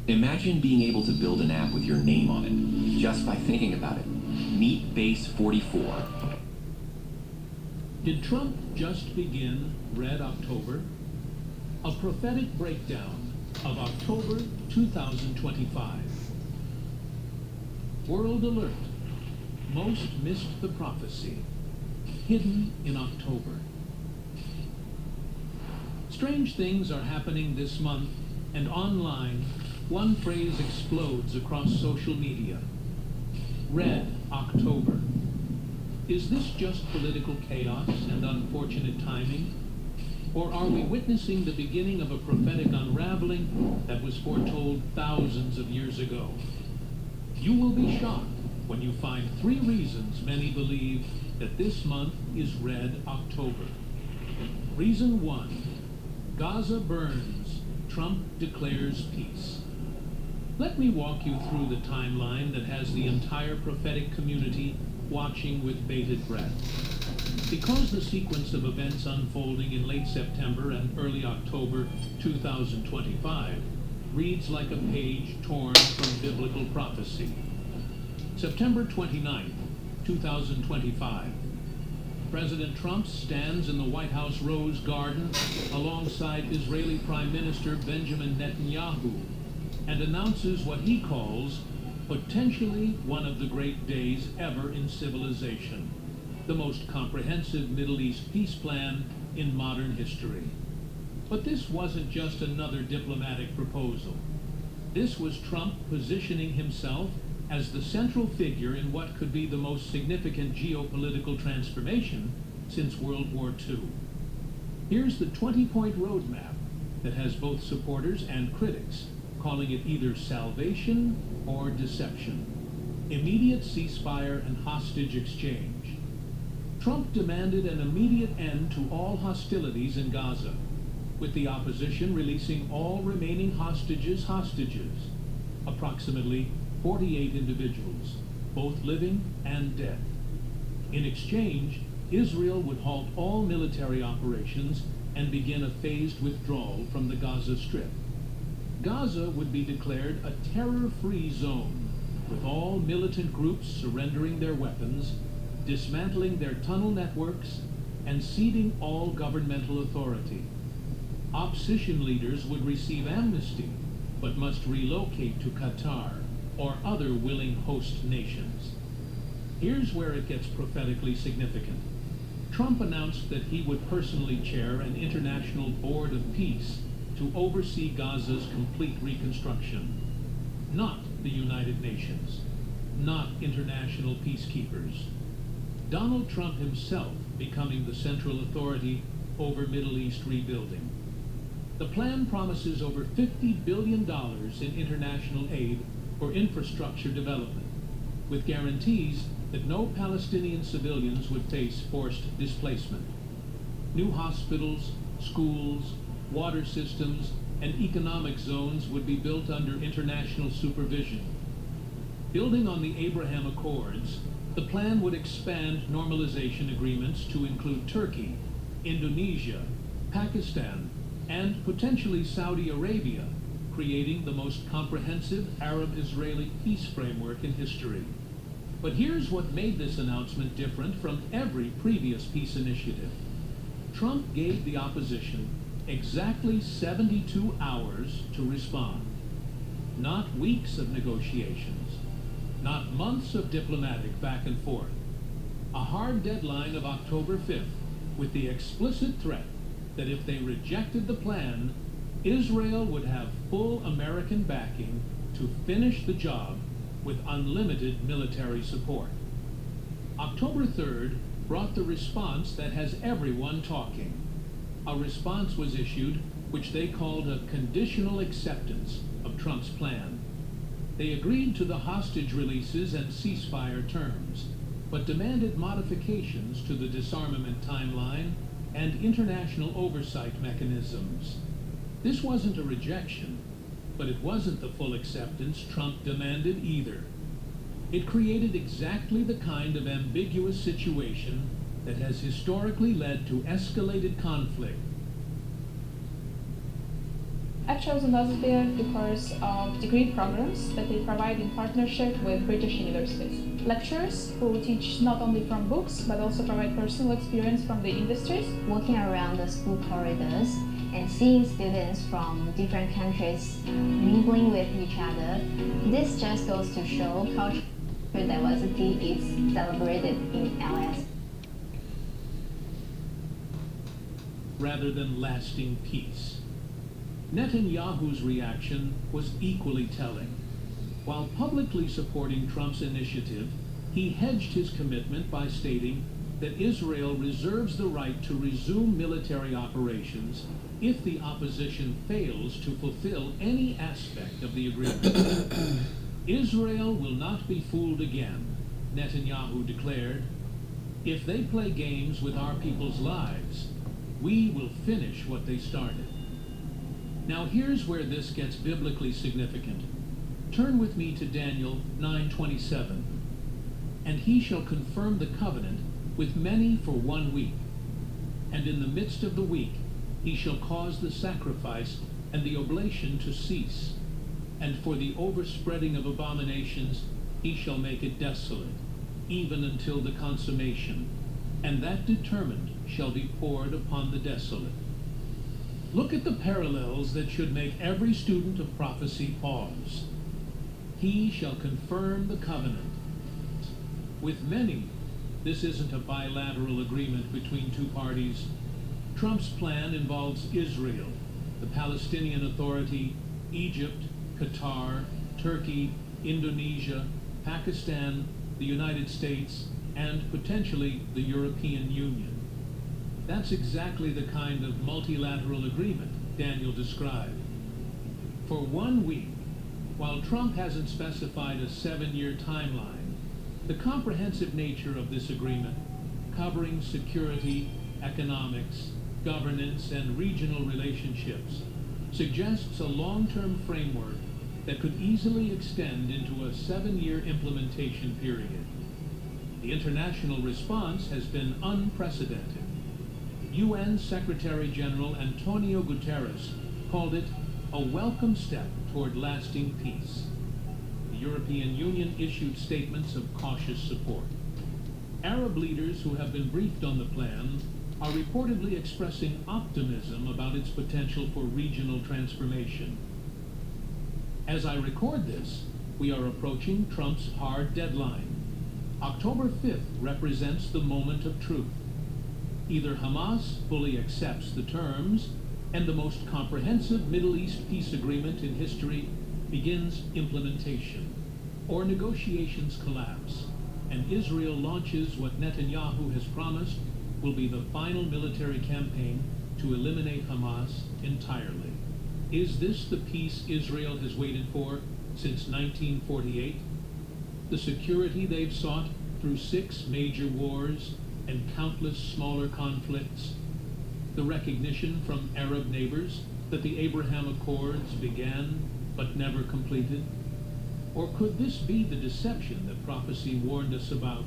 Imagine being able to build an app with your name on it, just by thinking about it. Meet Base 44. Did Trump just begin Red October? A prophetic breakdown of October 2025. World alert. Most missed the prophecy. Hidden in October. Strange things are happening this month, and online, one phrase explodes across social media. Red October. Is this just political chaos and unfortunate timing? Or are we witnessing the beginning of a prophetic unraveling that was foretold thousands of years ago? You will be shocked when you find 3 reasons many believe that this month is Red October. Reason 1, Gaza burns, Trump declares peace. Let me walk you through the timeline that has the entire prophetic community watching with bated breath. Because the sequence of events unfolding in late September and early October 2025 reads like a page torn from biblical prophecy. September 29th, 2025. President Trump stands in the White House Rose Garden alongside Israeli Prime Minister Benjamin Netanyahu and announces what he calls potentially one of the great days ever in civilization, the most comprehensive Middle East peace plan in modern history. But this wasn't just another diplomatic proposal. This was Trump positioning himself as the central figure in what could be the most significant geopolitical transformation since World War II. Here's the 20-point roadmap that has both supporters and critics calling it either salvation or deception. Immediate ceasefire and hostage exchange. Trump demanded an immediate end to all hostilities in Gaza, with the opposition releasing all remaining hostages, approximately 48 individuals, both living and dead. In exchange, Israel would halt all military operations and begin a phased withdrawal from the Gaza Strip. Gaza would be declared a terror-free zone, with all militant groups surrendering their weapons, dismantling their tunnel networks, and ceding all governmental authority. Opposition leaders would receive amnesty, but must relocate to Qatar or other willing host nations. Here's where it gets prophetically significant. Trump announced that he would personally chair an international board of peace to oversee Gaza's complete reconstruction. Not the United Nations, not international peacekeepers. Donald Trump himself becoming the central authority over Middle East rebuilding. The plan promises over $50 billion in international aid for infrastructure development, with guarantees that no Palestinian civilians would face forced displacement. New hospitals, schools, water systems, and economic zones would be built under international supervision. Building on the Abraham Accords, the plan would expand normalization agreements to include Turkey, Indonesia, Pakistan, and potentially Saudi Arabia, creating the most comprehensive Arab-Israeli peace framework in history. But here's what made this announcement different from every previous peace initiative. Trump gave the opposition exactly 72 hours to respond. Not weeks of negotiations, not months of diplomatic back and forth. A hard deadline of October 5th, with the explicit threat that if they rejected the plan, Israel would have full American backing to finish the job with unlimited military support. October 3rd brought the response that has everyone talking. A response was issued which they called a conditional acceptance of Trump's plan. They agreed to the hostage releases and ceasefire terms, but demanded modifications to the disarmament timeline and international oversight mechanisms. This wasn't a rejection, but it wasn't the full acceptance Trump demanded either. It created exactly the kind of ambiguous situation that has historically led to escalated conflict. I've chosen Elsevier because of degree programs that they provide in partnership with British universities. Lecturers who teach not only from books, but also provide personal experience from the industries. Walking around the school corridors and seeing students from different countries mingling with each other, this just goes to show cultural diversity is celebrated in LS. Rather than lasting peace. Netanyahu's reaction was equally telling. While publicly supporting Trump's initiative, he hedged his commitment by stating that Israel reserves the right to resume military operations if the opposition fails to fulfill any aspect of the agreement. Israel will not be fooled again, Netanyahu declared. If they play games with our people's lives, we will finish what they started. Now here's where this gets biblically significant. Turn with me to Daniel 9:27. And he shall confirm the covenant with many for 1 week. And in the midst of the week he shall cause the sacrifice and the oblation to cease. And for the overspreading of abominations he shall make it desolate, even until the consummation. And that determined shall be poured upon the desolate. Look at the parallels that should make every student of prophecy pause. He shall confirm the covenant. With many, this isn't a bilateral agreement between two parties. Trump's plan involves Israel, the Palestinian Authority, Egypt, Qatar, Turkey, Indonesia, Pakistan, the United States, and potentially the European Union. That's exactly the kind of multilateral agreement Daniel described. For 1 week, while Trump hasn't specified a 7-year timeline, the comprehensive nature of this agreement, covering security, economics, governance, and regional relationships, suggests a long-term framework that could easily extend into a 7-year implementation period. The international response has been unprecedented. UN Secretary General Antonio Guterres called it a welcome step toward lasting peace. The European Union issued statements of cautious support. Arab leaders who have been briefed on the plan are reportedly expressing optimism about its potential for regional transformation. As I record this, we are approaching Trump's hard deadline. October 5th represents the moment of truth. Either Hamas fully accepts the terms, and the most comprehensive Middle East peace agreement in history begins implementation, or negotiations collapse, and Israel launches what Netanyahu has promised will be the final military campaign to eliminate Hamas entirely. Is this the peace Israel has waited for since 1948? The security they've sought through 6 major wars and countless smaller conflicts? The recognition from Arab neighbors that the Abraham Accords began but never completed? Or could this be the deception that prophecy warned us about?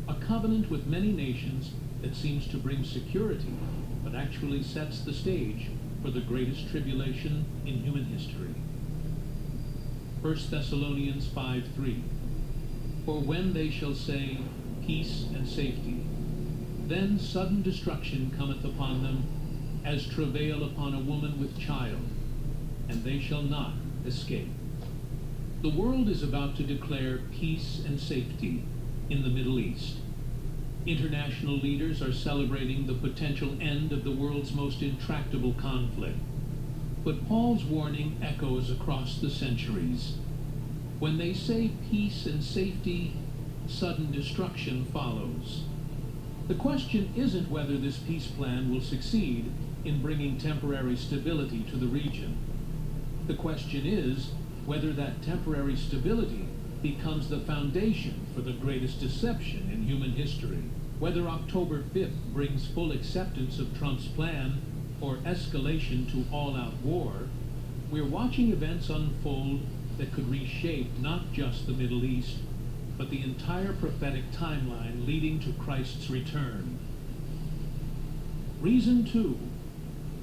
A covenant with many nations that seems to bring security, but actually sets the stage for the greatest tribulation in human history. 1 Thessalonians 5:3. For when they shall say, peace and safety, then sudden destruction cometh upon them, as travail upon a woman with child, and they shall not escape. The world is about to declare peace and safety in the Middle East. International leaders are celebrating the potential end of the world's most intractable conflict. But Paul's warning echoes across the centuries. When they say peace and safety, sudden destruction follows. The question isn't whether this peace plan will succeed in bringing temporary stability to the region. The question is whether that temporary stability becomes the foundation for the greatest deception in human history. Whether October 5th brings full acceptance of Trump's plan or escalation to all-out war, we're watching events unfold that could reshape not just the Middle East, but the entire prophetic timeline leading to Christ's return. Reason 2,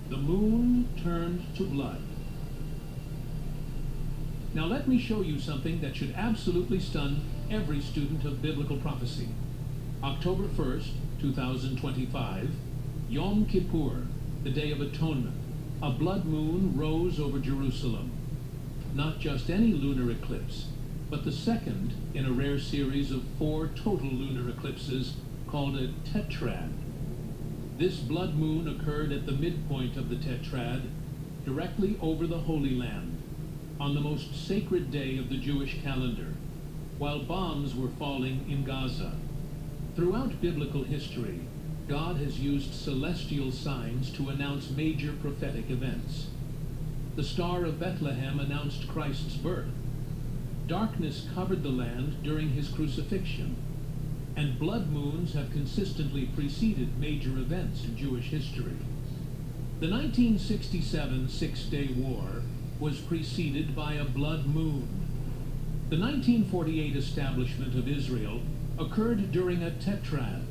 the moon turned to blood. Now let me show you something that should absolutely stun every student of biblical prophecy. October 1st, 2025, Yom Kippur, the Day of Atonement, a blood moon rose over Jerusalem. Not just any lunar eclipse, but the second in a rare series of 4 total lunar eclipses called a tetrad. This blood moon occurred at the midpoint of the tetrad, directly over the Holy Land, on the most sacred day of the Jewish calendar, while bombs were falling in Gaza. Throughout biblical history, God has used celestial signs to announce major prophetic events. The Star of Bethlehem announced Christ's birth. Darkness covered the land during his crucifixion, and blood moons have consistently preceded major events in Jewish history. The 1967 Six-Day War was preceded by a blood moon, The 1948 establishment of Israel occurred during a tetrad.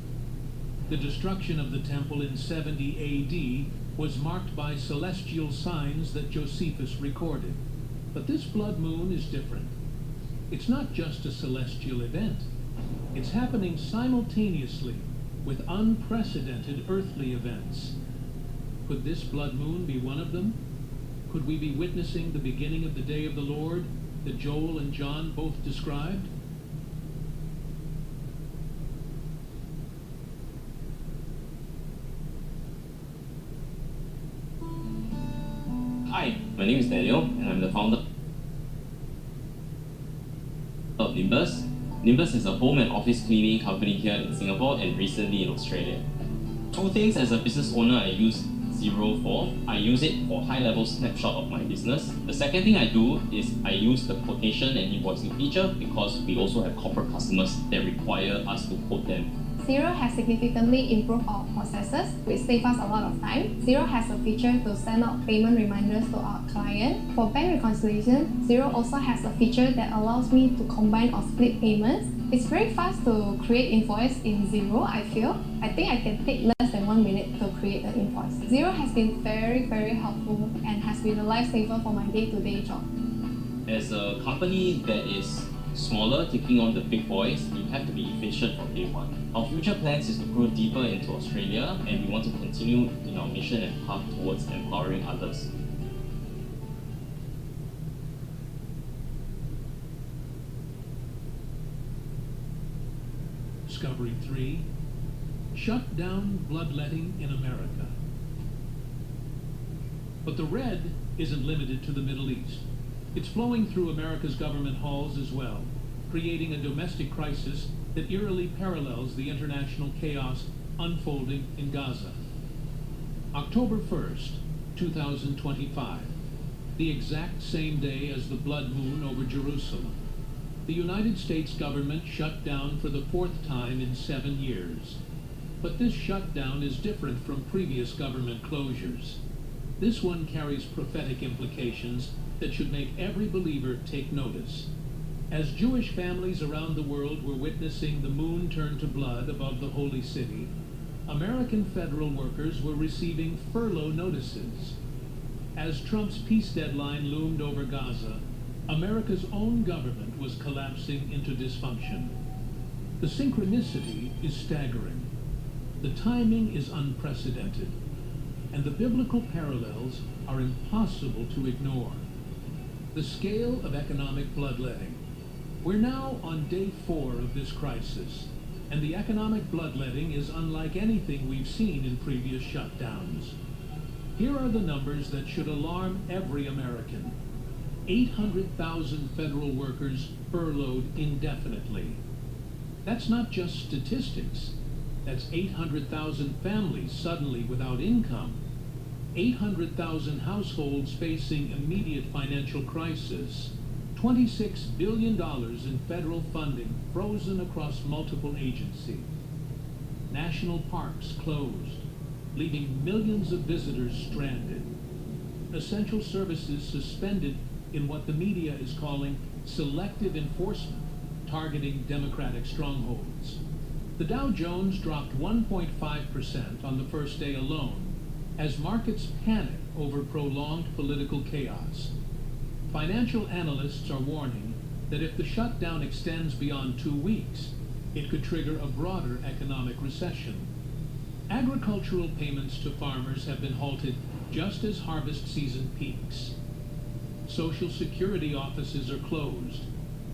The destruction of the temple in 70 AD was marked by celestial signs that Josephus recorded. But this blood moon is different. It's not just a celestial event. It's happening simultaneously with unprecedented earthly events. Could this blood moon be one of them? Could we be witnessing the beginning of the day of the Lord that Joel and John both described? Hi, my name is Daniel, and I'm the founder of Nimbus. Nimbus is a home and office cleaning company here in Singapore and recently in Australia. Two things as a business owner I use Xero for. I use it for high-level snapshot of my business. The second thing I do is I use the quotation and invoicing feature because we also have corporate customers that require us to quote them. Xero has significantly improved our processes, which saves us a lot of time. Xero has a feature to send out payment reminders to our client. For bank reconciliation, Xero also has a feature that allows me to combine or split payments. It's very fast to create invoice in Xero, I feel. I think I can take less than 1 minute to create an invoice. Xero has been very, very helpful and has been a lifesaver for my day-to-day job. As a company that is smaller, taking on the big boys, you have to be efficient from day one. Our future plans is to grow deeper into Australia, and we want to continue in our mission and path towards empowering others. Discovery 3. Shut down bloodletting in America. But the red isn't limited to the Middle East. It's flowing through America's government halls as well, creating a domestic crisis that eerily parallels the international chaos unfolding in Gaza. October 1st, 2025, the exact same day as the blood moon over Jerusalem, the United States government shut down for the 4th time in 7 years. But this shutdown is different from previous government closures. This one carries prophetic implications that should make every believer take notice. As Jewish families around the world were witnessing the moon turn to blood above the holy city, American federal workers were receiving furlough notices. As Trump's peace deadline loomed over Gaza, America's own government was collapsing into dysfunction. The synchronicity is staggering. The timing is unprecedented, and the biblical parallels are impossible to ignore. The scale of economic bloodletting. We're now on day 4 of this crisis, and the economic bloodletting is unlike anything we've seen in previous shutdowns. Here are the numbers that should alarm every American. 800,000 federal workers furloughed indefinitely. That's not just statistics. That's 800,000 families suddenly without income. 800,000 households facing immediate financial crisis. $26 billion in federal funding frozen across multiple agencies. National parks closed, leaving millions of visitors stranded. Essential services suspended in what the media is calling selective enforcement, targeting Democratic strongholds. The Dow Jones dropped 1.5% on the first day alone as markets panic over prolonged political chaos. Financial analysts are warning that if the shutdown extends beyond 2 weeks, it could trigger a broader economic recession. Agricultural payments to farmers have been halted just as harvest season peaks. Social Security offices are closed,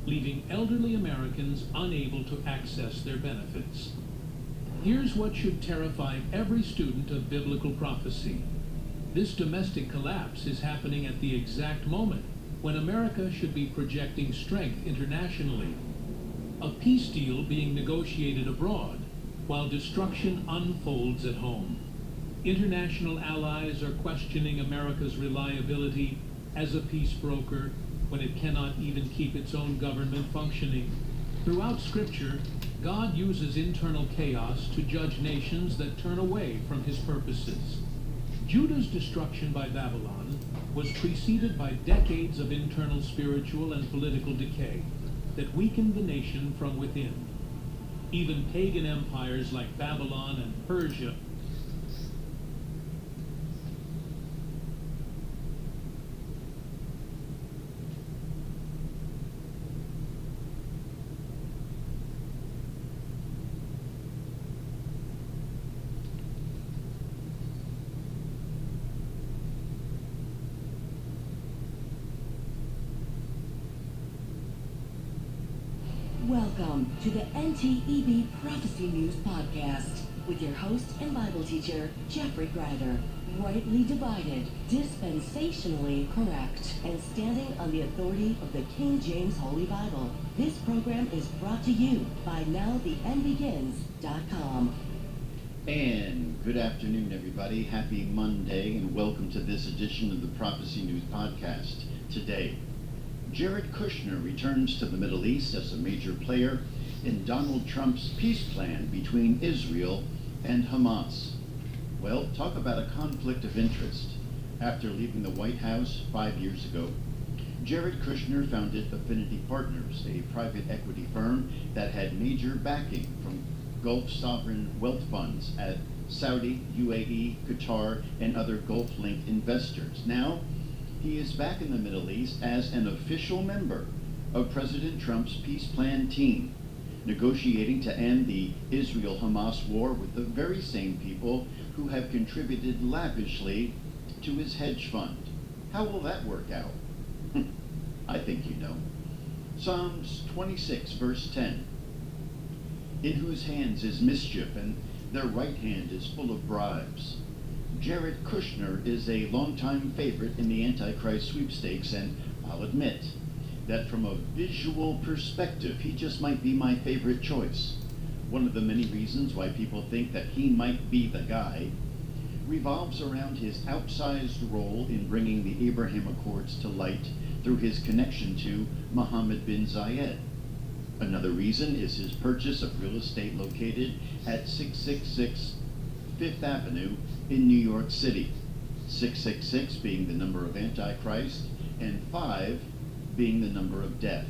leaving elderly Americans unable to access their benefits. Here's what should terrify every student of biblical prophecy. This domestic collapse is happening at the exact moment when America should be projecting strength internationally. A peace deal being negotiated abroad while destruction unfolds at home. International allies are questioning America's reliability as a peace broker when it cannot even keep its own government functioning. Throughout Scripture, God uses internal chaos to judge nations that turn away from his purposes. Judah's destruction by Babylon was preceded by decades of internal spiritual and political decay. that weakened the nation from within. Even pagan empires like Babylon and Persia Welcome to the NTEB Prophecy News Podcast with your host and Bible teacher, Jeffrey Greider. Rightly divided, dispensationally correct, and standing on the authority of the King James Holy Bible. This program is brought to you by NowTheEndBegins.com. And good afternoon, everybody. Happy Monday, and welcome to this edition of the Prophecy News Podcast. Today, Jared Kushner returns to the Middle East as a major player in Donald Trump's peace plan between Israel and Hamas. Well, talk about a conflict of interest. After leaving the White House 5 years ago, Jared Kushner founded Affinity Partners, a private equity firm that had major backing from Gulf sovereign wealth funds at Saudi, UAE, Qatar, and other Gulf-linked investors. Now, he is back in the Middle East as an official member of President Trump's peace plan team, negotiating to end the Israel-Hamas war with the very same people who have contributed lavishly to his hedge fund. How will that work out? I think you know. Psalms 26, verse 10. In whose hands is mischief, and their right hand is full of bribes. Jared Kushner is a longtime favorite in the Antichrist sweepstakes, and I'll admit that from a visual perspective, he just might be my favorite choice. One of the many reasons why people think that he might be the guy revolves around his outsized role in bringing the Abraham Accords to light through his connection to Mohammed bin Zayed. Another reason is his purchase of real estate located at 666 Fifth Avenue in New York City, 666 being the number of Antichrist and 5 being the number of death.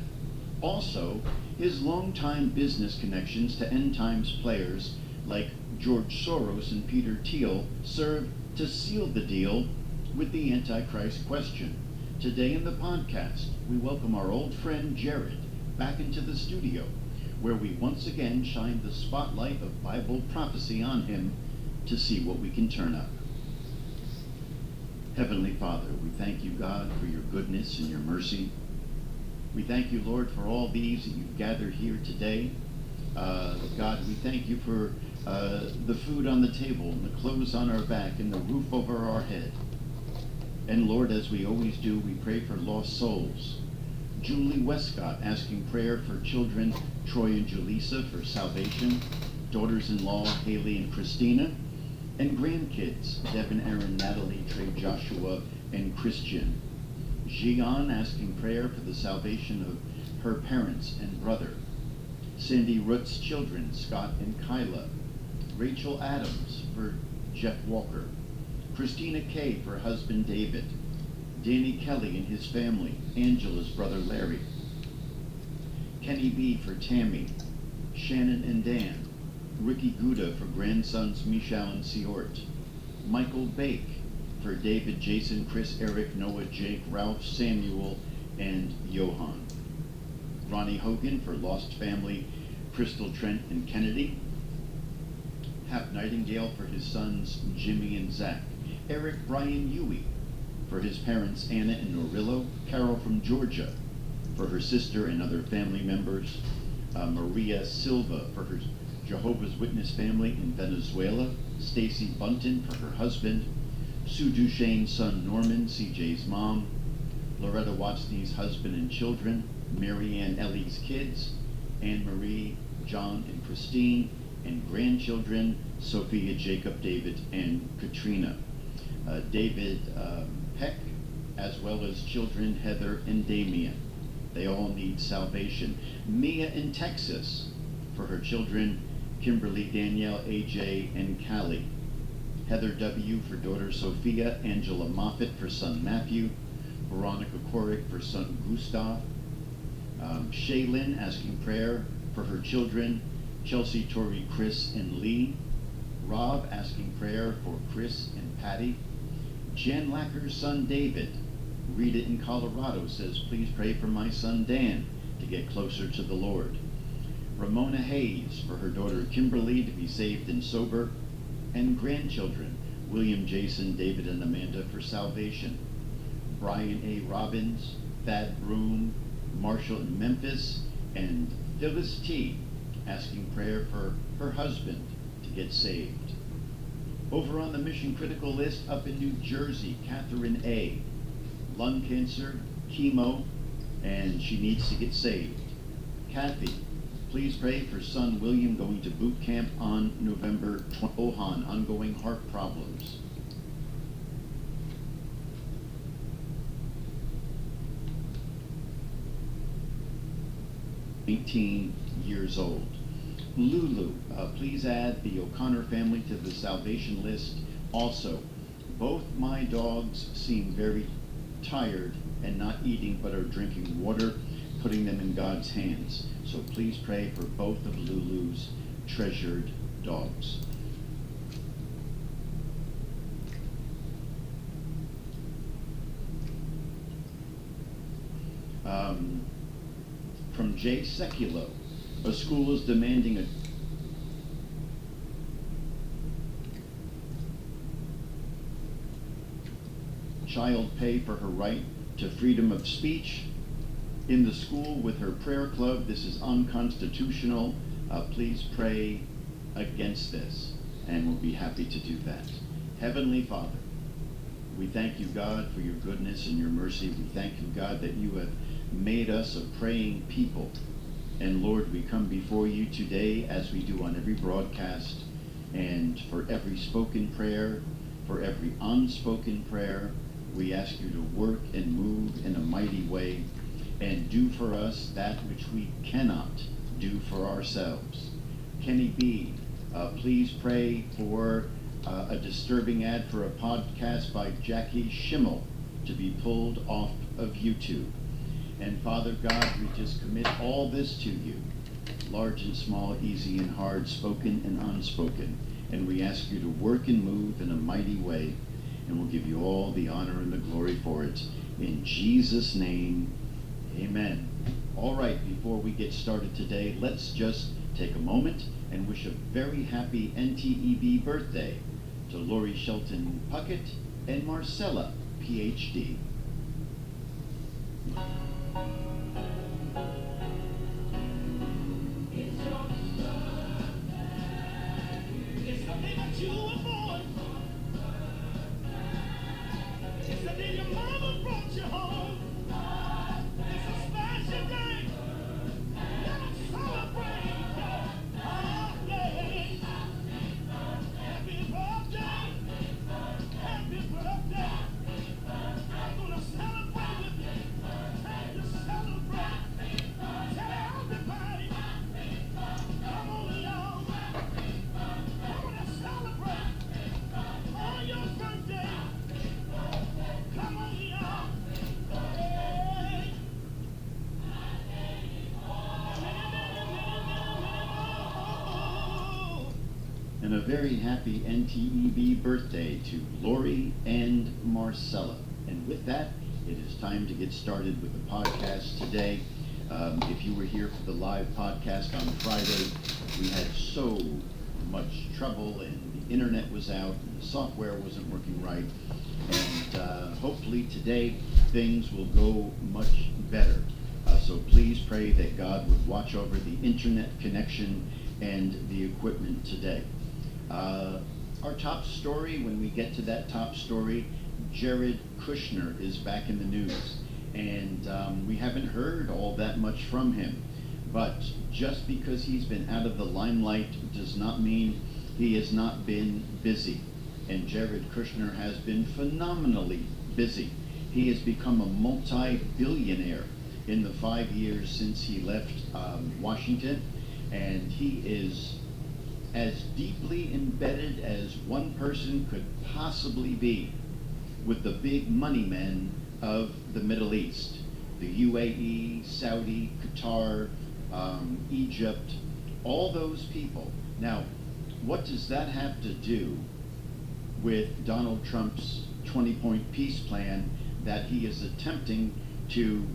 Also, his longtime business connections to end times players like George Soros and Peter Thiel served to seal the deal with the Antichrist question. Today in the podcast, we welcome our old friend Jared back into the studio, where we once again shine the spotlight of Bible prophecy on him to see what we can turn up. Heavenly Father, we thank you, God, for your goodness and your mercy. We thank you, Lord, for all these that you've gathered here today. God, we thank you for the food on the table and the clothes on our back and the roof over our head. And Lord, as we always do, we pray for lost souls. Julie Westcott asking prayer for children Troy and Julissa for salvation, daughters-in-law Haley and Christina, and grandkids Devin, Aaron, Natalie, Trey, Joshua, and Christian. Jian asking prayer for the salvation of her parents and brother. Cindy Root's children, Scott and Kyla. Rachel Adams for Jeff Walker. Christina Kay for husband David. Danny Kelly and his family, Angela's brother Larry. Kenny B for Tammy. Shannon and Dan. Ricky Gouda for grandsons Michal and Siort. Michael Bake for David, Jason, Chris, Eric, Noah, Jake, Ralph, Samuel, and Johan. Ronnie Hogan for lost family Crystal, Trent, and Kennedy. Hap Nightingale for his sons Jimmy and Zach. Eric Brian Huey for his parents Anna and Norillo. Carol from Georgia for her sister and other family members. Maria Silva for her Jehovah's Witness family in Venezuela. Stacy Bunton for her husband. Sue Duchesne's son Norman, CJ's mom. Loretta Watney's husband and children. Mary Ann Ellie's kids. Anne Marie, John and Christine, and grandchildren Sophia, Jacob, David, and Katrina. David Peck, as well as children Heather and Damien. They all need salvation. Mia in Texas for her children Kimberly, Danielle, AJ, and Callie. Heather W. for daughter Sophia. Angela Moffett for son Matthew. Veronica Korick for son Gustav. Shaylin asking prayer for her children, Chelsea, Tori, Chris, and Lee. Rob asking prayer for Chris and Patty. Jen Lacker's son David. Rita in Colorado says, please pray for my son Dan to get closer to the Lord. Ramona Hayes for her daughter Kimberly to be saved and sober. And grandchildren, William, Jason, David, and Amanda for salvation. Brian A. Robbins, Thad Broom, Marshall in Memphis, and Phyllis T. asking prayer for her husband to get saved. Over on the mission critical list up in New Jersey, Catherine A. Lung cancer, chemo, and she needs to get saved. Kathy, please pray for son William going to boot camp on November 20th. Ohan, ongoing heart problems. Years old. Lulu, please add the O'Connor family to the salvation list. Also, both my dogs seem very tired and not eating but are drinking water, putting them in God's hands. So please pray for both of Lulu's treasured dogs. From Jay Seculo, a school is demanding a child pay for her right to freedom of speech in the school with her prayer club. This is unconstitutional. Please pray against this, and we'll be happy to do that. Heavenly Father, we thank you, God, for your goodness and your mercy. We thank you, God, that you have made us a praying people. And Lord, we come before you today as we do on every broadcast, and for every spoken prayer, for every unspoken prayer, we ask you to work and move in a mighty way and do for us that which we cannot do for ourselves. Kenny B, please pray for a disturbing ad for a podcast by Jackie Schimmel to be pulled off of YouTube. And Father God, we just commit all this to you, large and small, easy and hard, spoken and unspoken. And we ask you to work and move in a mighty way, and we'll give you all the honor and the glory for it. In Jesus' name, amen. All right, before we get started today, let's just take a moment and wish a very happy NTEB birthday to Lori Shelton Puckett and Marcella, PhD. And a very happy NTEB birthday to Lori and Marcella. And with that, it is time to get started with the podcast today. If you were here for the live podcast on Friday, we had so much trouble, and the internet was out, and the software wasn't working right. And hopefully today, things will go much better. So please pray that God would watch over the internet connection and the equipment today. Our top story, when we get to that top story, Jared Kushner is back in the news. And we haven't heard all that much from him. But just because he's been out of the limelight does not mean he has not been busy. And Jared Kushner has been phenomenally busy. He has become a multi-billionaire in the 5 years since he left Washington. And he is as deeply embedded as one person could possibly be with the big money men of the Middle East. the UAE, Saudi, Qatar, Egypt, all those people. Now, what does that have to do with Donald Trump's 20-point peace plan that he is attempting to,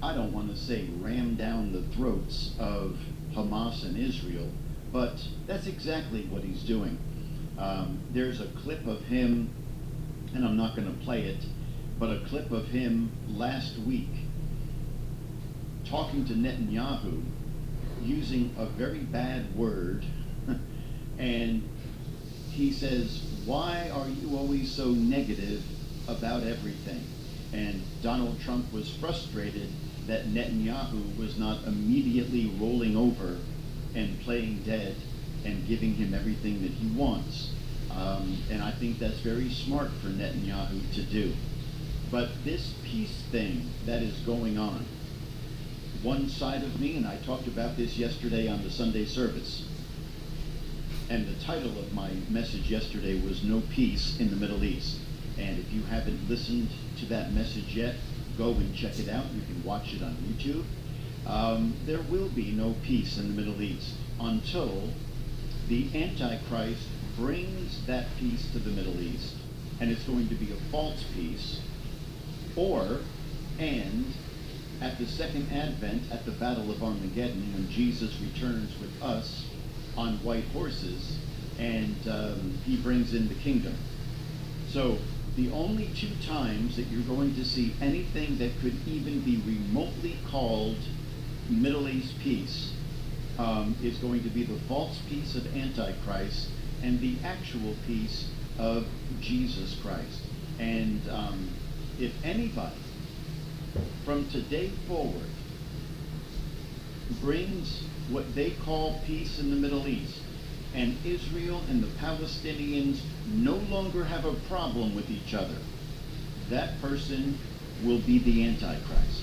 I don't want to say ram down the throats of Hamas and Israel, but that's exactly what he's doing. There's a clip of him, and I'm not going to play it, but a clip of him last week talking to Netanyahu using a very bad word, and he says, "Why are you always so negative about everything?" And Donald Trump was frustrated that Netanyahu was not immediately rolling over and playing dead and giving him everything that he wants. And I think that's very smart for Netanyahu to do. But this peace thing that is going on, one side of me, and I talked about this yesterday on the Sunday service, and the title of my message yesterday was "No Peace in the Middle East." And if you haven't listened to that message yet, go and check it out. You can watch it on YouTube. There will be no peace in the Middle East until the Antichrist brings that peace to the Middle East, and it's going to be a false peace, and at the second advent, at the Battle of Armageddon, when Jesus returns with us on white horses, and he brings in the kingdom. So the only two times that you're going to see anything that could even be remotely called Middle East peace is going to be the false peace of Antichrist and the actual peace of Jesus Christ. And if anybody from today forward brings what they call peace in the Middle East, and Israel and the Palestinians no longer have a problem with each other, that person will be the Antichrist.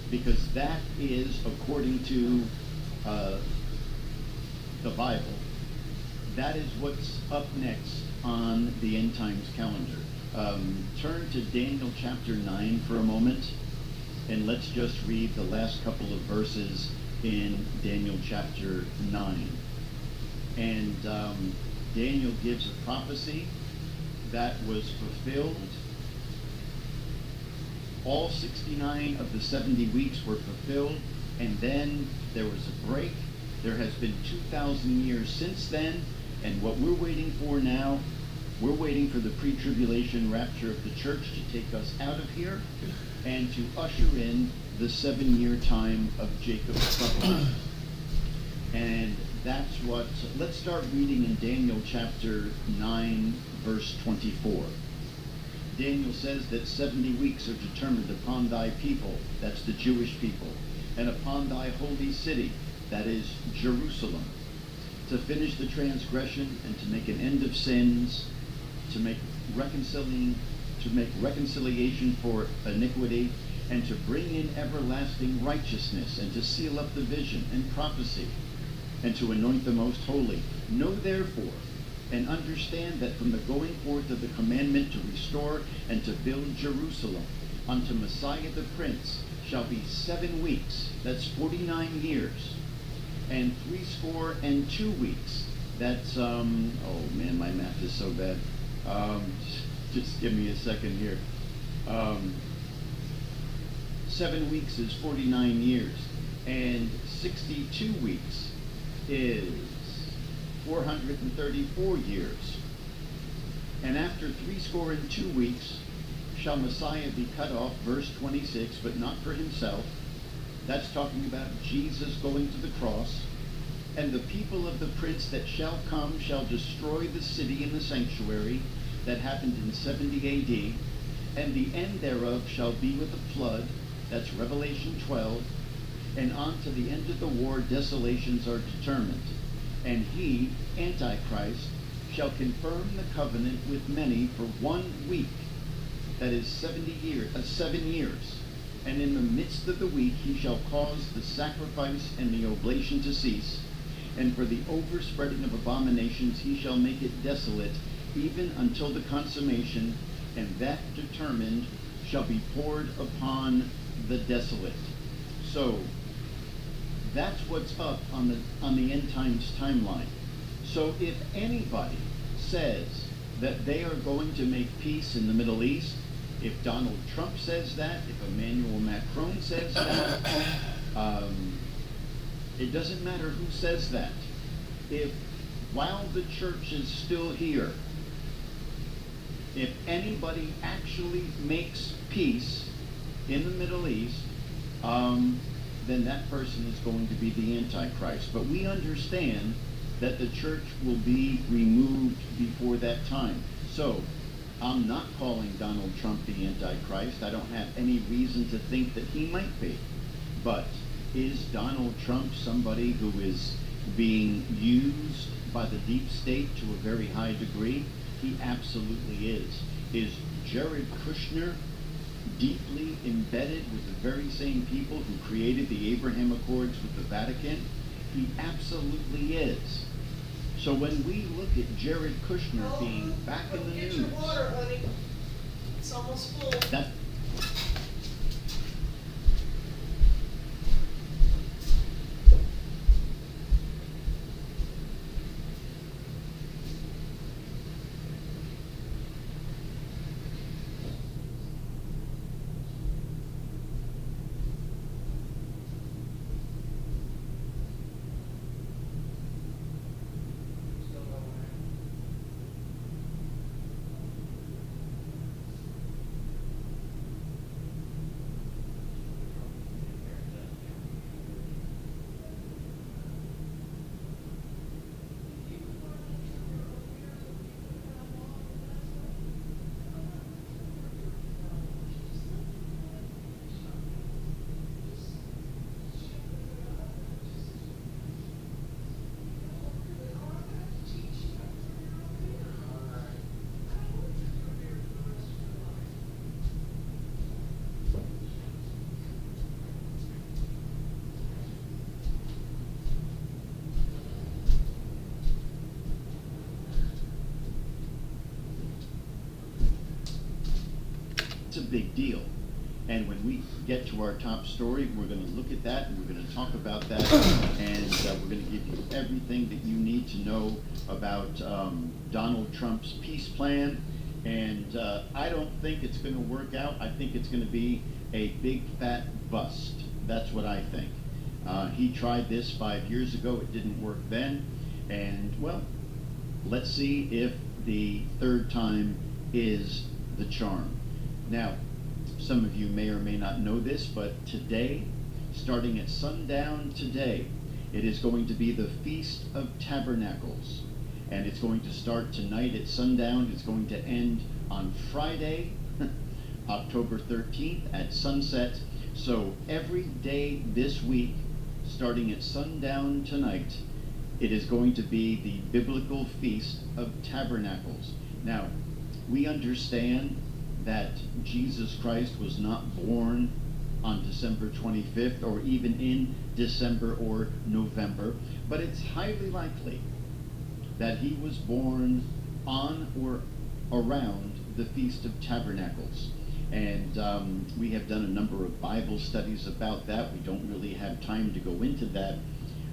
Because that is, according to the Bible, that is what's up next on the end times calendar. Turn to Daniel chapter 9 for a moment, and let's just read the last couple of verses in Daniel chapter 9. And Daniel gives a prophecy that was fulfilled. All 69 of the 70 weeks were fulfilled, and then there was a break. There has been 2,000 years since then, and what we're waiting for now, we're waiting for the pre-tribulation rapture of the church to take us out of here and to usher in the 7-year time of Jacob's trouble. And that's what, let's start reading in Daniel chapter 9, verse 24. Daniel says that 70 weeks are determined upon thy people, that's the Jewish people, and upon thy holy city, that is Jerusalem, to finish the transgression and to make an end of sins, to make reconciliation for iniquity, and to bring in everlasting righteousness, and to seal up the vision and prophecy, and to anoint the most holy. Know therefore, and understand that from the going forth of the commandment to restore and to build Jerusalem unto Messiah the Prince shall be 7 weeks, that's 49 years, and 62 weeks, that's, oh man, my math is so bad. Just give me a second here. 7 weeks is 49 years, and 62 weeks is 434 years. And after 62 weeks shall Messiah be cut off, verse 26, but not for himself. That's talking about Jesus going to the cross. And the people of the prince that shall come shall destroy the city and the sanctuary. That happened in 70 AD. And the end thereof shall be with a flood. That's Revelation 12. And on to the end of the war, desolations are determined. And he, Antichrist, shall confirm the covenant with many for 1 week. That is 7 years. And in the midst of the week he shall cause the sacrifice and the oblation to cease. And for the overspreading of abominations he shall make it desolate, even until the consummation, and that determined shall be poured upon the desolate. So that's what's up on the end times timeline. So if anybody says that they are going to make peace in the Middle East, if Donald Trump says that, if Emmanuel Macron says that, it doesn't matter who says that. If while the church is still here, if anybody actually makes peace in the Middle East, then that person is going to be the Antichrist. But we understand that the church will be removed before that time. So I'm not calling Donald Trump the Antichrist. I don't have any reason to think that he might be. But is Donald Trump somebody who is being used by the deep state to a very high degree? He absolutely is. Is Jared Kushner deeply embedded with the very same people who created the Abraham Accords with the Vatican? He absolutely is. So when we look at Jared Kushner being back in the news, get your water, honey. It's almost full. It's a big deal. And when we get to our top story, we're going to look at that and we're going to talk about that, and we're going to give you everything that you need to know about Donald Trump's peace plan. And I don't think it's going to work out. I think it's going to be a big fat bust. That's what I think. He tried this 5 years ago. It didn't work then. And, well, let's see if the third time is the charm. Now, some of you may or may not know this, but today, starting at sundown today, it is going to be the Feast of Tabernacles. And it's going to start tonight at sundown. It's going to end on Friday, October 13th at sunset. So every day this week, starting at sundown tonight, it is going to be the biblical Feast of Tabernacles. Now, we understand that Jesus Christ was not born on December 25th or even in December or November, but it's highly likely that he was born on or around the Feast of Tabernacles. And we have done a number of Bible studies about that. We don't really have time to go into that.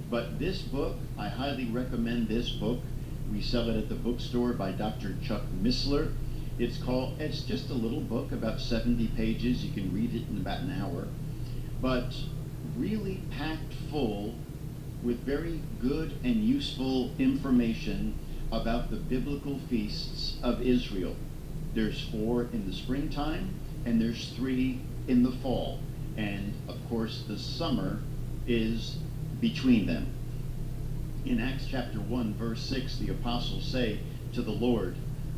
But this book, I highly recommend this book. We sell it at the bookstore by Dr. Chuck Missler. It's just a little book, about 70 pages. You can read it in about an hour. But really packed full with very good and useful information about the biblical feasts of Israel. There's 4 in the springtime, and there's 3 in the fall. And, of course, the summer is between them. In Acts chapter 1, verse 6, the apostles say to the Lord,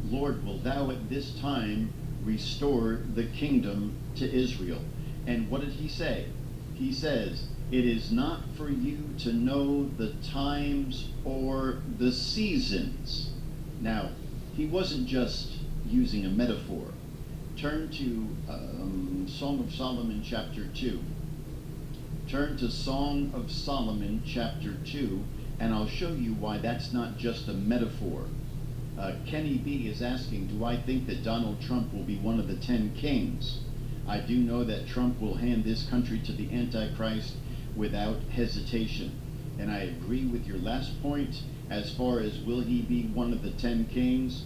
"Lord, will thou at this time restore the kingdom to Israel?" And what did he say? He says, "It is not for you to know the times or the seasons." Now, he wasn't just using a metaphor. Turn to Song of Solomon chapter 2. Turn to Song of Solomon chapter 2, and I'll show you why that's not just a metaphor. Kenny B is asking, do I think that Donald Trump will be one of the 10 kings? I do know that Trump will hand this country to the Antichrist without hesitation. And I agree with your last point as far as will he be one of the 10 kings.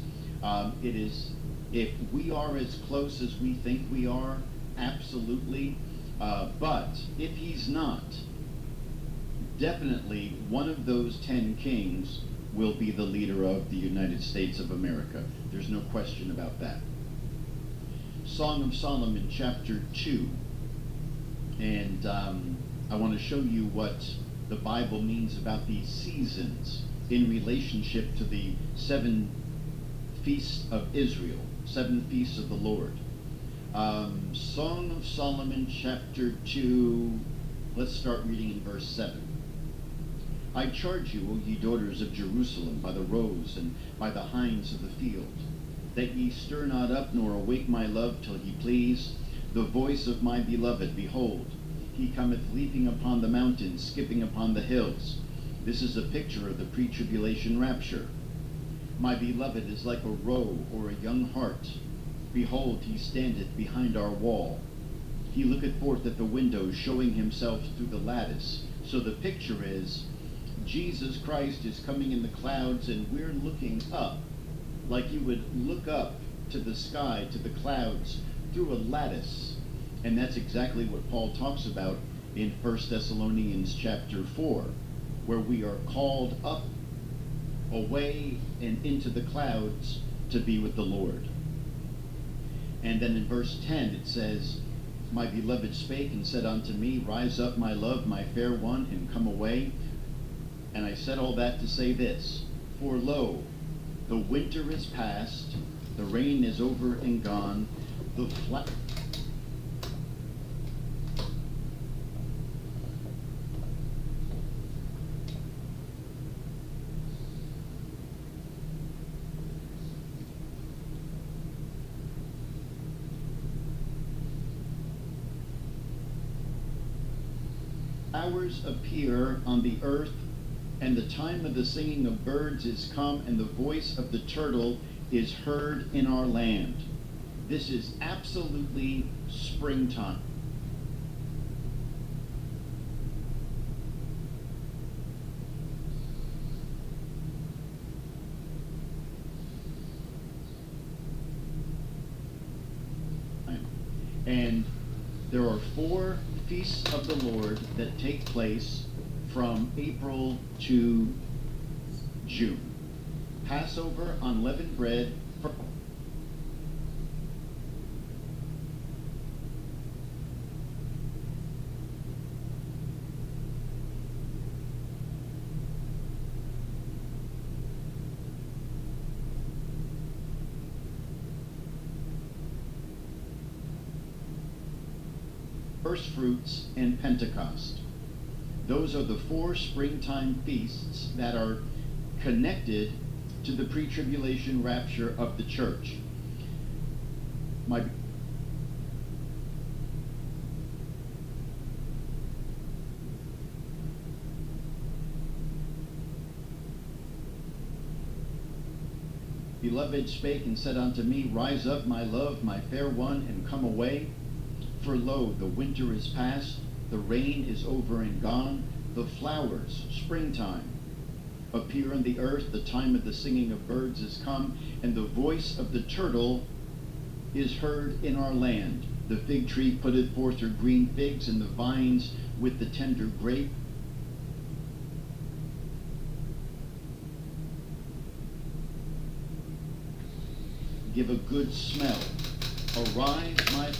It is, if we are as close as we think we are, absolutely. But if he's not, definitely one of those 10 kings will be the leader of the United States of America. There's no question about that. Song of Solomon, chapter 2. And I want to show you what the Bible means about these seasons in relationship to the 7 feasts of Israel, 7 feasts of the Lord. Song of Solomon, chapter 2. Let's start reading in verse 7. I charge you, O ye daughters of Jerusalem, by the roes and by the hinds of the field, that ye stir not up nor awake my love till he please, the voice of my beloved. Behold, he cometh leaping upon the mountains, skipping upon the hills. This is a picture of the pre-tribulation rapture. My beloved is like a roe or a young hart. Behold, he standeth behind our wall. He looketh forth at the window, showing himself through the lattice. So the picture is, Jesus Christ is coming in the clouds, and we're looking up, like you would look up to the sky, to the clouds, through a lattice. And that's exactly what Paul talks about in 1 Thessalonians chapter 4, where we are called up, away, and into the clouds to be with the Lord. And then in verse 10 it says, my beloved spake and said unto me, rise up, my love, my fair one, and come away. And I said all that to say this, for lo, the winter is past, the rain is over and gone, the flowers appear on the earth, and the time of the singing of birds is come, and the voice of the turtle is heard in our land. This is absolutely springtime. And there are 4 feasts of the Lord that take place from April to June. Passover, unleavened bread, first fruits, and Pentecost. Those are the 4 springtime feasts that are connected to the pre-tribulation rapture of the church. My beloved spake and said unto me, rise up, my love, my fair one, and come away. For lo, the winter is past, the rain is over and gone, the flowers, springtime, appear on the earth, the time of the singing of birds is come, and the voice of the turtle is heard in our land. The fig tree putteth forth her green figs, and the vines with the tender grape. Give a good smell. Arise, my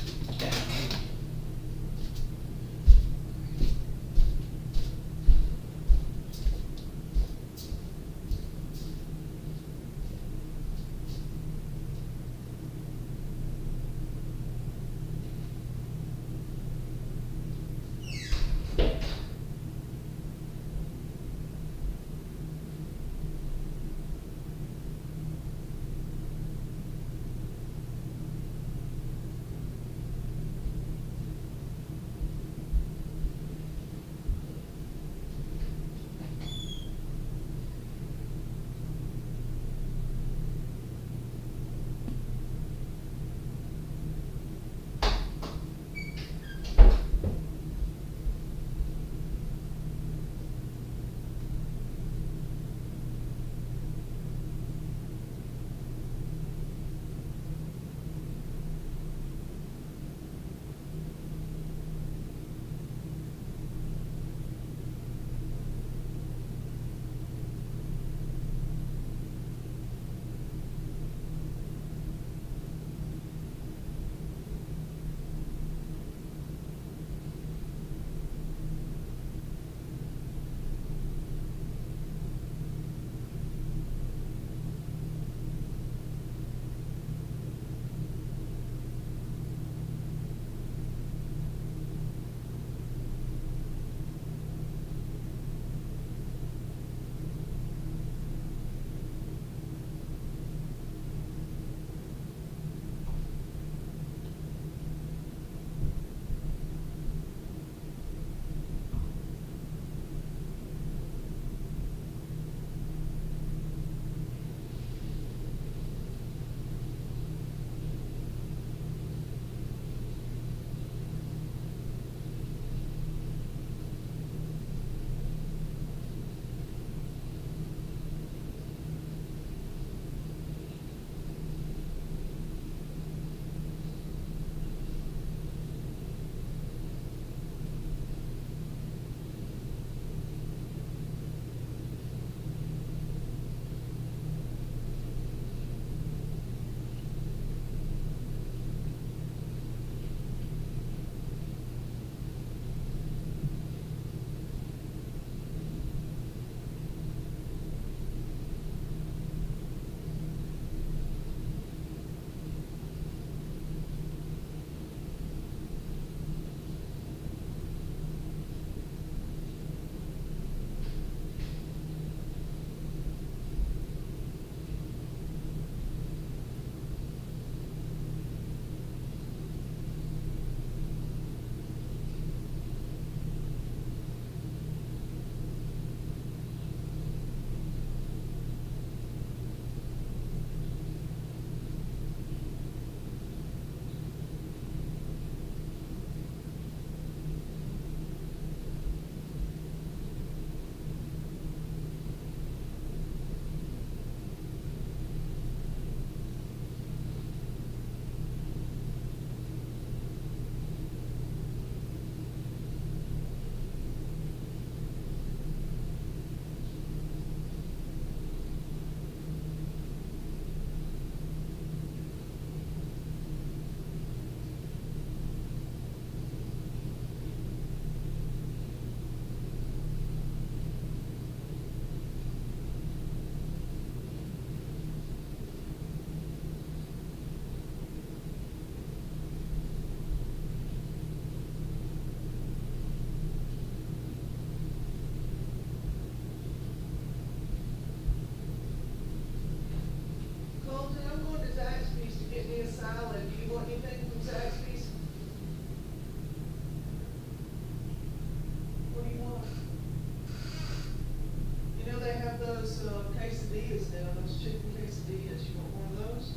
those chicken quesadillas, you want one of those?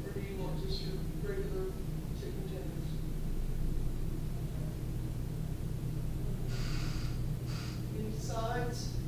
Or do you want just your regular chicken tenders? Any sides?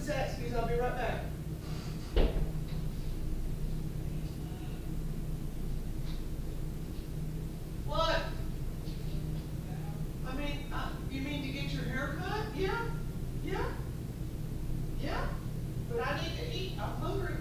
Zaxby's. I'll be right back. What? I mean, you mean to get your hair cut? Yeah? Yeah? Yeah? But I need to eat. I'm hungry.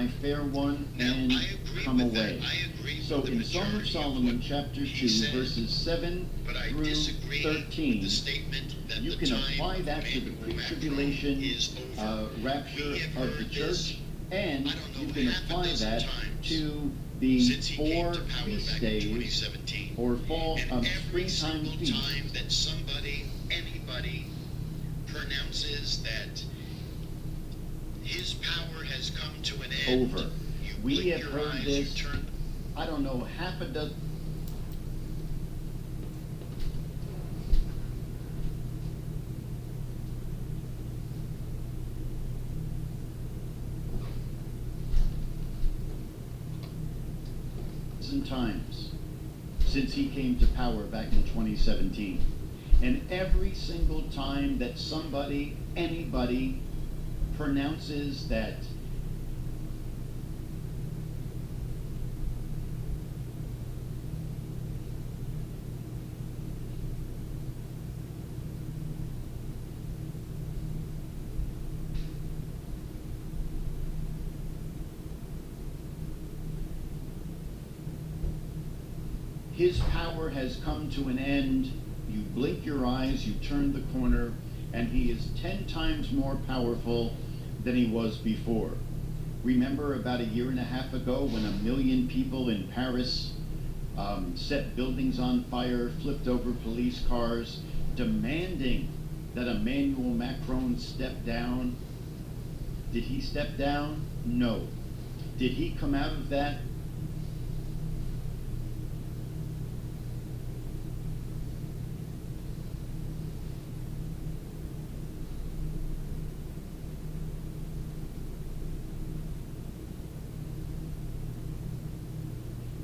my fair one and come away. So in Song of Solomon, chapter 2, verses 7 through 13, you can apply that to the pre-tribulation rapture of the church, and you can apply that to the 4 feast days or fall springtime feast. That somebody, anybody, pronounces that his power has come to an end. Over. We have heard this, I don't know, half a dozen. Times since he came to power back in 2017. And every single time that somebody, anybody, pronounces that his power has come to an end, you blink your eyes, you turn the corner, and he is 10 times more powerful than he was before. Remember about a year and a half ago when 1 million people in Paris set buildings on fire, flipped over police cars, demanding that Emmanuel Macron step down? Did he step down? No. Did he come out of that?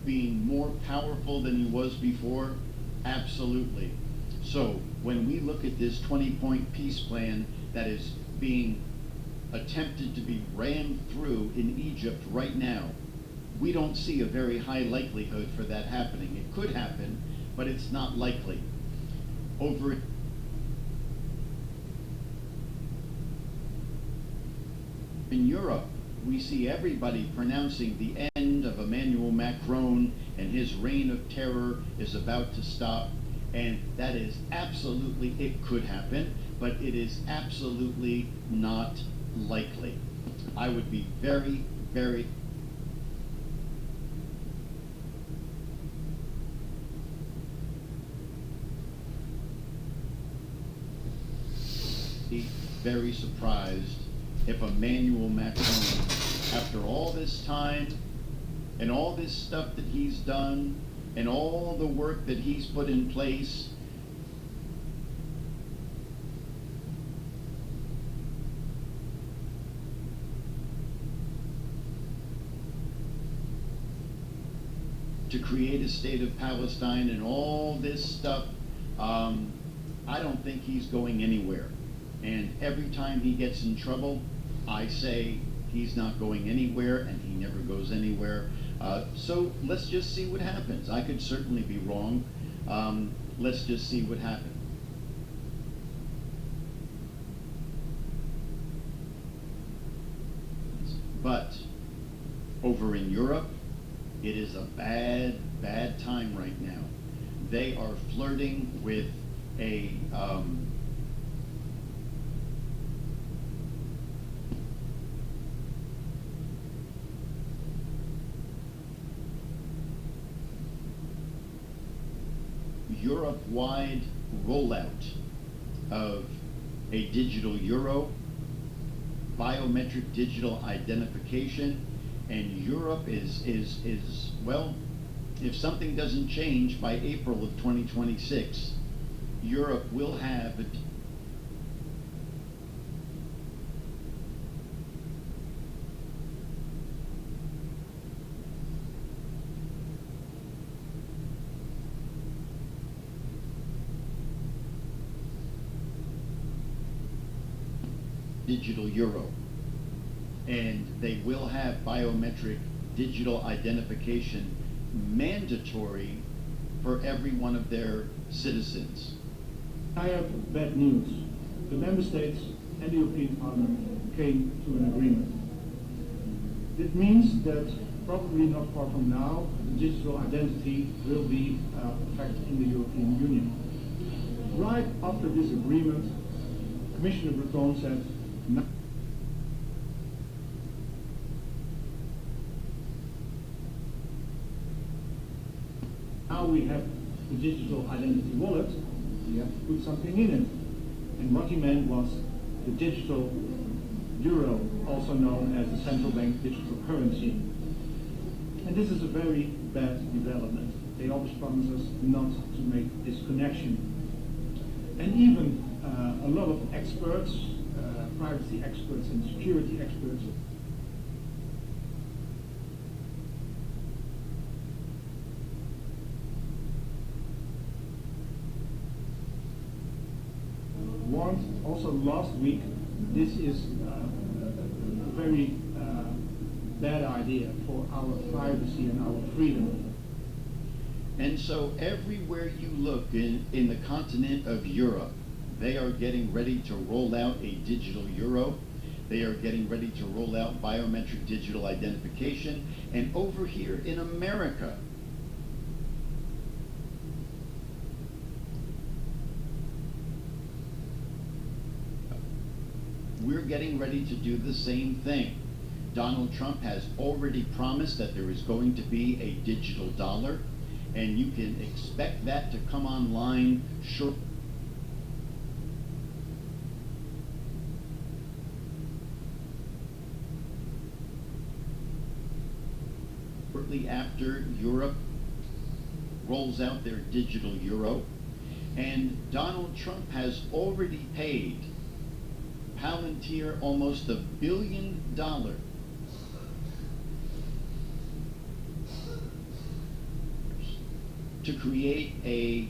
Being more powerful than he was before? Absolutely. So when we look at this 20-point peace plan that is being attempted to be rammed through in Egypt right now, we don't see a very high likelihood for that happening. It could happen, but it's not likely. Over in Europe, we see everybody pronouncing the end of Emmanuel Macron and his reign of terror is about to stop. And that is absolutely, it could happen, but it is absolutely not likely. I would be very, very very surprised if Emmanuel Macron, after all this time and all this stuff that he's done and all the work that he's put in place, to create a state of Palestine and all this stuff, I don't think he's going anywhere. And every time he gets in trouble, I say he's not going anywhere, and he never goes anywhere. So let's just see what happens. I could certainly be wrong. Let's just see what happens. But over in Europe, it is a bad, bad time right now. They are flirting with a Europe-wide rollout of a digital euro, biometric digital identification, and Europe is well, if something doesn't change by April of 2026, Europe will have a digital euro, and they will have biometric digital identification mandatory for every one of their citizens. I have bad news. The member states and the European Parliament came to an agreement. It means that probably not far from now, digital identity will be effective in the European Union. Right after this agreement, Commissioner Breton said, now we have the digital identity wallet, we have to put something in it. And what he meant was the digital euro, also known as the central bank digital currency. And this is a very bad development. They always promise us not to make this connection. And even a lot of experts, privacy experts and security experts, warned also last week this is a very bad idea for our privacy and our freedom. And so everywhere you look in the continent of Europe, they are getting ready to roll out a digital euro. They are getting ready to roll out biometric digital identification. And over here in America, we're getting ready to do the same thing. Donald Trump has already promised that there is going to be a digital dollar, and you can expect that to come online shortly after Europe rolls out their digital euro. And Donald Trump has already paid Palantir almost $1 billion to create a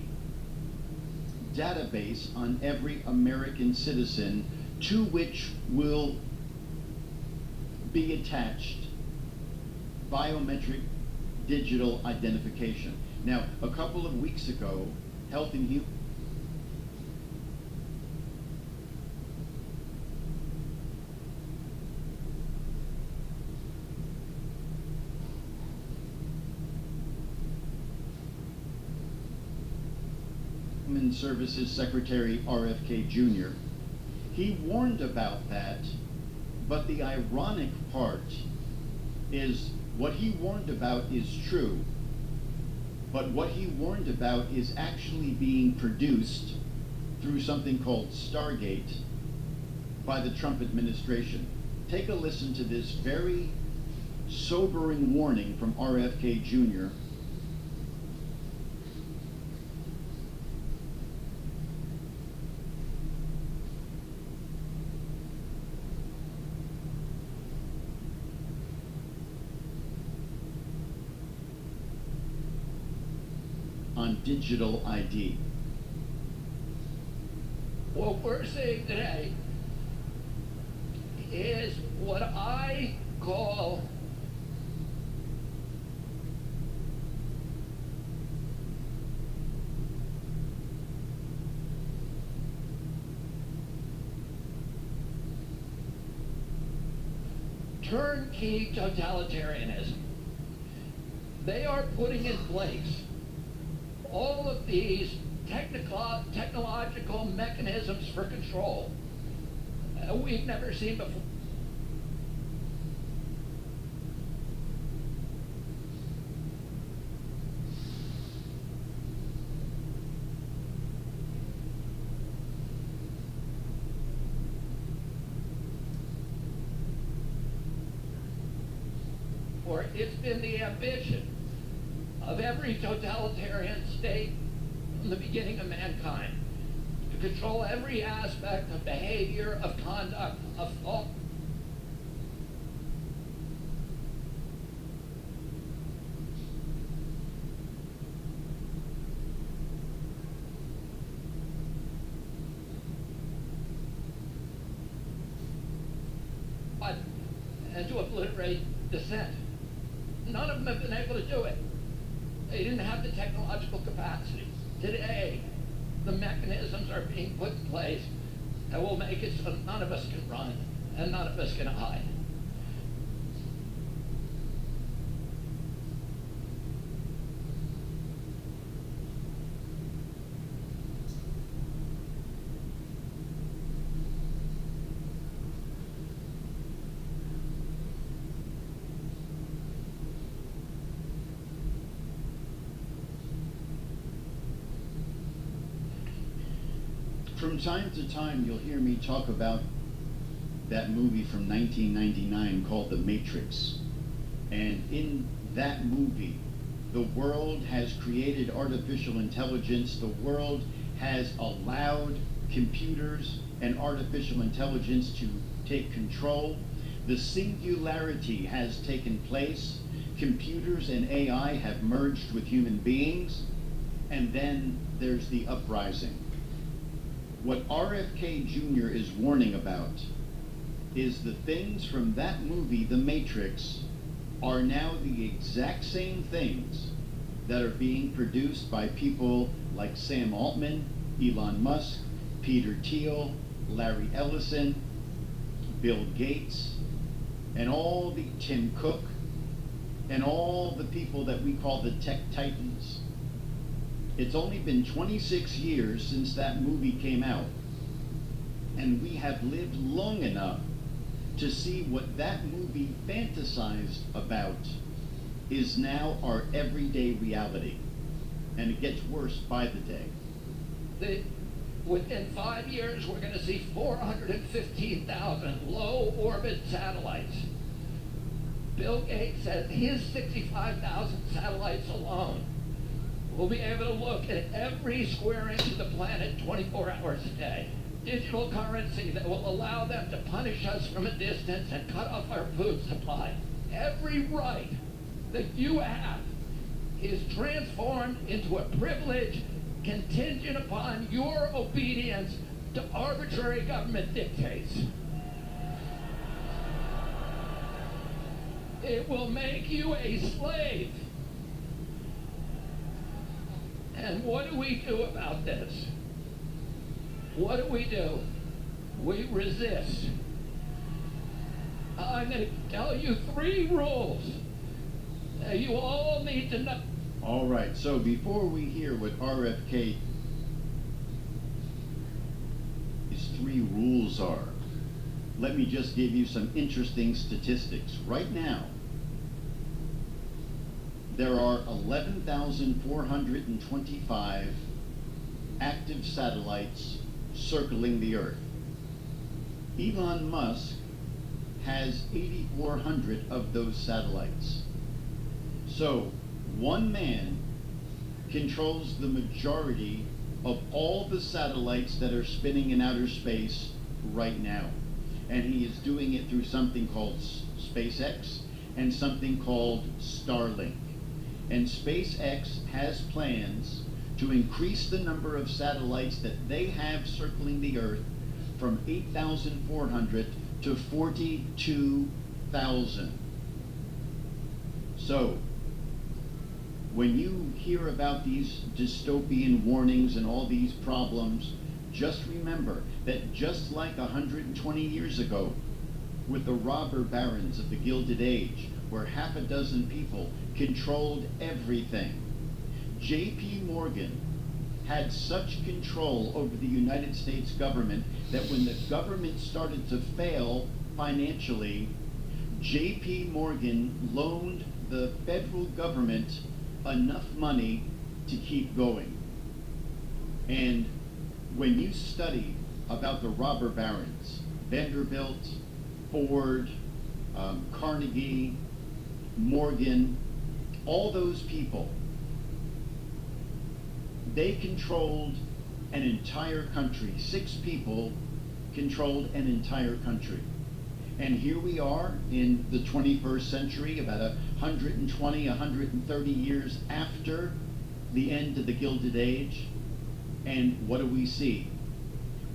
database on every American citizen to which will be attached biometric digital identification. Now, a couple of weeks ago, Health and Human Services Secretary RFK Jr., he warned about that, but the ironic part is what he warned about is true, but what he warned about is actually being produced through something called Stargate by the Trump administration. Take a listen to this very sobering warning from RFK Jr. on digital ID. What we're seeing today is what I call turnkey totalitarianism. They are putting in place all of these technological mechanisms for control we've never seen before. Or it's been the ambition of every totalitarian state from the beginning of mankind to control every aspect of behavior, of conduct, of thought. And to obliterate dissent. None of them have been able to do it. They didn't have the technological capacity. Today, the mechanisms are being put in place that will make it so none of us can run and none of us can hide. From time to time, you'll hear me talk about that movie from 1999 called The Matrix. And in that movie, the world has created artificial intelligence. The world has allowed computers and artificial intelligence to take control. The singularity has taken place. Computers and AI have merged with human beings. And then there's the uprising. What RFK Jr. is warning about is the things from that movie, The Matrix, are now the exact same things that are being produced by people like Sam Altman, Elon Musk, Peter Thiel, Larry Ellison, Bill Gates, and all the Tim Cook, and all the people that we call the tech titans. It's only been 26 years since that movie came out, and we have lived long enough to see what that movie fantasized about is now our everyday reality, and it gets worse by the day. Within 5 years, we're going to see 415,000 low-orbit satellites. Bill Gates said his 65,000 satellites alone will be able to look at every square inch of the planet 24 hours a day. Digital currency that will allow them to punish us from a distance and cut off our food supply. Every right that you have is transformed into a privilege contingent upon your obedience to arbitrary government dictates. It will make you a slave. And what do we do about this? What do? We resist. I'm going to tell you 3 rules that you all need to know. All right, so before we hear what RFK's 3 rules are, let me just give you some interesting statistics. Right now, there are 11,425 active satellites circling the Earth. Elon Musk has 8,400 of those satellites. So, one man controls the majority of all the satellites that are spinning in outer space right now. And he is doing it through something called SpaceX and something called Starlink. And SpaceX has plans to increase the number of satellites that they have circling the Earth from 8,400 to 42,000. So, when you hear about these dystopian warnings and all these problems, just remember that just like 120 years ago, with the robber barons of the Gilded Age, where half a dozen people controlled everything, J.P. Morgan had such control over the United States government that when the government started to fail financially, J.P. Morgan loaned the federal government enough money to keep going. And when you study about the robber barons, Vanderbilt, Ford, Carnegie, Morgan, all those people, they controlled an entire country. 6 people controlled an entire country. And here we are in the 21st century, about 120, 130 years after the end of the Gilded Age. And what do we see?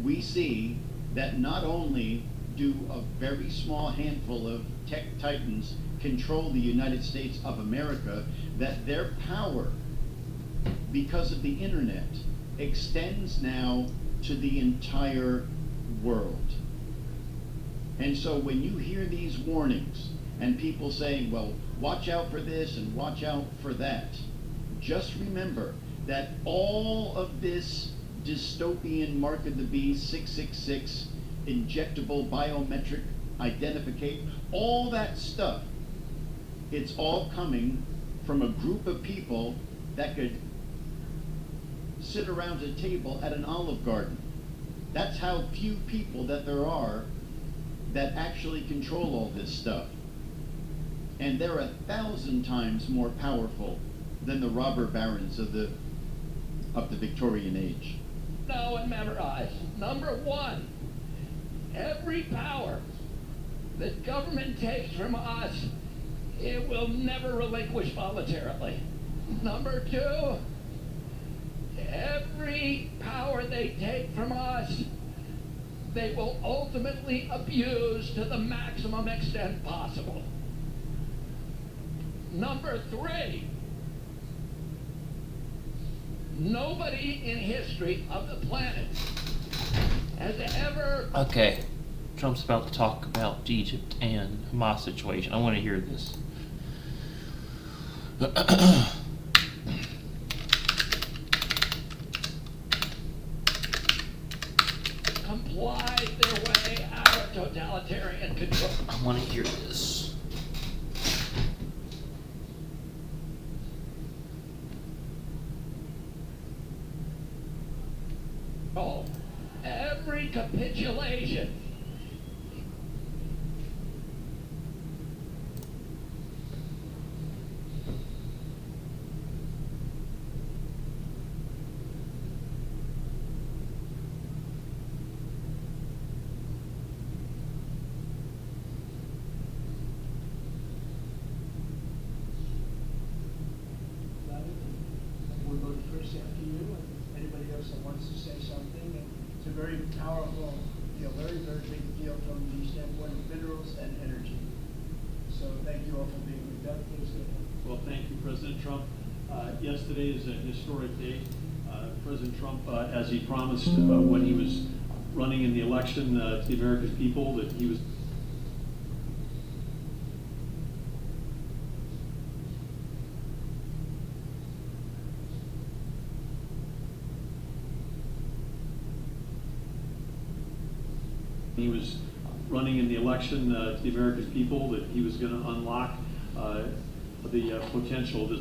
We see that not only do a very small handful of tech titans control the United States of America, that their power, because of the internet, extends now to the entire world. And so when you hear these warnings and people saying, well, watch out for this and watch out for that, just remember that all of this dystopian mark of the beast, 666, injectable biometric identification, all that stuff, it's all coming from a group of people that could sit around a table at an Olive Garden That's how few people that there are that actually control all this stuff. And they're 1,000 times more powerful than the robber barons of the Victorian age. Know and memorize. Number one, every power that government takes from us, it will never relinquish voluntarily. Number two, every power they take from us, they will ultimately abuse to the maximum extent possible. Number three, nobody in history of the planet has ever... Okay, Trump's about to talk about Egypt and Hamas situation. I want to hear this. Complied their way out of totalitarian control. I want to hear this. Oh, every capitulation. We'll go first after you, and anybody else that wants to say something. And it's a very powerful, very, very big deal from the standpoint of minerals and energy. So thank you all for being with us. Please go ahead. Well, thank you, President Trump. Yesterday is a historic day. President Trump, as he promised when he was running in the election to the American people, that he was running in the election to the American people, that he was going to unlock the potential of this.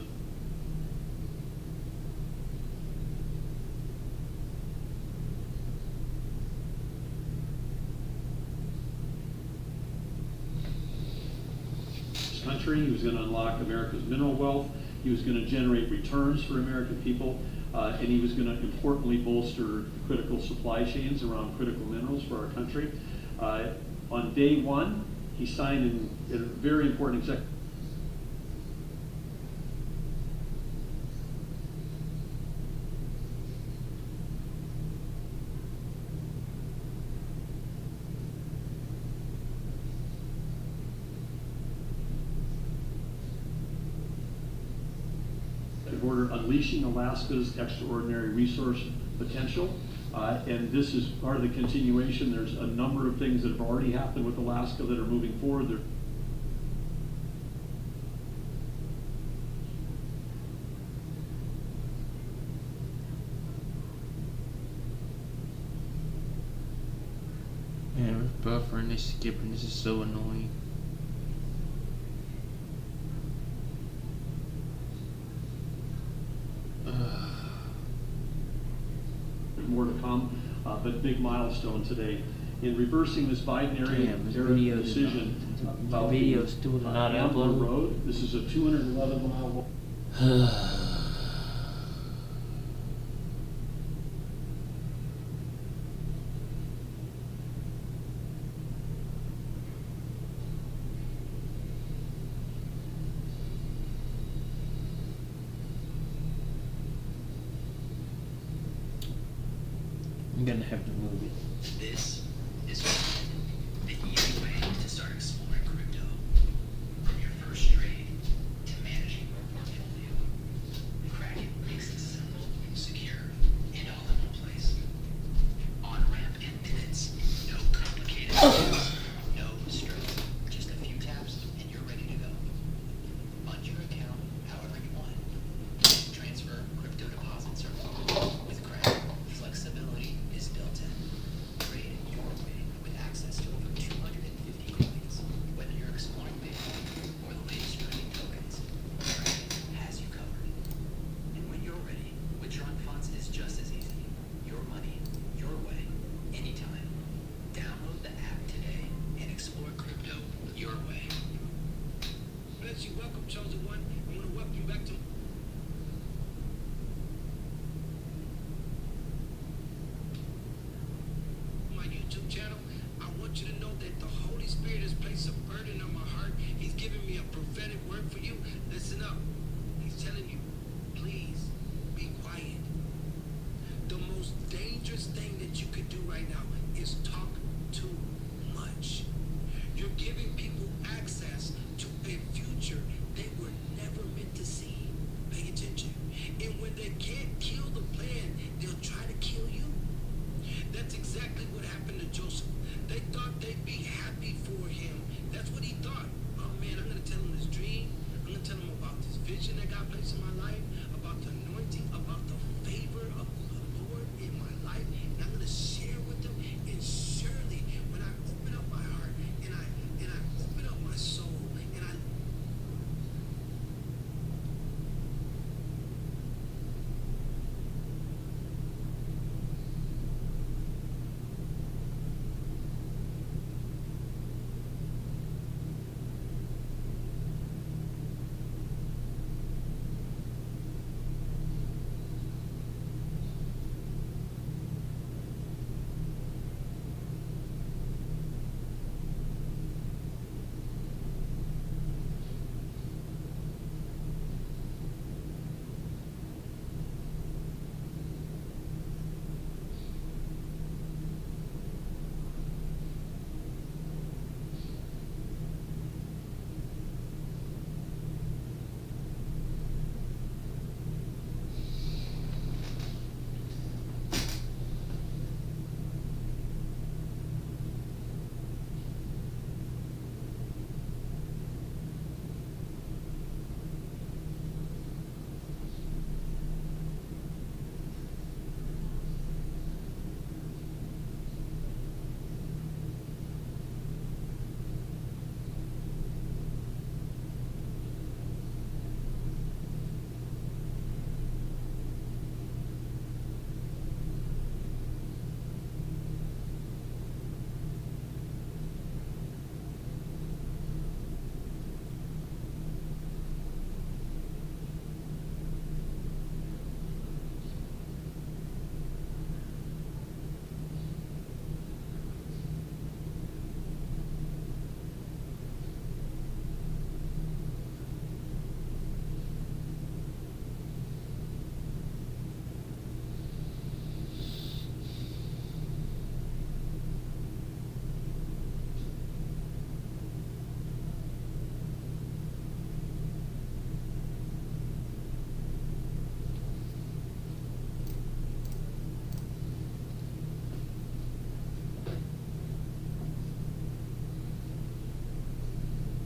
Country. He was going to unlock America's mineral wealth. He was going to generate returns for American people, and he was going to importantly bolster critical supply chains around critical minerals for our country. On day one, he signed a very important executive. Order unleashing Alaska's extraordinary resource potential. And this is part of the continuation. There's a number of things that have already happened with Alaska that are moving forward. Man, it's buffering, it's skipping, this is so annoying. More to come, but big milestone today in reversing this Biden-era decision about the video still not Ambler uploaded. Road. This is a 211-mile. I'm gonna have to move it. This is the easy way to start exploring crypto. From your first trade to managing your portfolio. Kraken makes it simple, secure, and all in one place. On-ramp in minutes. No complicated steps. No stress. Just a few taps and you're ready to go. Fund your account however you want. Transfer crypto deposits with Kraken. Flexibility is built in. Trade your way with access to over 250 YouTube channel, I want you to know that the Holy Spirit has placed a burden on my heart. He's given me a prophetic word for you. Listen up. He's telling you, please be quiet. The most dangerous thing that you could do right now is talk too much. You're giving people access to a future they were never meant to see. Pay attention. And when they can't kill the plan, they'll try to kill you. That's exactly what happened to Joseph. They thought they'd be happy for him. That's what he thought. Oh man, I'm going to tell him this dream. I'm going to tell him about this vision that God placed in my life, about the anointing, about the favor of the Lord in my life. And I'm going to share with them. And surely, when I open up my heart and I open up my soul and I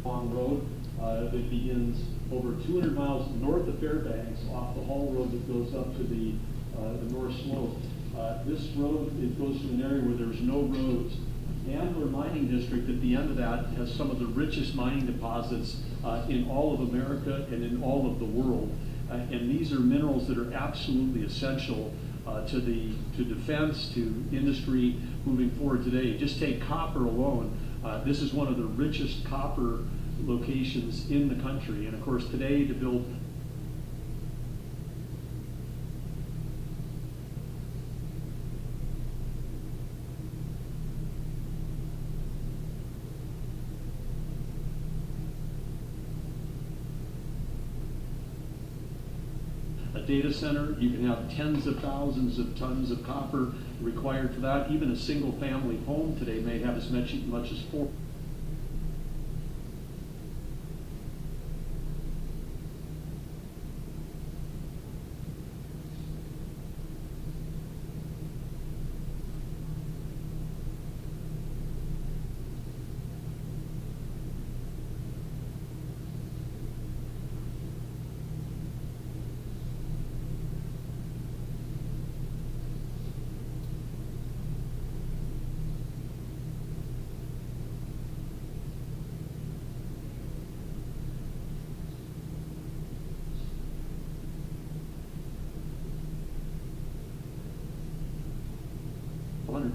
long road that begins over 200 miles north of Fairbanks off the haul road that goes up to the North Slope. This road, it goes to an area where there's no roads. The Ambler Mining District at the end of that has some of the richest mining deposits in all of America and in all of the world. And these are minerals that are absolutely essential to defense, to industry moving forward today. Just take copper alone. This is one of the richest copper locations in the country. And of course today, to build a data center, you can have tens of thousands of tons of copper required for that. Even a single family home today may have as much as 4.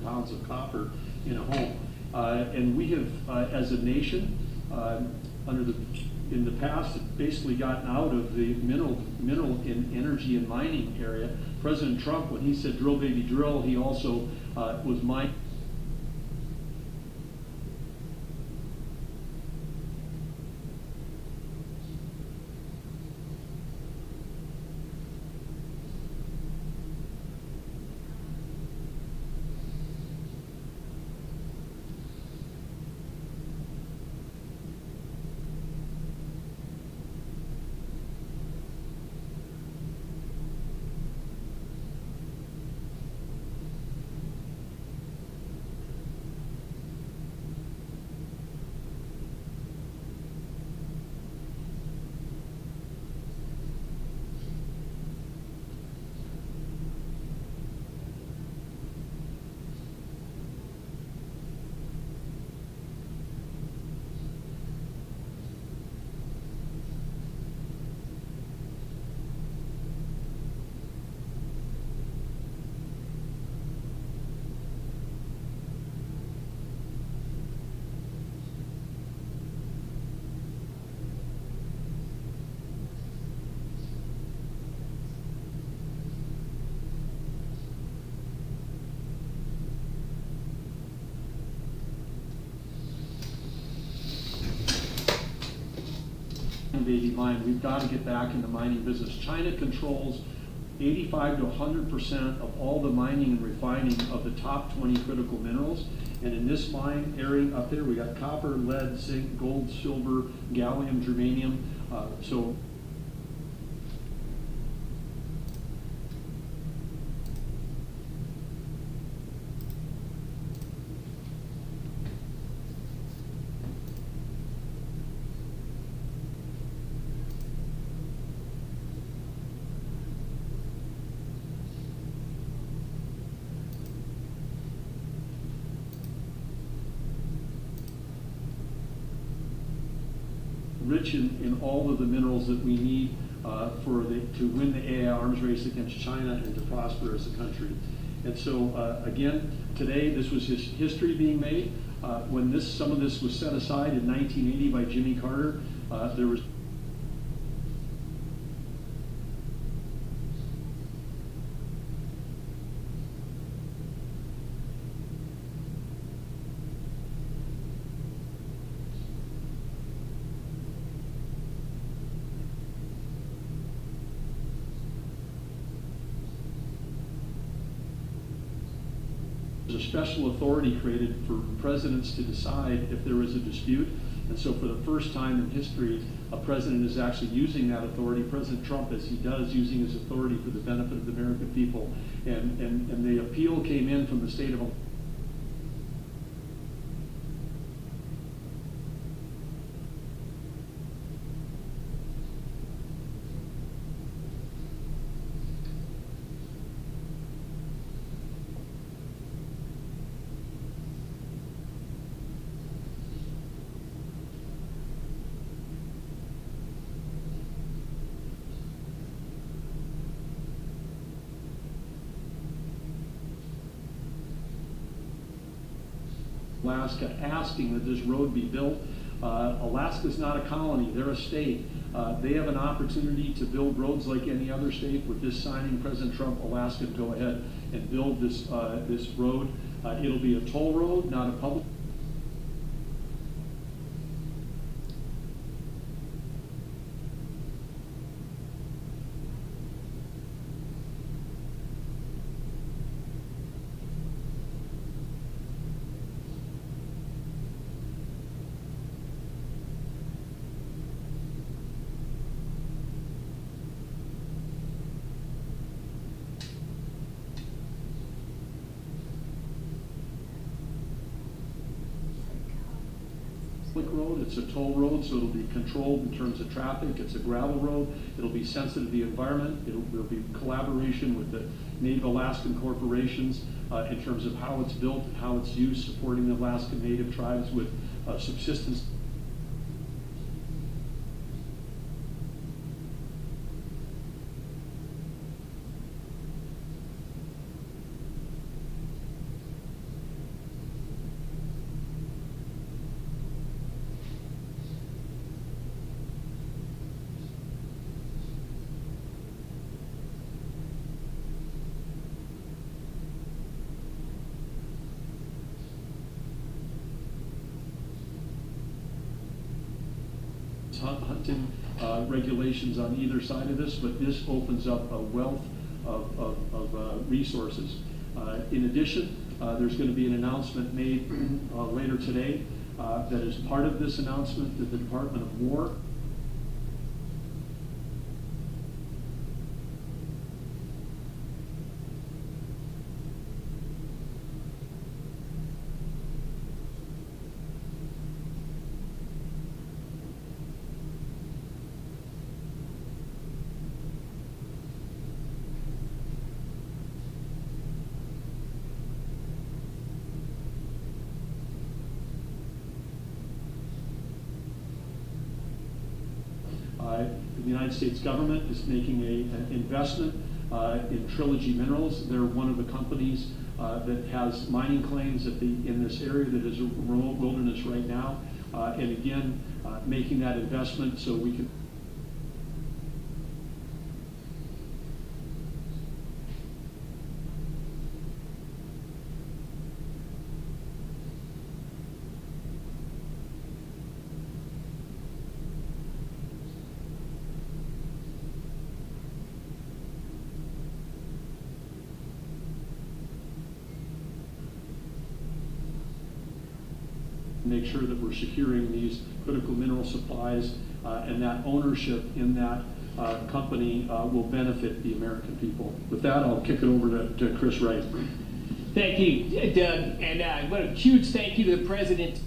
Pounds of copper in a home, and we have, as a nation, in the past, basically gotten out of the mineral and energy and mining area. President Trump, when he said "drill, baby, drill," he also was mining. baby mine. We've got to get back in the mining business. China controls 85 to 100% of all the mining and refining of the top 20 critical minerals. And in this mine area up there, we got copper, lead, zinc, gold, silver, gallium, germanium. So rich in all of the minerals that we need to win the AI arms race against China and to prosper as a country. And so again, today this was history being made. When some of this was set aside in 1980 by Jimmy Carter, there was a special authority created for presidents to decide if there was a dispute. And so for the first time in history, a president is actually using that authority, President Trump, as he does, using his authority for the benefit of the American people. And the appeal came in from the state of Alaska asking that this road be built. Alaska's not a colony, they're a state. They have an opportunity to build roads like any other state. With this signing, President Trump, Alaska can go ahead and build this road. It'll be a toll road, not a public. Road. It's a toll road, so it'll be controlled in terms of traffic. It's a gravel road. It'll be sensitive to the environment. There'll be collaboration with the Native Alaskan corporations in terms of how it's built and how it's used, supporting the Alaskan Native tribes with subsistence. Hunting regulations on either side of this, but this opens up a wealth of resources. In addition, there's going to be an announcement made later today that is part of this announcement that the Department of War the United States government is making an investment in Trilogy Minerals. They're one of the companies that has mining claims in this area that is a remote wilderness right now. And again, making that investment so we can make sure that we're securing these critical mineral supplies, and that ownership in that company will benefit the American people. With that, I'll kick it over to Chris Wright. Thank you, Doug, and what a huge thank you to the President.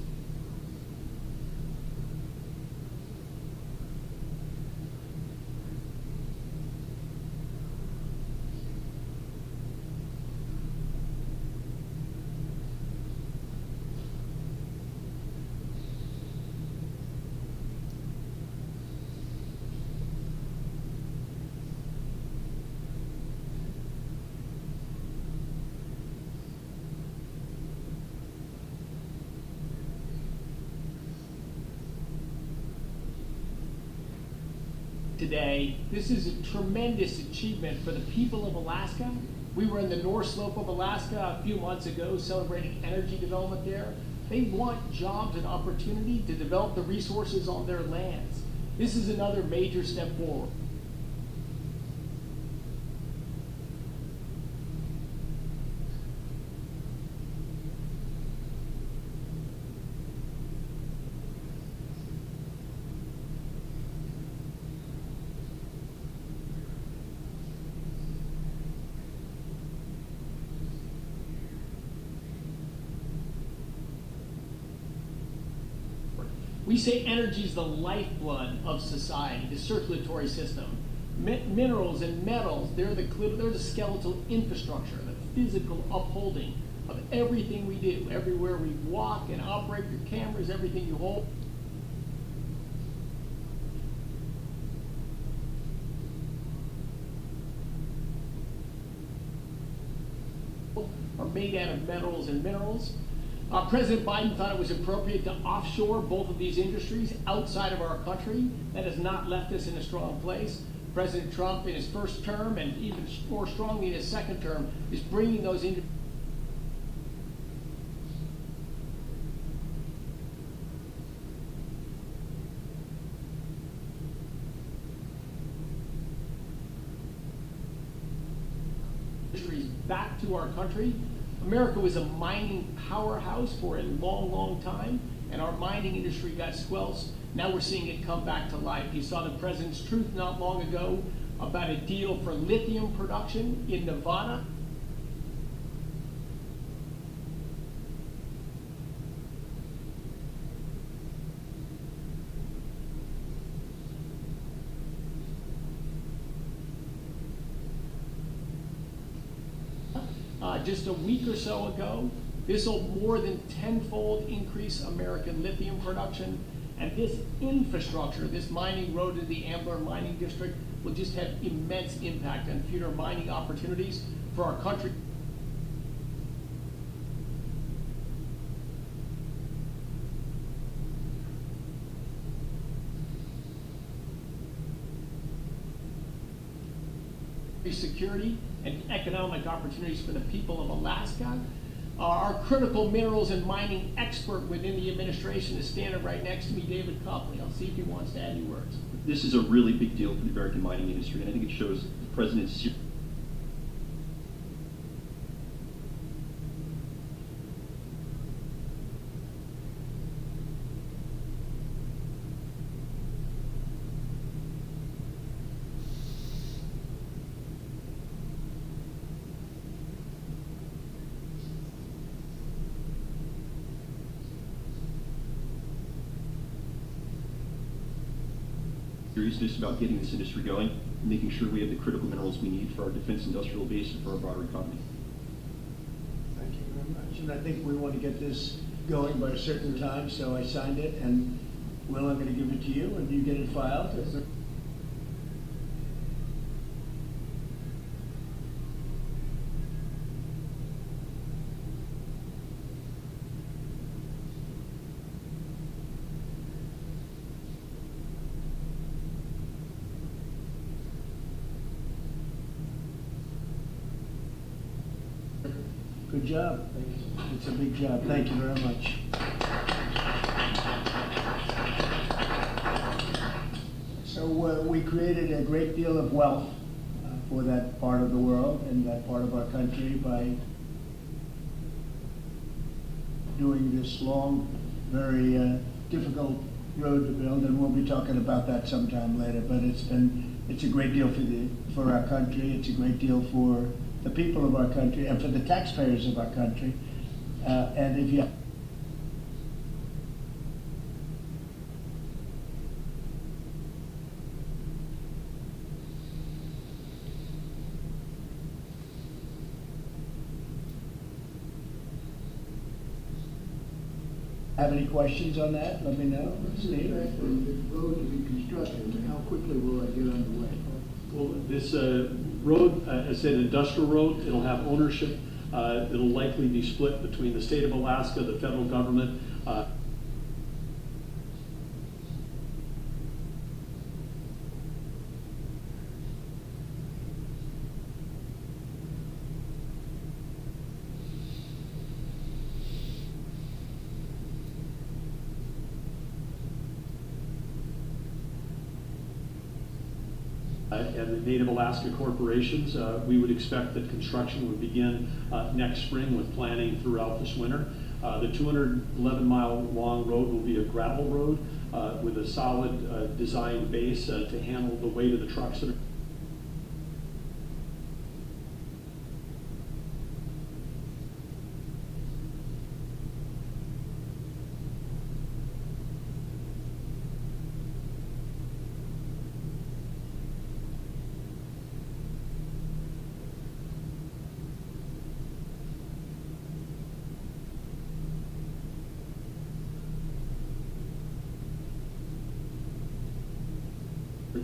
Today. This is a tremendous achievement for the people of Alaska. We were in the North Slope of Alaska a few months ago celebrating energy development there. They want jobs and opportunity to develop the resources on their lands. This is another major step forward. We say energy is the lifeblood of society, the circulatory system. Minerals and metals, they're the skeletal infrastructure, the physical upholding of everything we do. Everywhere we walk and operate, your cameras, everything you hold. Are made out of metals and minerals. President Biden thought it was appropriate to offshore both of these industries outside of our country. That has not left us in a strong place. President Trump, in his first term, and even more strongly in his second term, is bringing those industries back to our country. America was a mining powerhouse for a long, long time, and our mining industry got squelched. Now we're seeing it come back to life. You saw the President's truth not long ago about a deal for lithium production in Nevada. Just a week or so ago, this will more than tenfold increase American lithium production. And this infrastructure, this mining road to the Ambler Mining District, will just have immense impact on future mining opportunities for our country. Security and economic opportunities for the people of Alaska. Our critical minerals and mining expert within the administration is standing right next to me, David Copley. I'll see if he wants to add any words. This is a really big deal for the American mining industry, and I think it shows the President's seriousness about getting this industry going and making sure we have the critical minerals we need for our defense industrial base and for our broader economy. Thank you very much. And I think we want to get this going by a certain time, so I signed it, and Will, I'm going to give it to you, and you get it filed. Good job. It's a big job. Thank you very much. So we created a great deal of wealth for that part of the world and that part of our country by doing this long very difficult road to build, and we'll be talking about that sometime later. But it's a great deal for our country. It's a great deal for the people of our country and for the taxpayers of our country. And if you have any questions on that, let me know. Steve? The road to be constructed, and how quickly will it get underway? Well, this road, as I said, industrial road, it'll have ownership. It'll likely be split between the state of Alaska, the federal government. And the Native Alaska corporations, we would expect that construction would begin next spring with planning throughout this winter. The 211-mile long road will be a gravel road with a solid designed base to handle the weight of the trucks that are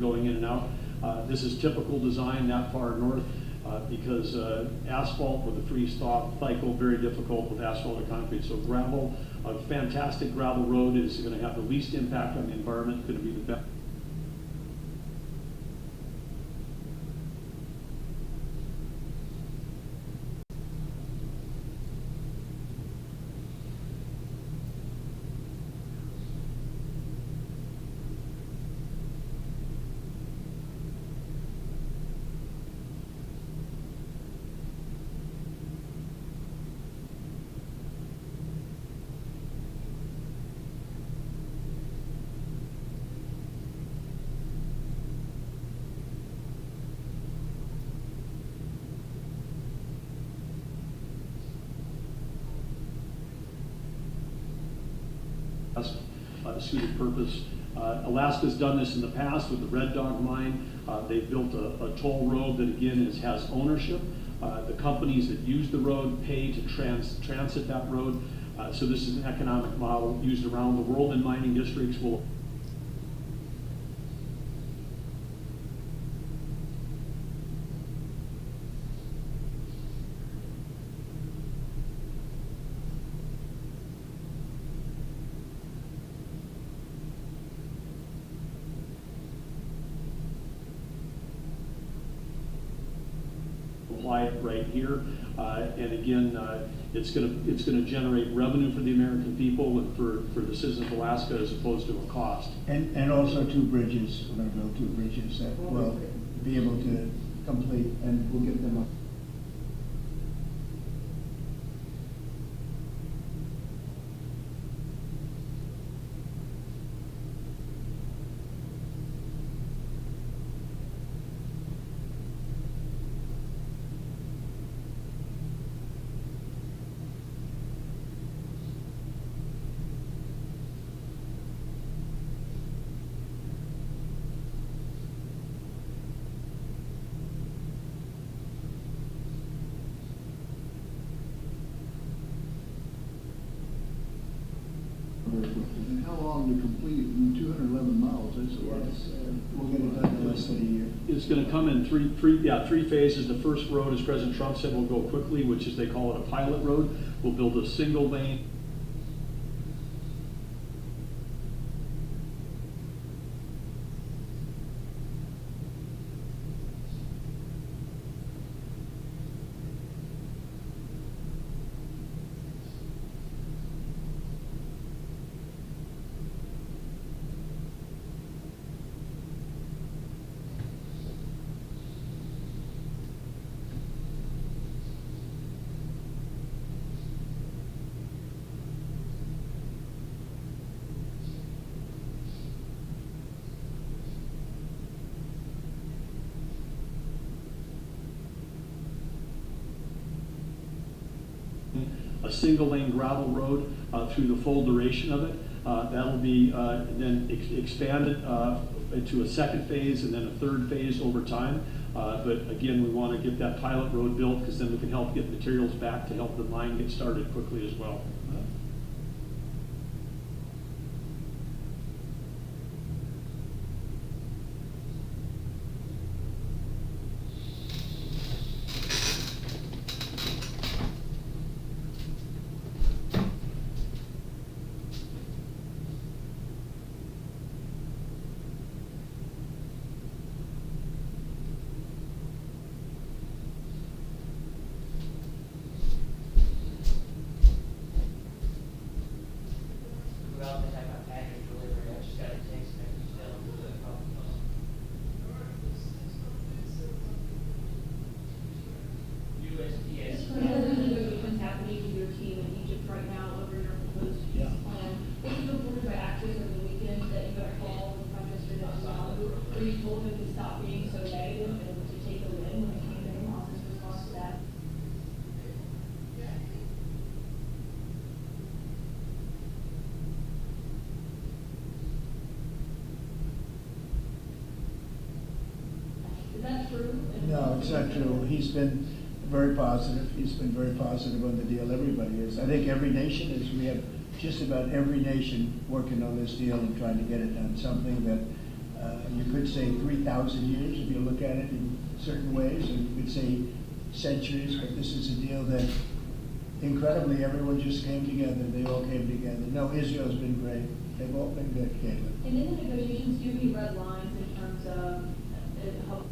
going in and out. This is typical design that far north because asphalt with a freeze-thaw cycle, very difficult with asphalt and concrete. So gravel, a fantastic gravel road is going to have the least impact on the environment, going to be the best. Suited purpose. Alaska's done this in the past with the Red Dog mine. They've built a toll road that again has ownership. The companies that use the road pay to transit that road. So this is an economic model used around the world in mining districts. Will apply it right here, and again, it's going to generate revenue for the American people and for the citizens of Alaska as opposed to a cost. And also 2 bridges. We're going to build 2 bridges that will be able to complete, and we'll get them up. And how long to complete 211 miles? That's a lot. We'll get it done in less than a year. It's going to come in three phases. The first road, as President Trump said, will go quickly, which is they call it a pilot road. We'll build a single lane. a single-lane gravel road through the full duration of it. That'll be then expanded into a second phase and then a third phase over time. But again, we want to get that pilot road built because then we can help get materials back to help the mine get started quickly as well. No, it's not true. He's been very positive. He's been very positive on the deal. Everybody is. I think every nation is. We have just about every nation working on this deal and trying to get it done. Something that you could say 3,000 years if you look at it in certain ways, and you could say centuries, but this is a deal that incredibly everyone just came together. They all came together. No, Israel's been great. They've all been good, Caitlin. And in the negotiations, do you have any red lines in terms of how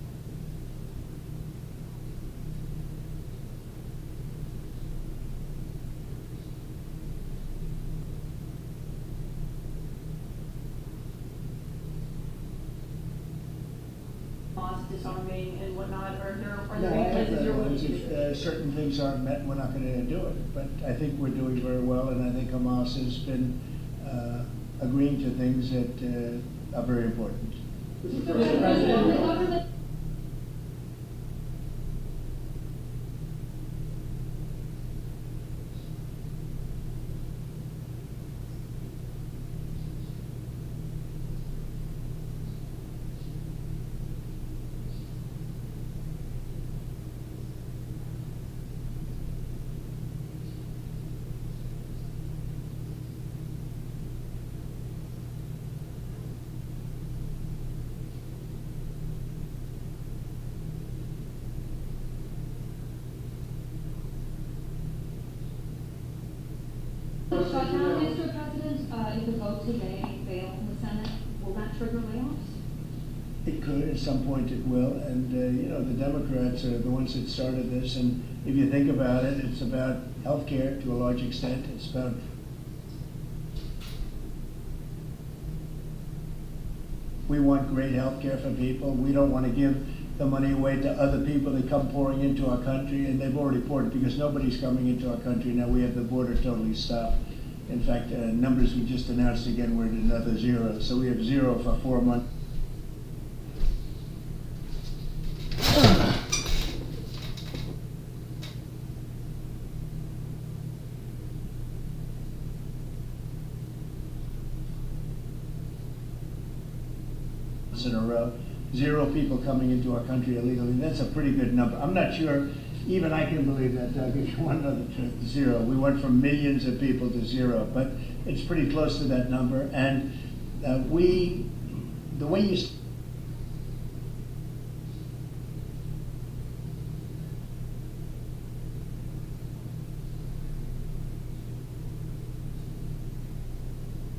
disarming and whatnot, or are there any places you're willing to do? If certain things aren't met, we're not going to do it. But I think we're doing very well, and I think Hamas has been agreeing to things that are very important. Shutdown, Mr. President, if the vote today fails in the Senate, will that trigger layoffs? It could, at some point it will, and you know, the Democrats are the ones that started this, and if you think about it, it's about health care to a large extent. It's about we want great health care for people. We don't want to give the money away to other people that come pouring into our country, and they've already poured it because nobody's coming into our country now. We have the border totally stopped. In fact, numbers we just announced again, we're at another 0. So we have 0 for 4 months. In a row, 0 people coming into our country illegally. That's a pretty good number. I'm not sure even I can believe that, Doug, if you want to know the truth. 0. We went from millions of people to 0, but it's pretty close to that number. And the way you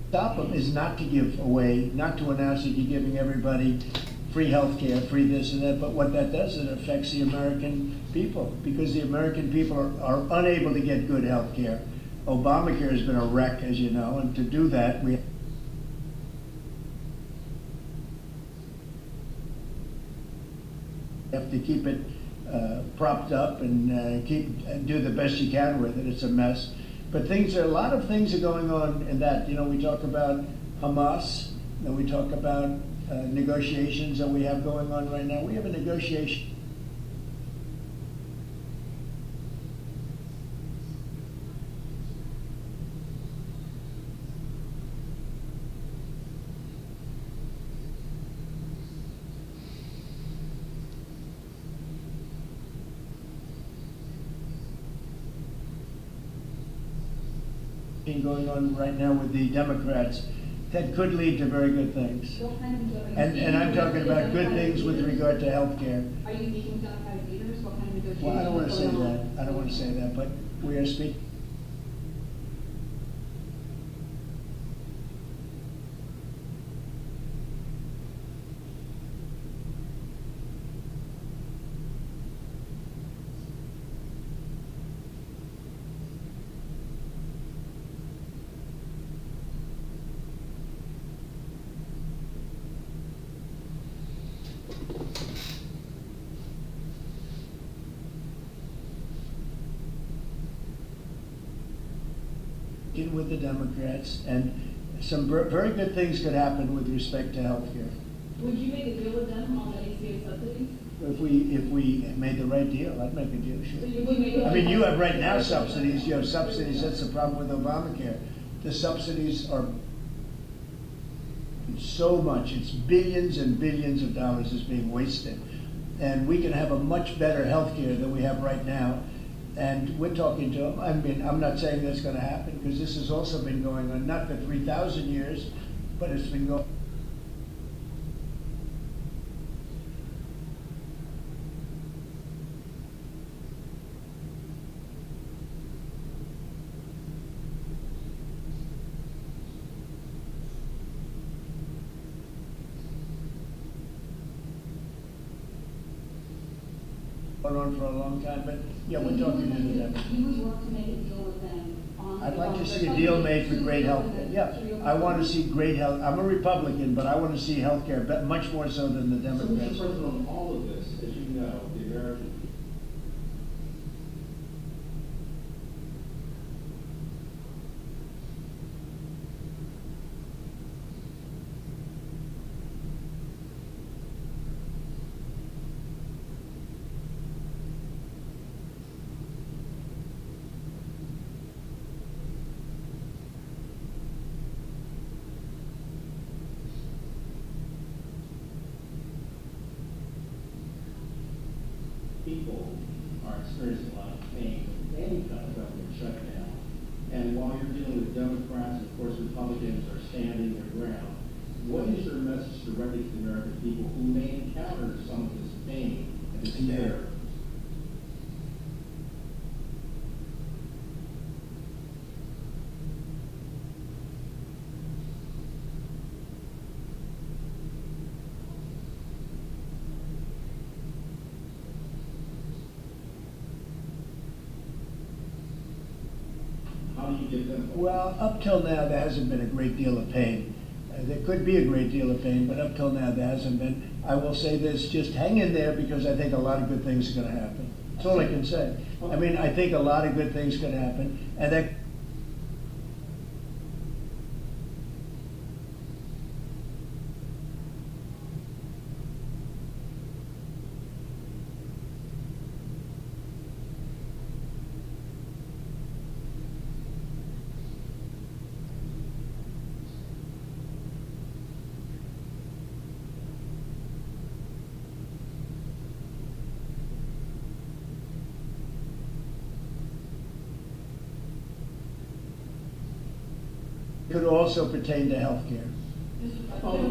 stop them is not to give away, not to announce that you're giving everybody free health care, free this and that, but what that does, it affects the American people, because the American people are unable to get good health care. Obamacare has been a wreck, as you know, and to do that, we have to keep it propped up and do the best you can with it. It's a mess. But a lot of things are going on in that. You know, we talk about Hamas, and we talk about negotiations that we have going on right now. We have a negotiation. going on right now with the Democrats that could lead to very good things. And I'm talking about good things with regard to health care. Are you speaking with Democratic leaders? What kind of negotiations? Well, I don't want to say going that. on? I don't want to say that, but we are speaking. In with the Democrats, and some very good things could happen with respect to health care. Would you make a deal with them on the ACA subsidies? If we made the right deal, I'd make a deal, sure. So you would make I mean, you have right now subsidies, you have subsidies, that's the problem with Obamacare. The subsidies are so much, it's billions and billions of dollars is being wasted. And we can have a much better health care than we have right now. And we're talking to them. I mean, I'm not saying that's going to happen, because this has also been going on, not for 3,000 years, but it's been going. On for a long time, but yeah, we're talking to them. You would work to make a deal with them on. I'd like to see a deal made for great health care. Yeah, I want to see great health. I'm a Republican, but I want to see health care much more so than the So, Democrats. Mr. President, on all of this, as you know, the American people. People are experiencing a lot of pain with any kind of government shutdown. And while you're dealing with Democrats, and of course Republicans are standing their ground, what is your message directly to the American people who may encounter some of this pain and this terror? How do you get them? Well, up till now, there hasn't been a great deal of pain. There could be a great deal of pain, but up till now, there hasn't been. I will say this, just hang in there, because I think a lot of good things are going to happen. That's all I can say. I mean, I think a lot of good things can happen, and that. Could also pertain to health care. I've seen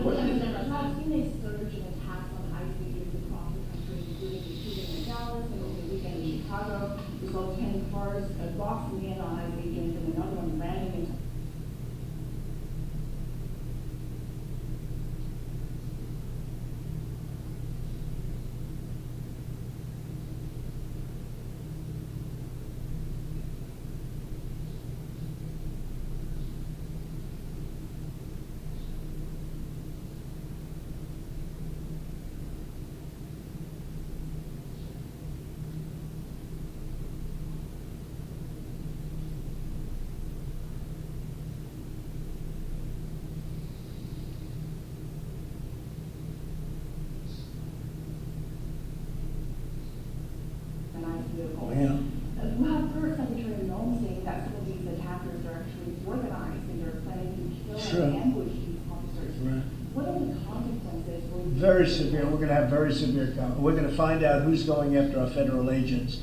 a surge in attacks on ICUs across the country, including the shooting in Dallas and over the weekend in Chicago. We saw 10 cars boxing in on ICUs and another one random into. Oh, yeah. We have current Secretary Noem saying that some of these attackers are actually organized and they're planning to kill Sure. and ambush these officers. Right. What are the consequences? Very severe. We're going to have very severe. We're going to find out who's going after our federal agents.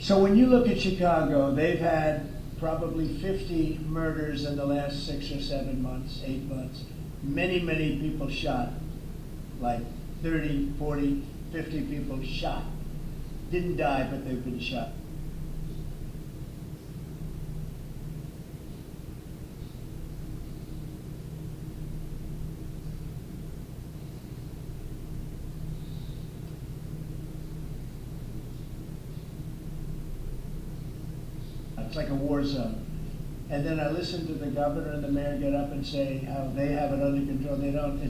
So when you look at Chicago, they've had probably 50 murders in the last 6 or 7 months, 8 months. Many, many people shot, like 30, 40, 50 people shot. Didn't die, but they've been shot. It's like a war zone. And then I listen to the governor and the mayor get up and say how they have it under control. They don't.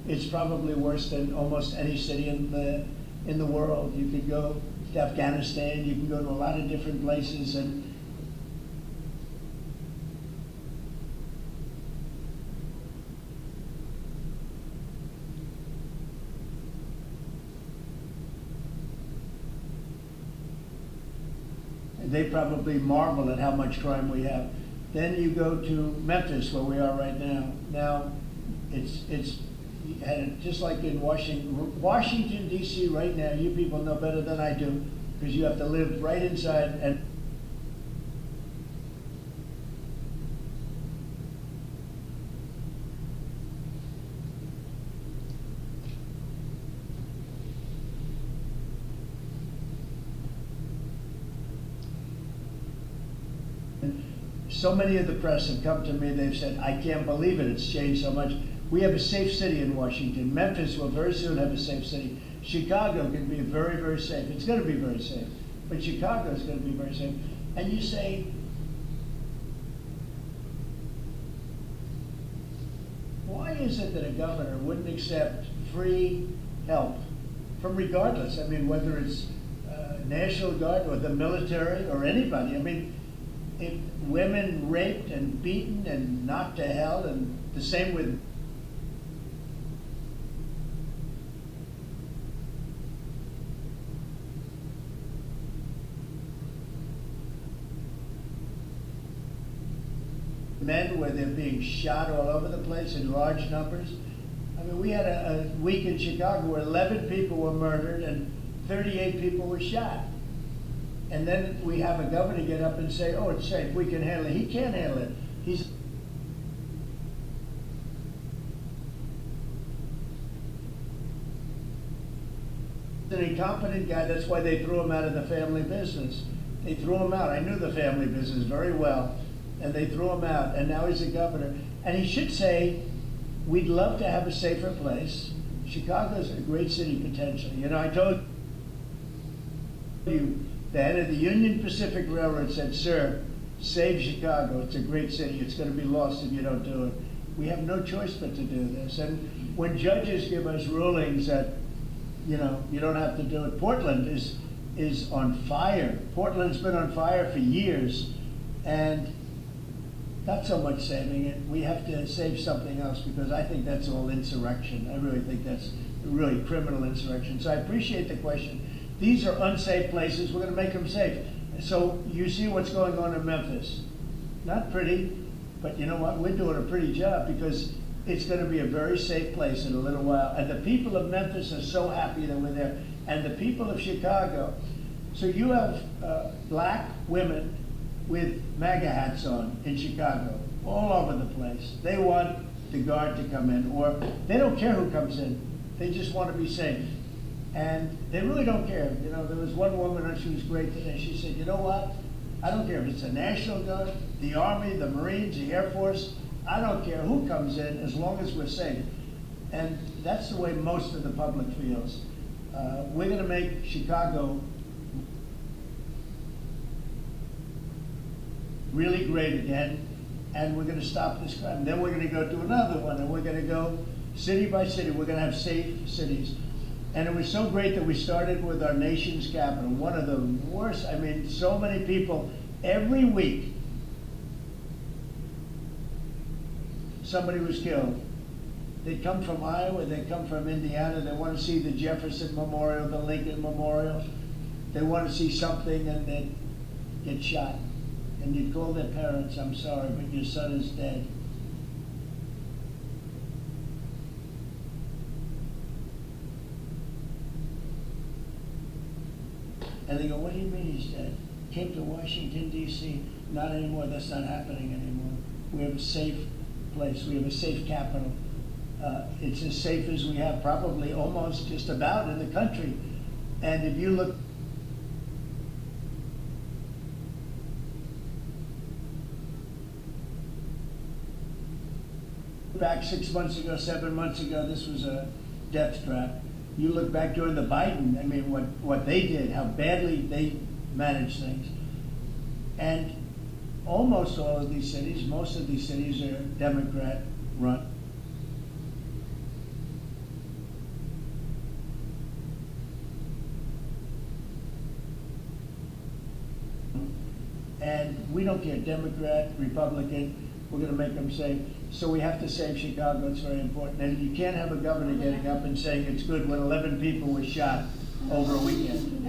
It's probably worse than almost any city in the world. You could go to Afghanistan. You can go to a lot of different places, and they probably marvel at how much crime we have. Then you go to Memphis, where we are right now. Now, it's just like in Washington, D.C. right now. You people know better than I do, because you have to live right inside. And so many of the press have come to me, they've said, I can't believe it, it's changed so much. We have a safe city in Washington. Memphis will very soon have a safe city. Chicago can be very, very safe. It's going to be very safe. But Chicago is going to be very safe. And you say, why is it that a governor wouldn't accept free help from regardless? I mean, whether it's National Guard or the military or anybody. I mean, if women raped and beaten and knocked to hell, and the same with men, where they're being shot all over the place in large numbers. I mean, we had a week in Chicago where 11 people were murdered and 38 people were shot. And then we have a governor get up and say, oh, it's safe, we can handle it. He can't handle it. He's an incompetent guy. That's why they threw him out of the family business. They threw him out. I knew the family business very well. And they threw him out. And now he's a governor. And he should say, we'd love to have a safer place. Chicago's a great city potentially. You know, I told you, the head of the Union Pacific Railroad said, sir, save Chicago. It's a great city. It's going to be lost if you don't do it. We have no choice but to do this. And when judges give us rulings that, you know, you don't have to do it, Portland is on fire. Portland's been on fire for years. And not so much saving it. We have to save something else, because I think that's all insurrection. I really think that's really criminal insurrection. So I appreciate the question. These are unsafe places. We're going to make them safe. So you see what's going on in Memphis. Not pretty, but you know what? We're doing a pretty job, because it's going to be a very safe place in a little while. And the people of Memphis are so happy that we're there. And the people of Chicago. So you have black women with MAGA hats on in Chicago, all over the place. They want the guard to come in, or they don't care who comes in. They just want to be safe. And they really don't care. You know, there was one woman, and she was great today. She said, you know what? I don't care if it's the National Guard, the Army, the Marines, the Air Force. I don't care who comes in, as long as we're safe. And that's the way most of the public feels. We're going to make Chicago really great again, and we're going to stop this crime. Then we're going to go to another one, and we're going to go city by city. We're going to have safe cities. And it was so great that we started with our nation's capital. One of the worst, I mean, so many people, every week, somebody was killed. They come from Iowa, they come from Indiana, they want to see the Jefferson Memorial, the Lincoln Memorial. They want to see something, and they get shot. And you'd call their parents, I'm sorry, but your son is dead. And they go, what do you mean he's dead? came to Washington, D.C. Not anymore. That's not happening anymore. We have a safe place. We have a safe capital. It's as safe as we have probably almost just about in the country. And if you look back 6 months ago, 7 months ago, this was a death trap. You look back during the Biden, I mean, what they did, how badly they managed things. And almost all of these cities, most of these cities are Democrat run. And we don't care, Democrat, Republican, we're going to make them safe. So we have to save Chicago, it's very important. And you can't have a governor getting up and saying it's good when 11 people were shot over a weekend.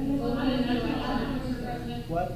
What?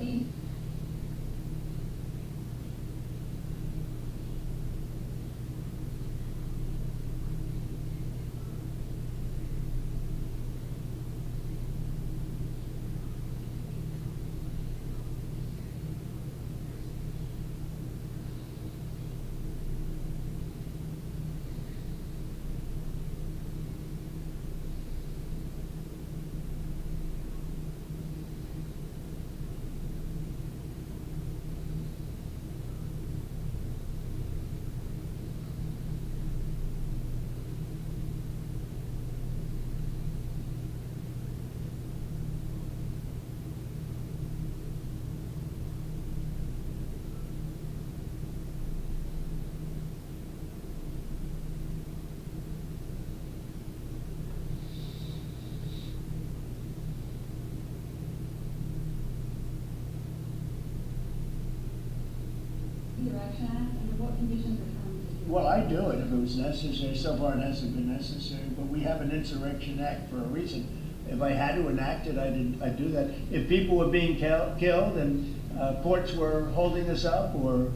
Well, I do it if it was necessary. So far it hasn't been necessary, but we have an Insurrection Act for a reason. If I had to enact it, I'd do that. If people were being killed and courts were holding us up, or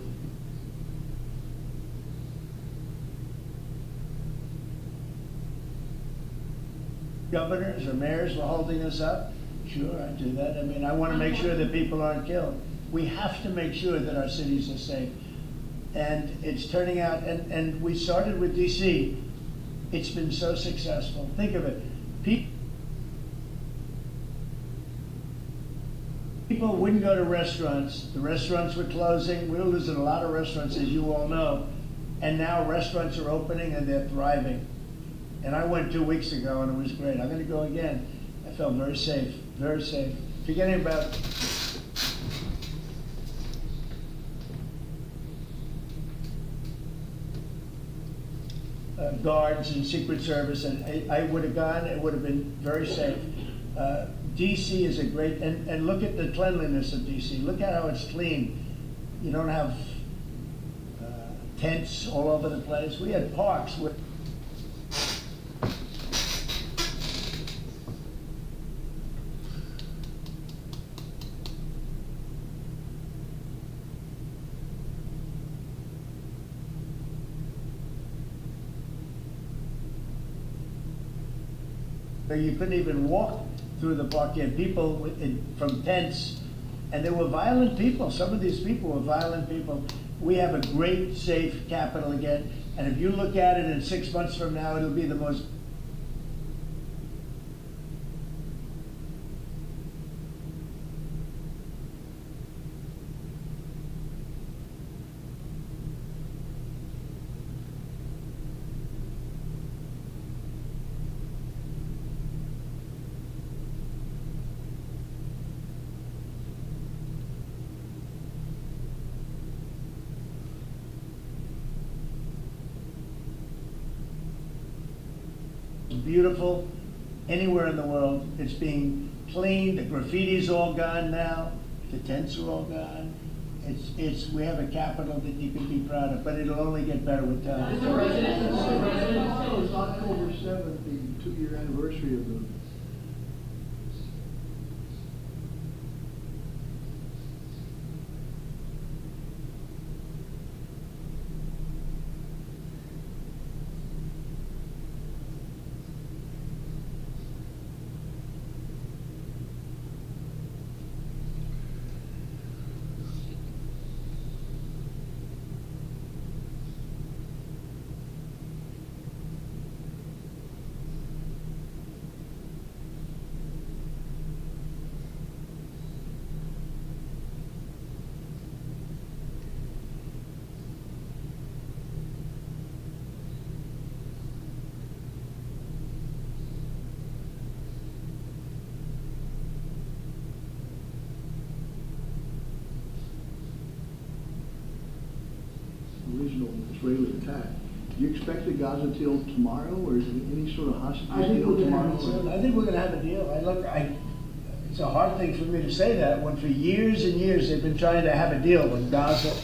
governors or mayors were holding us up, sure, I'd do that. I mean, I want to make sure that people aren't killed. We have to make sure that our cities are safe. And it's turning out, and we started with DC. It's been so successful. Think of it. People wouldn't go to restaurants. The restaurants were closing. We were losing a lot of restaurants, as you all know. And now restaurants are opening and they're thriving. And I went 2 weeks ago and it was great. I'm going to go again. I felt very safe, very safe. Forgetting about guards and Secret Service, and I would have gone, it would have been very safe. DC is a great, and look at the cleanliness of DC. Look at how it's clean. You don't have tents all over the place. We had parks with you couldn't even walk through the park. You had people from tents, and there were violent people. Some of these people were violent people. We have a great, safe capital again, and if you look at it in 6 months from now, it'll be the most beautiful anywhere in the world. It's being cleaned. The graffiti's all gone now. The tents are all gone. We have a capital that you can be proud of, but it'll only get better with time. Mr. President, it was October 7th, the 2-year anniversary of the Israeli attack. Do you expect a Gaza deal tomorrow, or is it any sort of hostage I think deal we're gonna have tomorrow? a deal. I think we're gonna have a deal. It's a hard thing for me to say that when for years and years they've been trying to have a deal with Gaza.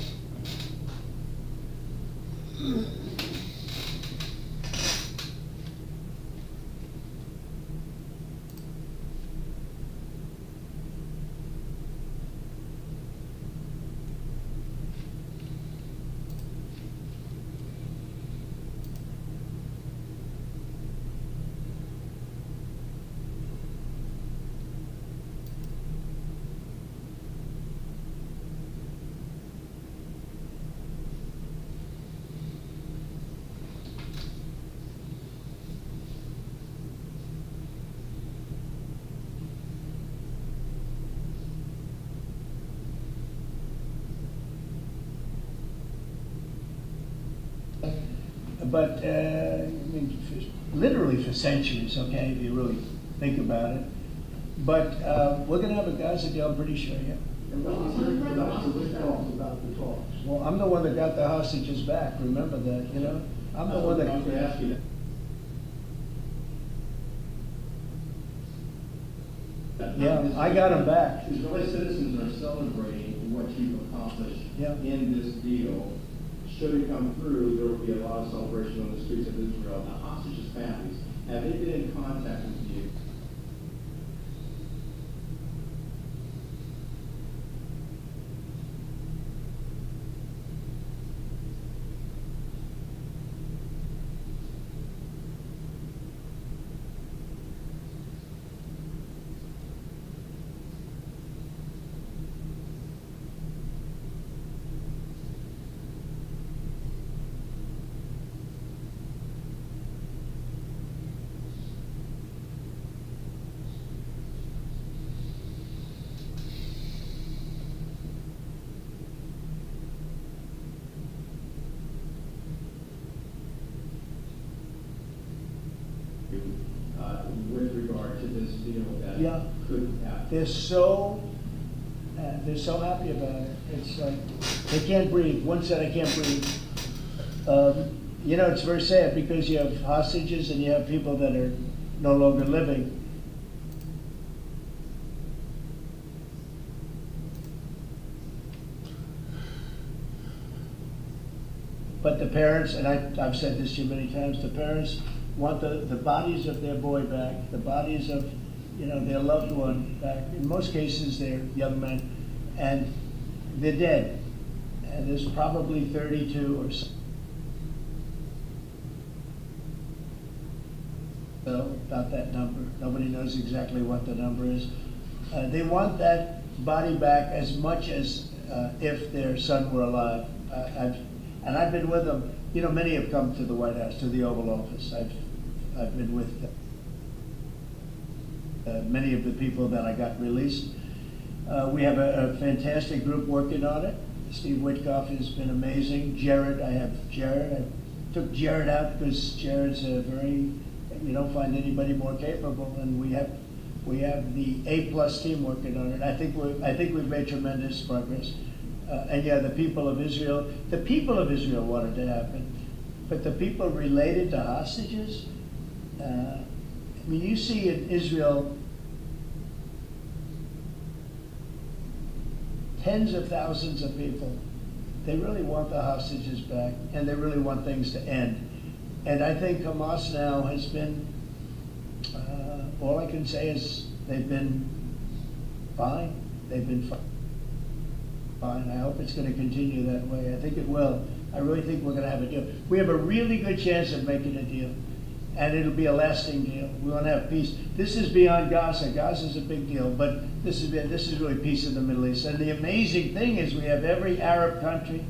But, I mean, literally for centuries, okay, if you really think about it. But we're going to have a Gaza deal, I'm pretty sure, yeah. About the talks. Well, I'm the one that got the hostages back, remember that, you know? I'm the one that. ask you that. Yeah, I got them back. Israeli citizens are celebrating what you've accomplished in this deal. Should it come through, there will be a lot of celebration on the streets of Israel. Now, hostages' families, have they been in contact with you? With regard to this deal that could happen? They're so happy about it. It's like, they can't breathe. One said, I can't breathe. You know, it's very sad because you have hostages and you have people that are no longer living. But the parents, and I've said this to you many times, the parents want the bodies of their boy back, the bodies of, you know, their loved one back. In most cases, they're young men, and they're dead. And there's probably 32 or so. About that number. Nobody knows exactly what the number is. They want that body back as much as if their son were alive. I've been with them. You know, many have come to the White House, to the Oval Office. I've been with many of the people that I got released. We have a fantastic group working on it. Steve Witkoff has been amazing. Jared, I have Jared. I took Jared out because Jared's a very, you don't find anybody more capable, and we have the A+ team working on it. I think we've made tremendous progress. And yeah, the people of Israel wanted to happen, but the people related to hostages, I mean, you see in Israel tens of thousands of people. They really want the hostages back, and they really want things to end. And I think Hamas now has been, all I can say is they've been fine. They've been fine. I hope it's going to continue that way. I think it will. I really think we're going to have a deal. We have a really good chance of making a deal, and it'll be a lasting deal. We want to have peace. This is beyond Gaza. Gaza's a big deal, but this is really peace in the Middle East. And the amazing thing is we have every Arab country,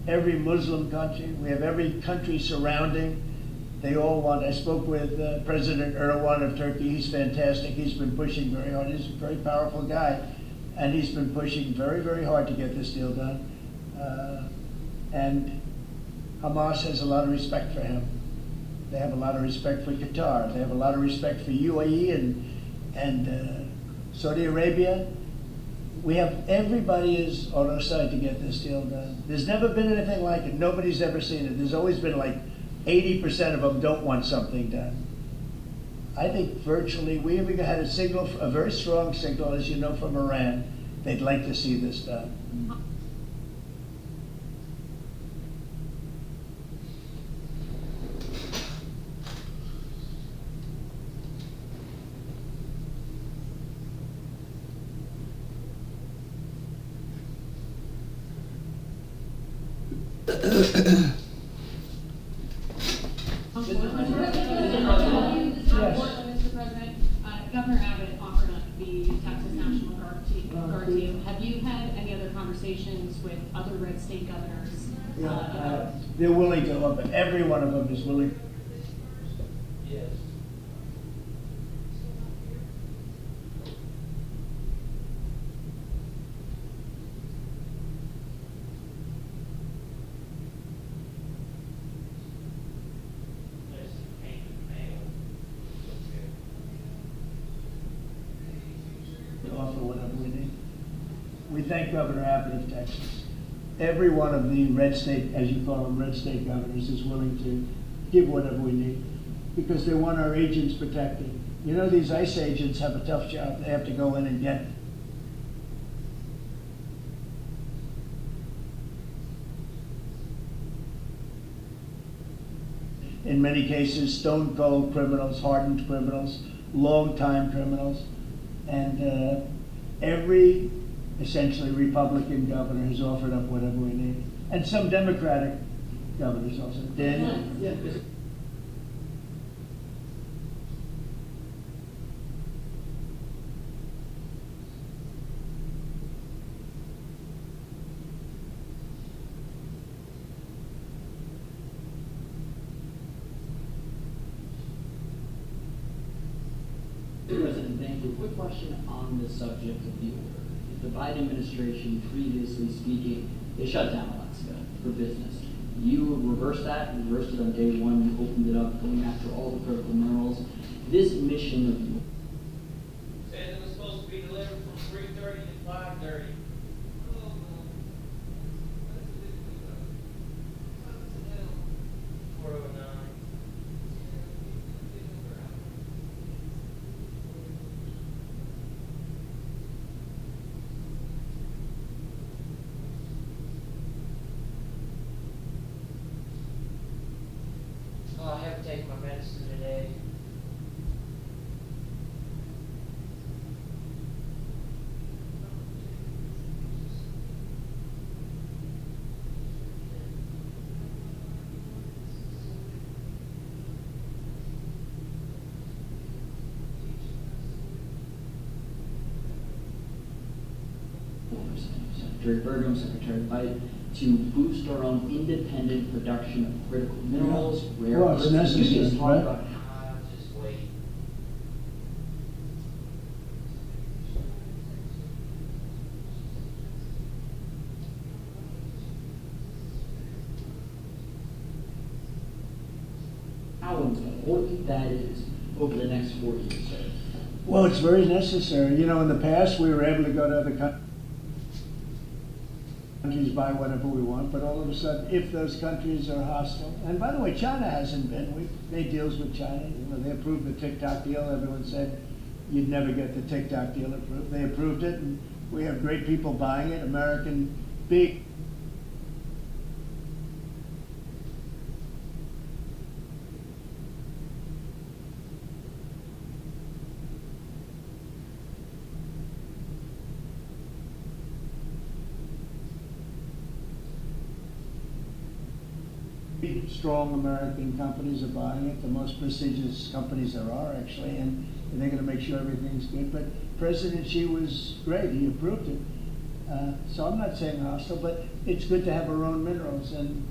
every Muslim country, we have every country surrounding. They all want. I spoke with President Erdogan of Turkey. He's fantastic. He's been pushing very hard. He's a very powerful guy. And he's been pushing very, very hard to get this deal done. And Hamas has a lot of respect for him. They have a lot of respect for Qatar. They have a lot of respect for UAE and Saudi Arabia. we have, everybody is on our side to get this deal done. There's never been anything like it. Nobody's ever seen it. There's always been like 80% of them don't want something done. I think virtually, we even had a signal, a very strong signal, as you know, from Iran. They'd like to see this done. Mr. President, Governor Abbott offered up the Texas National Guard to you. Have you had any other conversations with other red state governors? They're willing to, every one of them is willing. Yes. To offer whatever we need. We thank Governor Abbott of Texas. Every one of the red state, as you call them, red state governors is willing to give whatever we need because they want our agents protected. You know, these ICE agents have a tough job. They have to go in and get in many cases, stone cold criminals, hardened criminals, long-time criminals, and every essentially Republican governor has offered up whatever we need, and some Democratic governors also. Daniel? Yeah. President, thank you. Quick question on the subject of the order. The Biden administration, previously speaking, they shut down Alaska for business. You reversed that, you reversed it on day one, you opened it up, going after all the critical minerals. This mission of yours. Said it was supposed to be delivered from 3:30 to 5:30. I haven't taken my medicine today. Secretary Burgum, Secretary Light, to boost our own independent production of critical minerals, rare Well, it's earths. necessary, You just talked right? about Just wait. how important that is over the next 4 years, sir. Well, it's very necessary. You know, in the past, we were able to go to other countries, buy whatever we want, but all of a sudden, if those countries are hostile, and by the way, China hasn't been. We've made deals with China. You know, they approved the TikTok deal. Everyone said you'd never get the TikTok deal approved. They approved it, and we have great people buying it. American big. Strong American companies are buying it, the most prestigious companies there are actually, and they're going to make sure everything's good. But President Xi was great, he approved it. So I'm not saying hostile, but it's good to have our own minerals. And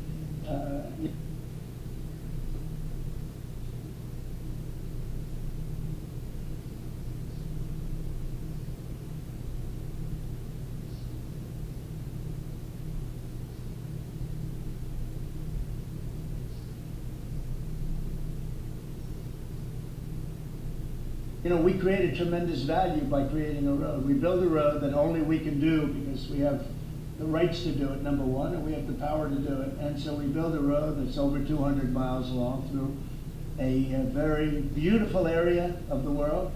you know, we created tremendous value by creating a road. We build a road that only we can do because we have the rights to do it, number one, and we have the power to do it. And so we build a road that's over 200 miles long through a very beautiful area of the world.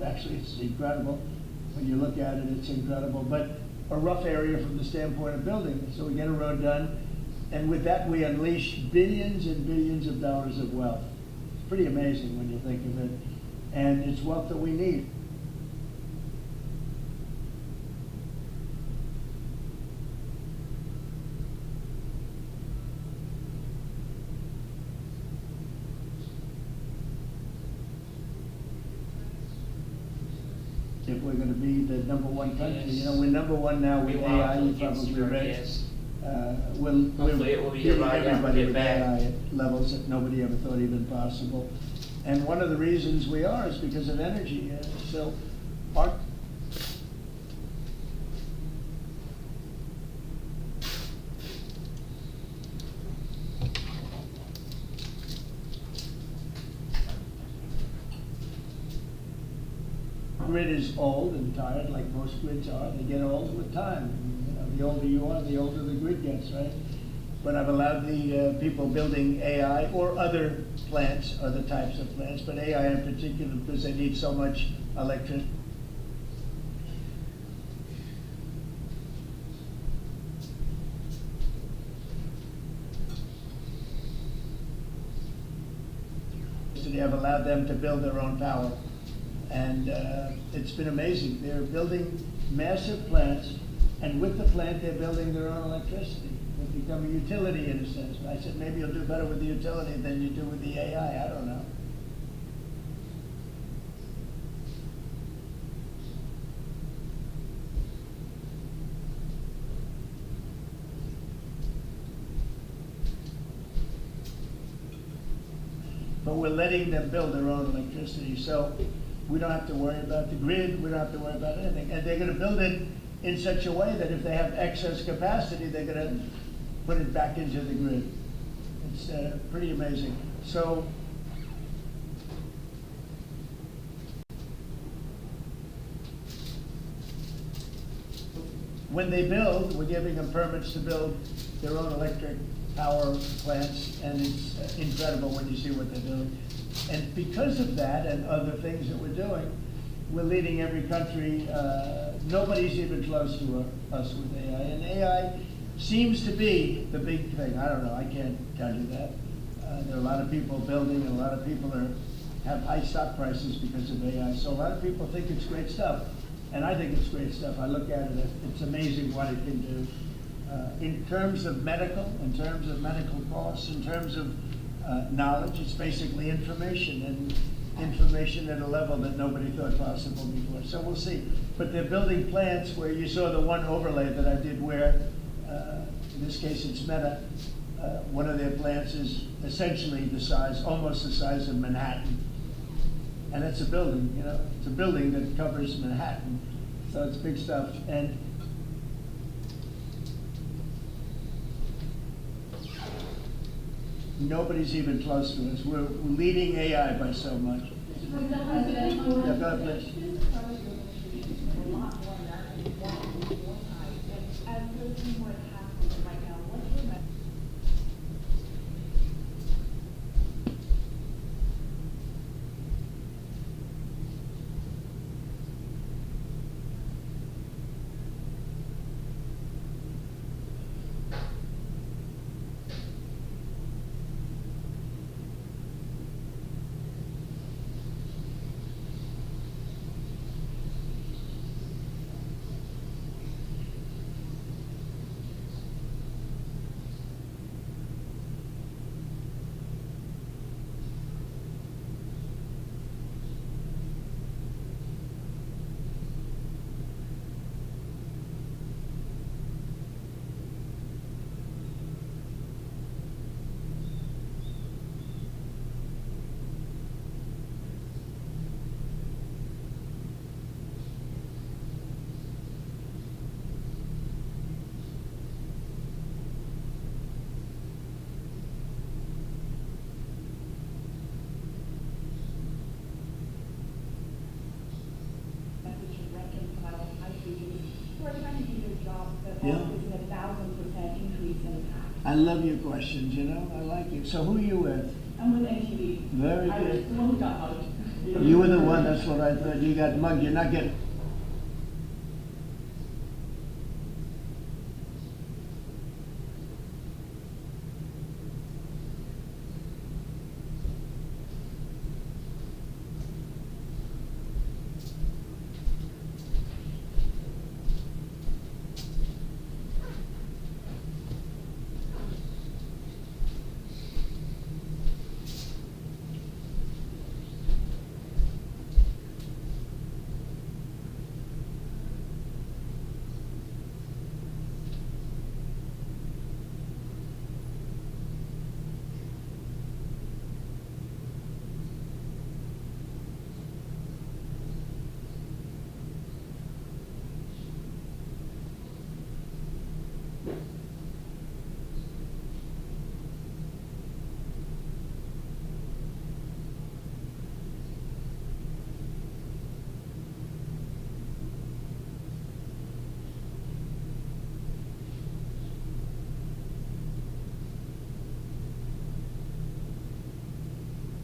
Actually, it's incredible. When you look at it, it's incredible. But a rough area from the standpoint of building. So we get a road done, and with that we unleash billions and billions of dollars of wealth. It's pretty amazing when you think of it. And it's wealth that we need. If we're going to be the number one country, you know, we're number one now with AI. You probably read. We're beating everybody with AI at levels that nobody ever thought even possible. And one of the reasons we are is because of energy. So our grid is old and tired, like most grids are. They get old with time. You know, the older you are, the older the grid gets, right? But I've allowed the people building AI or other plants, other types of plants, but AI in particular because they need so much electricity. I've allowed them to build their own power. And it's been amazing. They're building massive plants, and with the plant, they're building their own electricity. They become a utility in a sense. I said, maybe you'll do better with the utility than you do with the AI. I don't know. But we're letting them build their own electricity. So we don't have to worry about the grid, we don't have to worry about anything. And they're going to build it in such a way that if they have excess capacity, they're going to put it back into the grid. It's pretty amazing. So when they build, we're giving them permits to build their own electric power plants, and it's incredible when you see what they're doing. And because of that and other things that we're doing, we're leading every country. Nobody's even close to us with AI. And AI seems to be the big thing. I don't know, I can't tell you that. There are a lot of people building, and a lot of people have high stock prices because of AI. So a lot of people think it's great stuff. And I think it's great stuff. I look at it, it's amazing what it can do. In terms of medical, in terms of medical costs, in terms of knowledge, it's basically information, and information at a level that nobody thought possible before. So we'll see. But they're building plants where you saw the one overlay that I did where, in this case it's Meta, one of their plants is essentially the size, almost the size of Manhattan. And it's a building, you know, it's a building that covers Manhattan. So it's big stuff. And nobody's even close to us. We're leading AI by so much. Yeah, God bless. I love your questions, you know, I like it. So who are you with? I'm with NTV. Very I was good. the one who got mugged. You were the one, that's what I thought, you got mugged, you're not getting.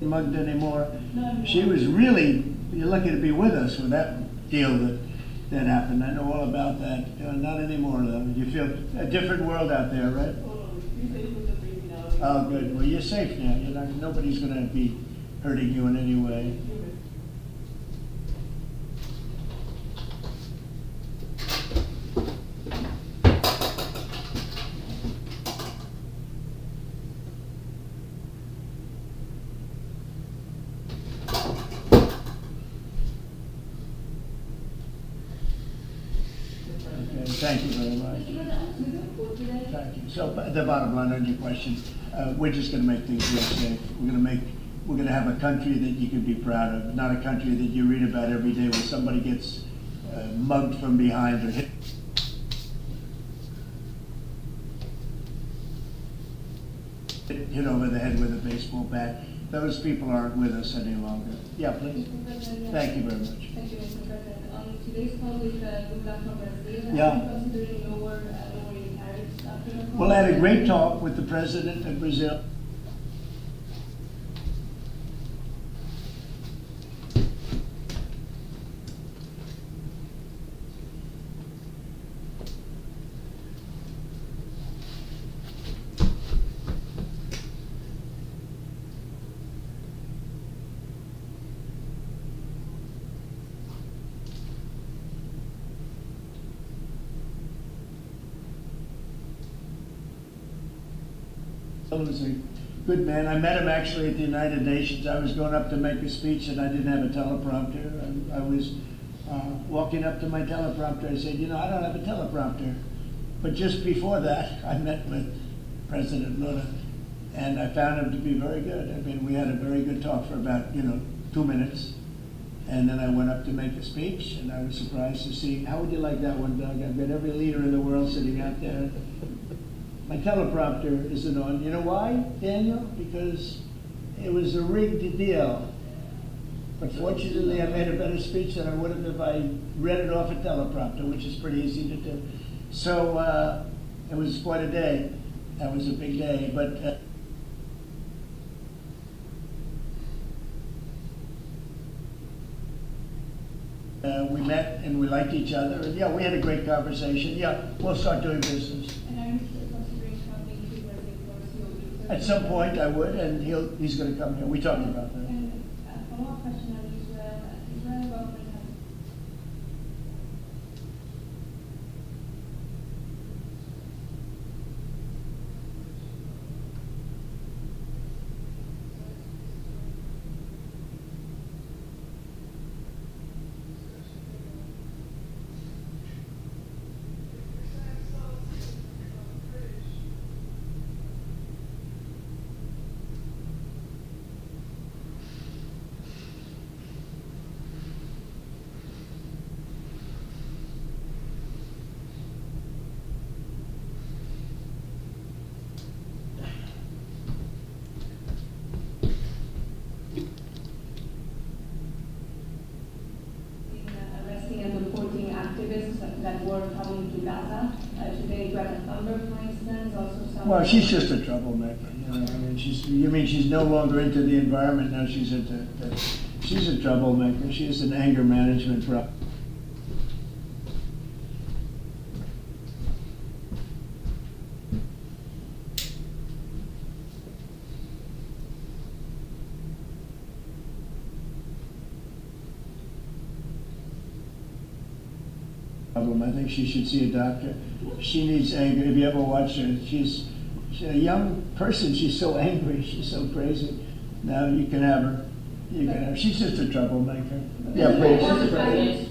Mugged anymore. She was really, you're lucky to be with us with that deal that happened. I know all about that. Not anymore though. You feel a different world out there, right? Oh, good. Well, you're safe now. You're not, nobody's going to be hurting you in any way. Thank you very much. Thank you. So the bottom line on your question, we're just going to make things real safe. We're going to have a country that you can be proud of, not a country that you read about every day where somebody gets mugged from behind or hit. Hit over the head with a baseball bat. Those people aren't with us any longer. Yeah, please. Thank you very much. Thank you, Mr. President. On today's call with Lula from Brazil, Yeah. are you considering lowering tariffs after the call? Well, I had a great talk with the president of Brazil. He was a good man. I met him actually at the United Nations. I was going up to make a speech and I didn't have a teleprompter. And I was walking up to my teleprompter. I said, you know, I don't have a teleprompter. But just before that, I met with President Lula and I found him to be very good. I mean, we had a very good talk for about, 2 minutes. And then I went up to make a speech and I was surprised to see, how would you like that one, Doug? I've got every leader in the world sitting out there. My teleprompter isn't on. You know why, Daniel? Because it was a rigged deal. But fortunately, I made a better speech than I would have if I read it off a teleprompter, which is pretty easy to do. So it was quite a day. That was a big day. But we met and we liked each other. And yeah, we had a great conversation. Yeah, we'll start doing business. And are you still considering coming to Brazil for At some point I would, and he's going to come here. We talked about that. And a follow-up question on Israel. Israel government has Well, she's just a troublemaker, you know, I mean, you mean she's no longer into the environment, now she's she's a troublemaker, she has an anger management problem. I think she should see a doctor. She needs anger. If you ever watch her, she's a young person. She's so angry. She's so crazy. Now you can have her. You can have. She's just a troublemaker. Yeah, please.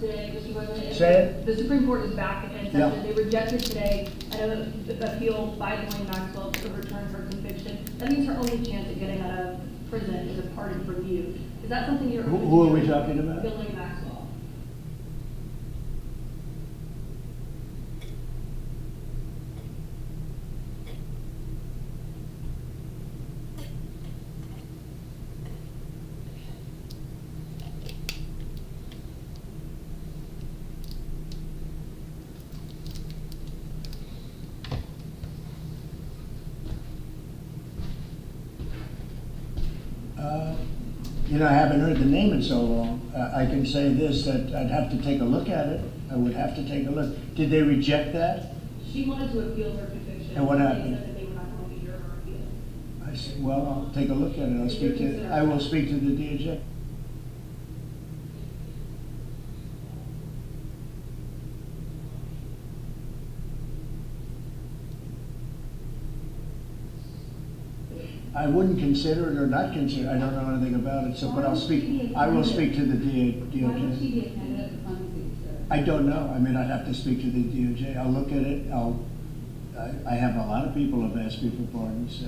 Today, Mr. President. Say it. The Supreme Court is back in session. Yeah. They rejected today an appeal by Dwayne Maxwell to overturn her conviction. That means her only chance at getting out of prison is a pardon for you. Is that something you're? Who are we talking about? Dwayne Maxwell. You know, I haven't heard the name in so long. I can say this, that I'd have to take a look at it. I would have to take a look. Did they reject that? She wanted to appeal her conviction. And what happened? They said that they were not going to hear her appeal. I said, well, I'll take a look at it. I will speak to the DOJ. I wouldn't consider it or not consider it. I don't know anything about it, so, but I'll speak, I will speak to the DOJ. Why would she be a candidate for funding, sir? I don't know. I mean, I'd have to speak to the DOJ. I'll look at it. I have a lot of people have asked me for pardons.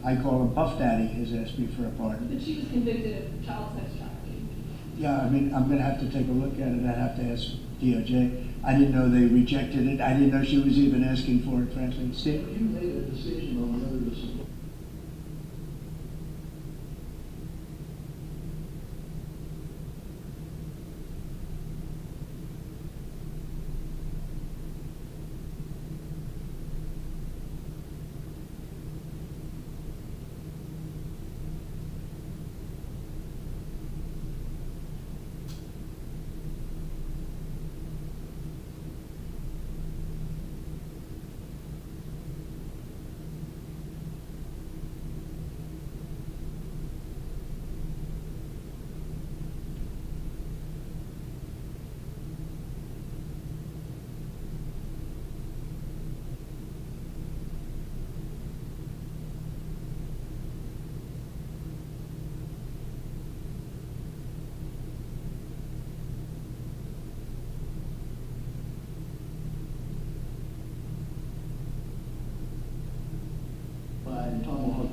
I call him Puff Daddy, has asked me for a pardon. But she was convicted of child sex trafficking. Yeah, I mean, I'm gonna have to take a look at it. I'd have to ask DOJ. I didn't know they rejected it. I didn't know she was even asking for it, frankly. Steve? You made a decision on whether to support.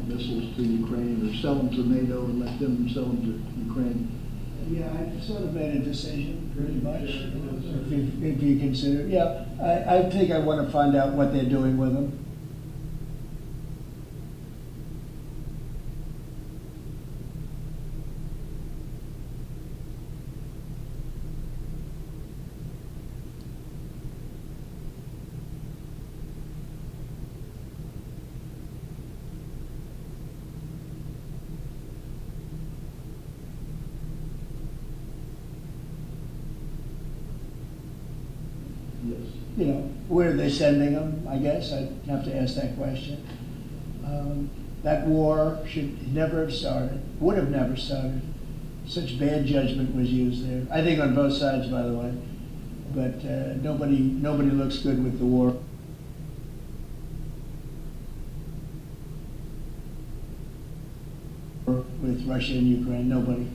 missiles to Ukraine, or sell them to NATO and let them sell them to Ukraine. Yeah, I sort of made a decision, pretty much, if you consider, yeah, I think I want to find out what they're doing with them. You know, where are they sending them, I guess, I'd have to ask that question. That war should never have started, would have never started. Such bad judgment was used there. I think on both sides, by the way. But nobody looks good with the war. With Russia and Ukraine, nobody.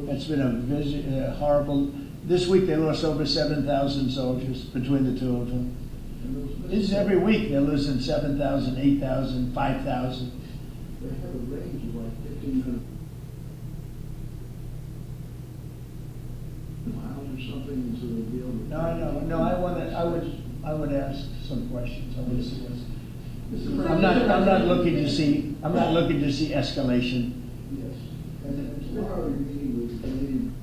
That's been a horrible. This week they lost over 7,000 soldiers between the two of them. This is every week they're losing 7,000, 8,000, 5,000. They have a range of like 1,500 miles or something, so they'll be able to. No, I would ask some questions. I want to see what's. I'm not looking to see escalation. Yes, and it's been already meeting with Canadian.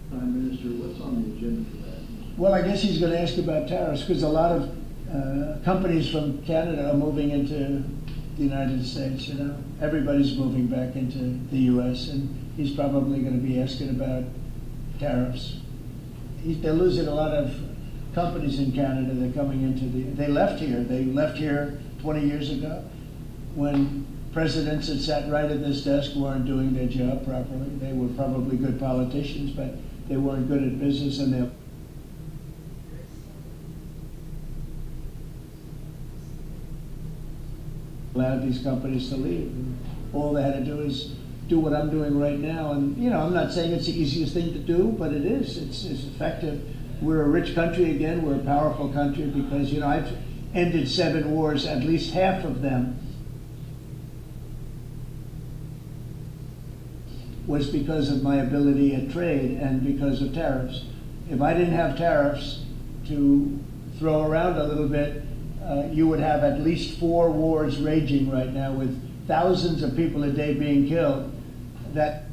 Prime Minister, what's on the agenda for that? Well, I guess he's going to ask about tariffs because a lot of companies from Canada are moving into the United States. You know, everybody's moving back into the U.S. and he's probably going to be asking about tariffs. They're losing a lot of companies in Canada. They're coming into They left here. They left here 20 years ago when presidents that sat right at this desk weren't doing their job properly. They were probably good politicians, but they weren't good at business, and they allowed these companies to leave. And all they had to do is do what I'm doing right now. And you know, I'm not saying it's the easiest thing to do, but it is. It's effective. We're a rich country again. We're a powerful country because, you know, I've ended 7 wars, at least half of them was because of my ability at trade and because of tariffs. If I didn't have tariffs to throw around a little bit, you would have at least 4 wars raging right now with thousands of people a day being killed that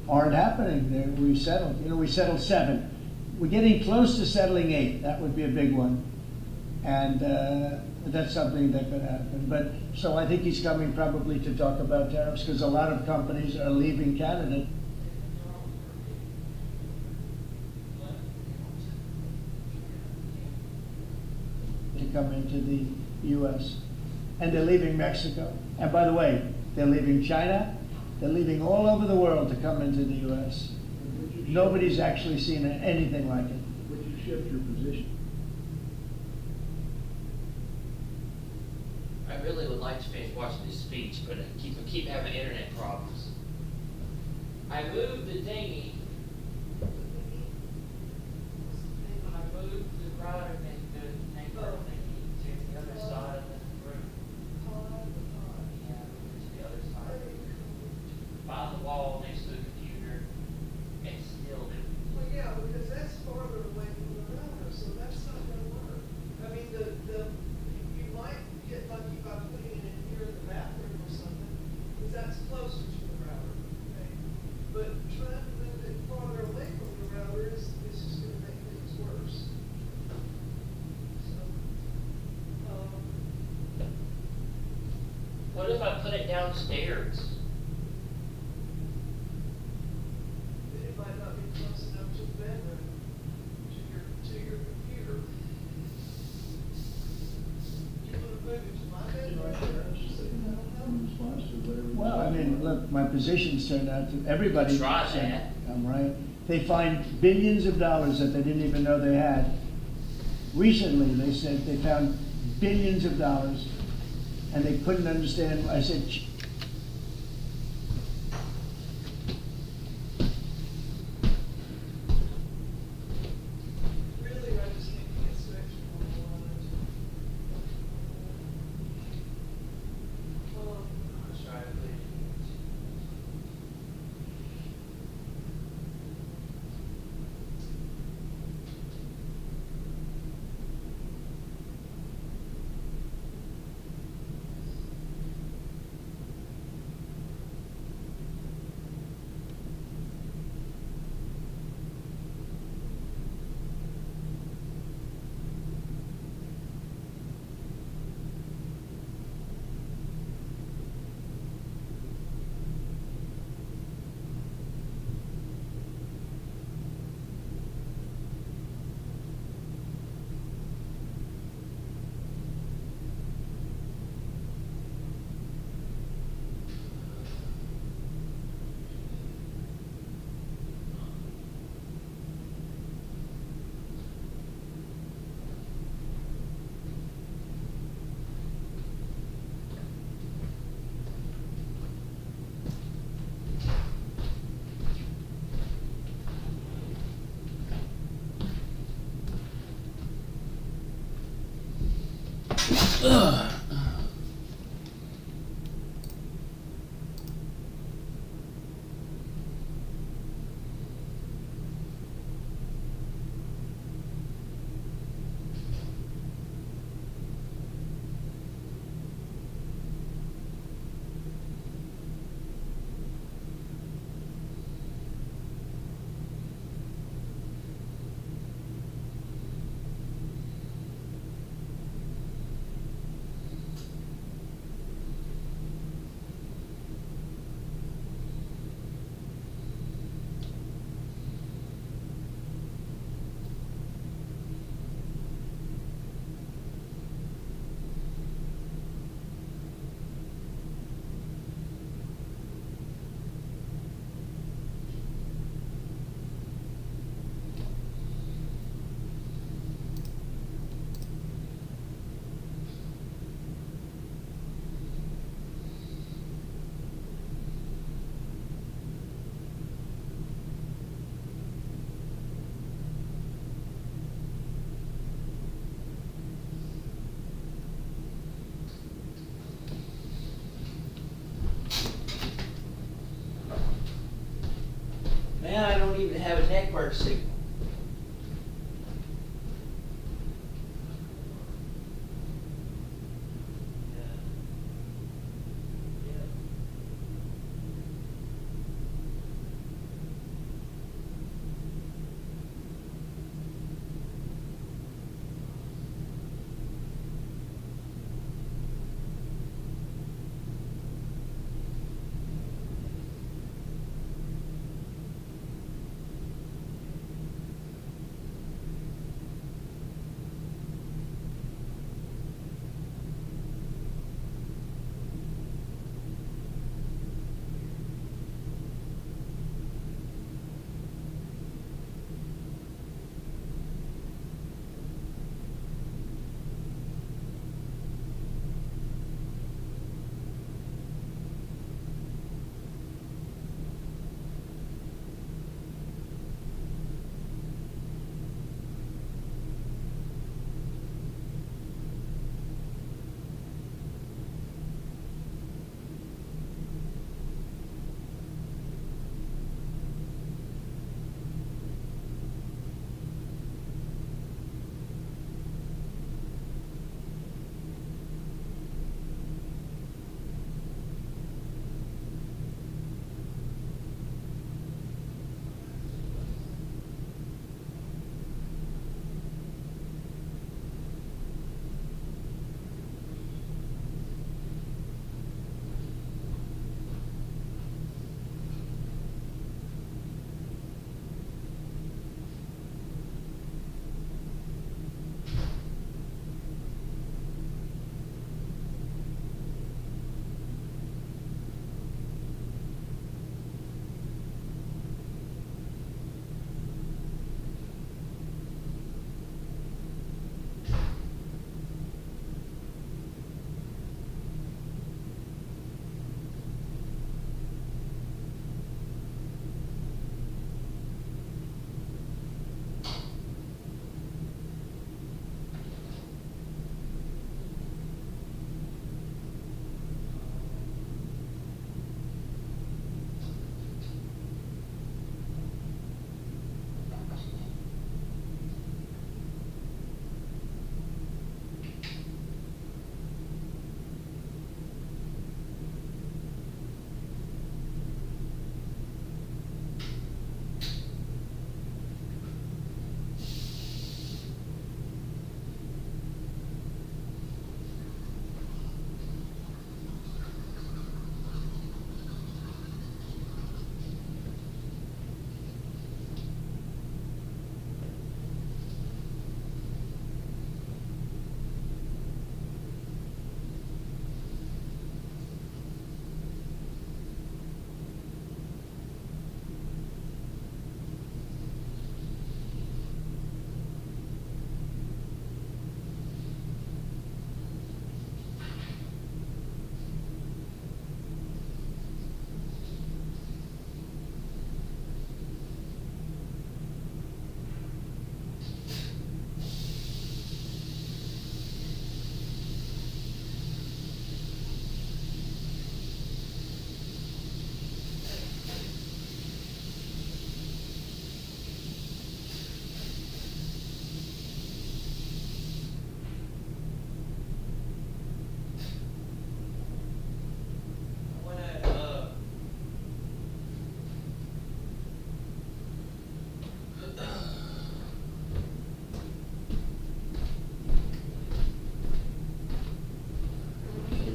aren't happening. We settled. You know, we settled 7. We're getting close to settling 8. That would be a big one. And that's something that could happen. But so I think he's coming probably to talk about tariffs because a lot of companies are leaving Canada. To come into the U.S. And they're leaving Mexico. And by the way, they're leaving China. They're leaving all over the world to come into the U.S. Nobody's actually seen anything like it. Would you shift your position? I really would like to finish watching this speech, but I keep having internet problems. I moved the dinghy. I moved the router thing to the other side of the room. Yeah, to the other side. By the wall next to the computer, and still didn't. Well, yeah, because that's farther away from the router, so that's not gonna work. I mean, you might get lucky by putting it in here in the bathroom or something, because that's closer to the router, okay? But trying to move it farther away from the router is just gonna make things worse. So, What if I put it downstairs? it might not be close enough to the bedroom. depositions turned out to, everybody Try said, that. I'm right. They find billions of dollars that they didn't even know they had. Recently, they said they found billions of dollars, and they couldn't understand. I said, Really, I just think he gets too extra on That's right, I believe. Man, I don't even have a network signal.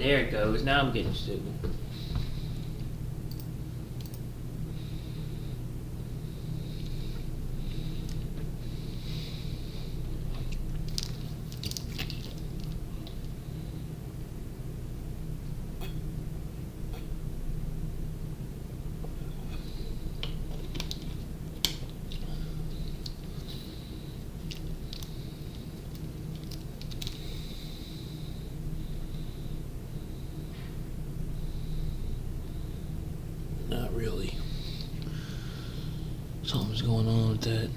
There it goes. Now I'm getting stupid. Not really. Something's going on with that.